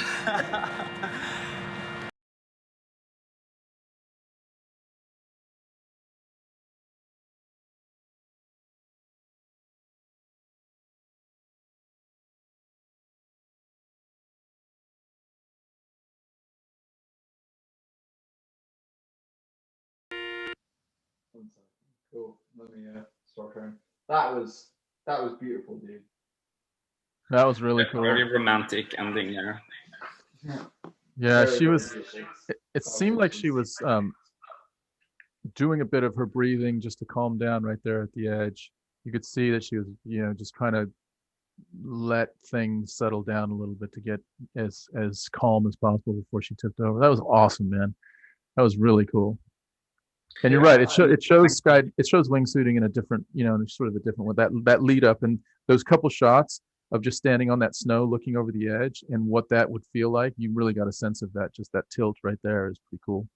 Cool. Let me start sharing. That was beautiful, dude. That was really cool. Very romantic ending there. Yeah, Very, she very was. beautiful. It seemed like she was doing a bit of her breathing just to calm down right there at the edge. You could see that she was, just trying to let things settle down a little bit to get as calm as possible before she tipped over. That was awesome, man. That was really cool. And you're right. It shows wingsuiting in a different, in sort of a different way. That lead up and those couple shots of just standing on that snow, looking over the edge, and what that would feel like. You really got a sense of that. Just that tilt right there is pretty cool.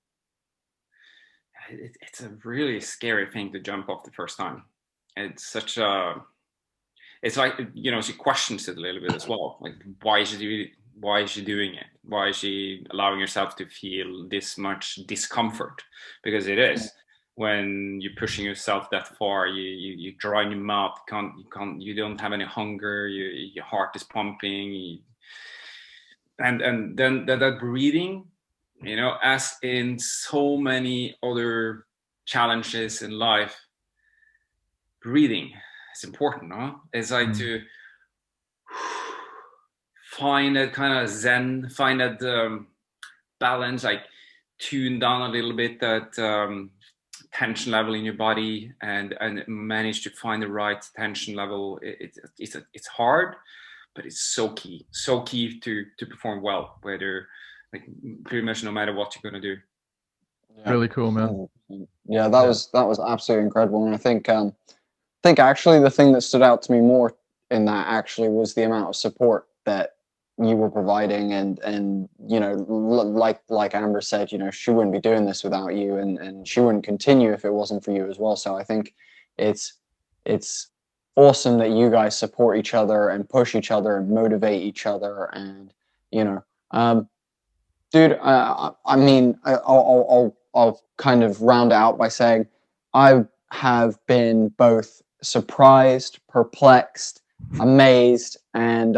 It's a really scary thing to jump off the first time. It's such it's like, she questions it a little bit as well. Like, why is she doing it? Why is she allowing herself to feel this much discomfort? Because it is. When you're pushing yourself that far, you dry in your mouth, you don't have any hunger, your heart is pumping, and then that breathing, as in so many other challenges in life, breathing is important, no? It's like to find that kind of zen, find that balance, like tune down a little bit that tension level in your body, and manage to find the right tension level. It's hard, but it's so key to perform well, whether like pretty much no matter what you're gonna do. Yeah. Really cool, man. Yeah, that was absolutely incredible. And I think actually the thing that stood out to me more in that actually was the amount of support that you were providing, and you know, like Amber said, you know, she wouldn't be doing this without you, and she wouldn't continue if it wasn't for you as well. So I think it's awesome that you guys support each other and push each other and motivate each other. And you know, dude, I mean, I'll kind of round it out by saying I have been both surprised, perplexed, amazed, and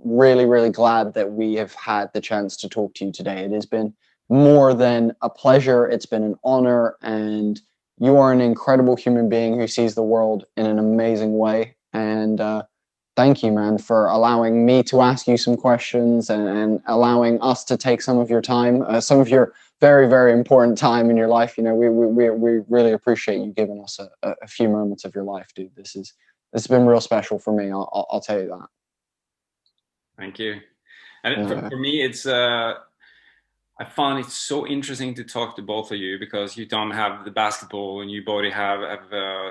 really, really glad that we have had the chance to talk to you today. It has been more than a pleasure. It's been an honor, and you are an incredible human being who sees the world in an amazing way. And thank you, man, for allowing me to ask you some questions, and allowing us to take some of your time, some of your very, very important time in your life. You know, we really appreciate you giving us a few moments of your life, dude. This has been real special for me. I'll tell you that. Thank you. And for me, it's I found it so interesting to talk to both of you, because you don't have the basketball and you both have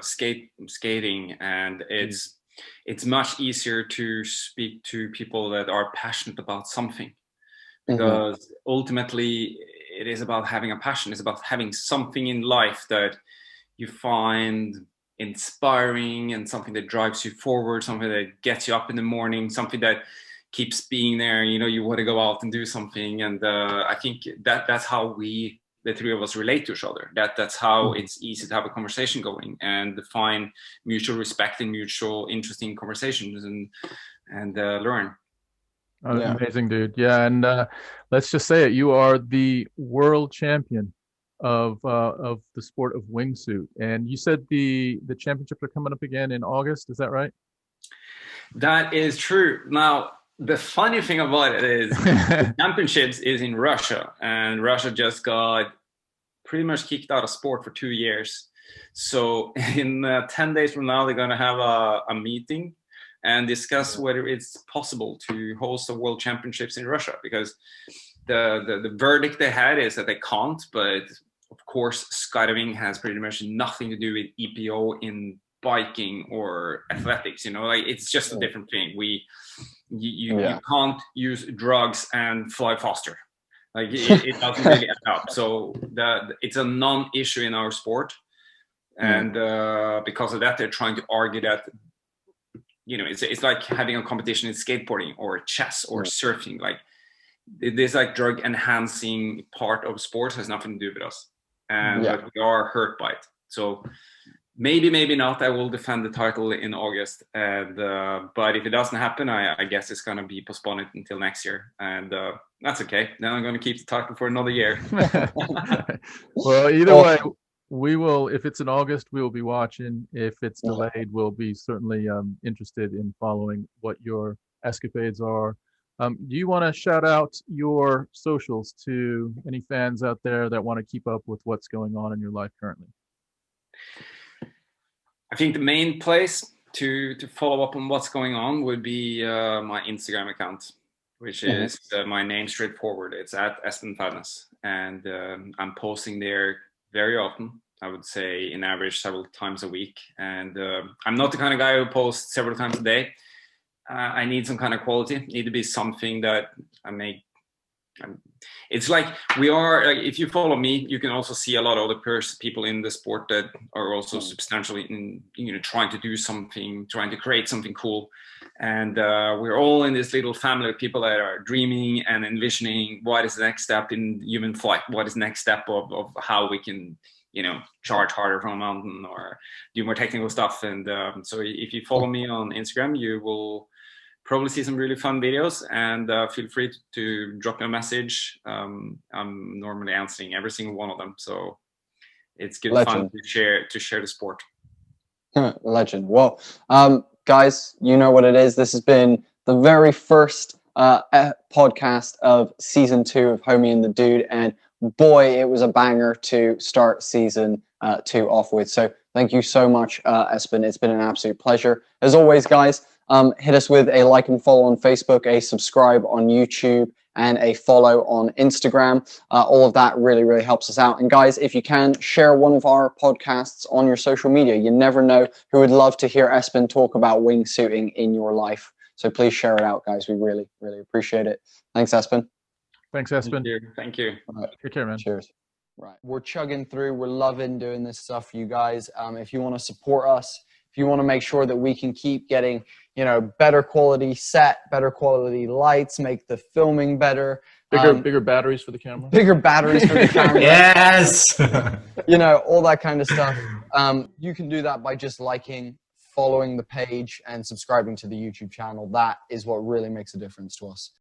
skating, and it's much easier to speak to people that are passionate about something, because ultimately it is about having a passion. It's about having something in life that you find inspiring, and something that drives you forward, something that gets you up in the morning, something that keeps being there. You know, you want to go out and do something. And I think that's how the three of us relate to each other. That's how it's easy to have a conversation going and find mutual respect and mutual interesting conversations and learn. Yeah. Amazing, dude. Yeah, and let's just say it. You are the world champion of the sport of wingsuit, and you said the championships are coming up again in August. Is that right? That is true. Now, the funny thing about it is the championships is in Russia, and Russia just got pretty much kicked out of sport for 2 years. So in 10 days from now, they're going to have a meeting and discuss whether it's possible to host the world championships in Russia, because the verdict they had is that they can't. But of course, skydiving has pretty much nothing to do with EPO in biking or athletics. You know, like it's just a different thing. You can't use drugs and fly faster. Like it doesn't really add up. So it's a non-issue in our sport, and because of that, they're trying to argue that, you know, it's like having a competition in skateboarding or chess or surfing. Like this, like drug enhancing part of sports has nothing to do with us, and but we are hurt by it. So maybe not. I will defend the title in August, and but if it doesn't happen, I guess it's gonna be postponed until next year, and that's okay. Then I'm gonna keep the title for another year. Well, either way, we will. If it's in August, we will be watching. If it's delayed, we'll be certainly interested in following what your escapades are. Do you want to shout out your socials to any fans out there that want to keep up with what's going on in your life currently? I think the main place to follow up on what's going on would be my Instagram account, which is my name straightforward. It's at Espen Fadnes, and I'm posting there very often. I would say in average several times a week. And I'm not the kind of guy who posts several times a day. I need some kind of quality. Need to be something that I make. It's like we are. Like if you follow me, you can also see a lot of other people in the sport that are also substantially, trying to do something, trying to create something cool. And we're all in this little family of people that are dreaming and envisioning what is the next step in human flight. What is the next step of how we can, charge harder from a mountain or do more technical stuff. And so if you follow me on Instagram, you will probably see some really fun videos, and feel free to drop me a message. I'm normally answering every single one of them, so it's good fun to share the sport. Legend. Well, guys, you know what it is. This has been the very first podcast of season 2 of Homie and the Dude. And boy, it was a banger to start season 2 off with. So thank you so much, Espen. It's been an absolute pleasure. As always, guys, hit us with a like and follow on Facebook, a subscribe on YouTube, and a follow on Instagram. All of that really, really helps us out. And guys, if you can, share one of our podcasts on your social media. You never know who would love to hear Espen talk about wingsuiting in your life. So please share it out, guys. We really, really appreciate it. Thanks, Espen. Thanks, Espen. Thank you. All right. Take care, man. Cheers. Right. We're chugging through. We're loving doing this stuff for you guys. If you want to support us, if you want to make sure that we can keep getting, you know, better quality set, better quality lights, make the filming better. Bigger batteries for the camera. Bigger batteries for the camera. Yes. You know, all that kind of stuff. You can do that by just liking, following the page, and subscribing to the YouTube channel. That is what really makes a difference to us.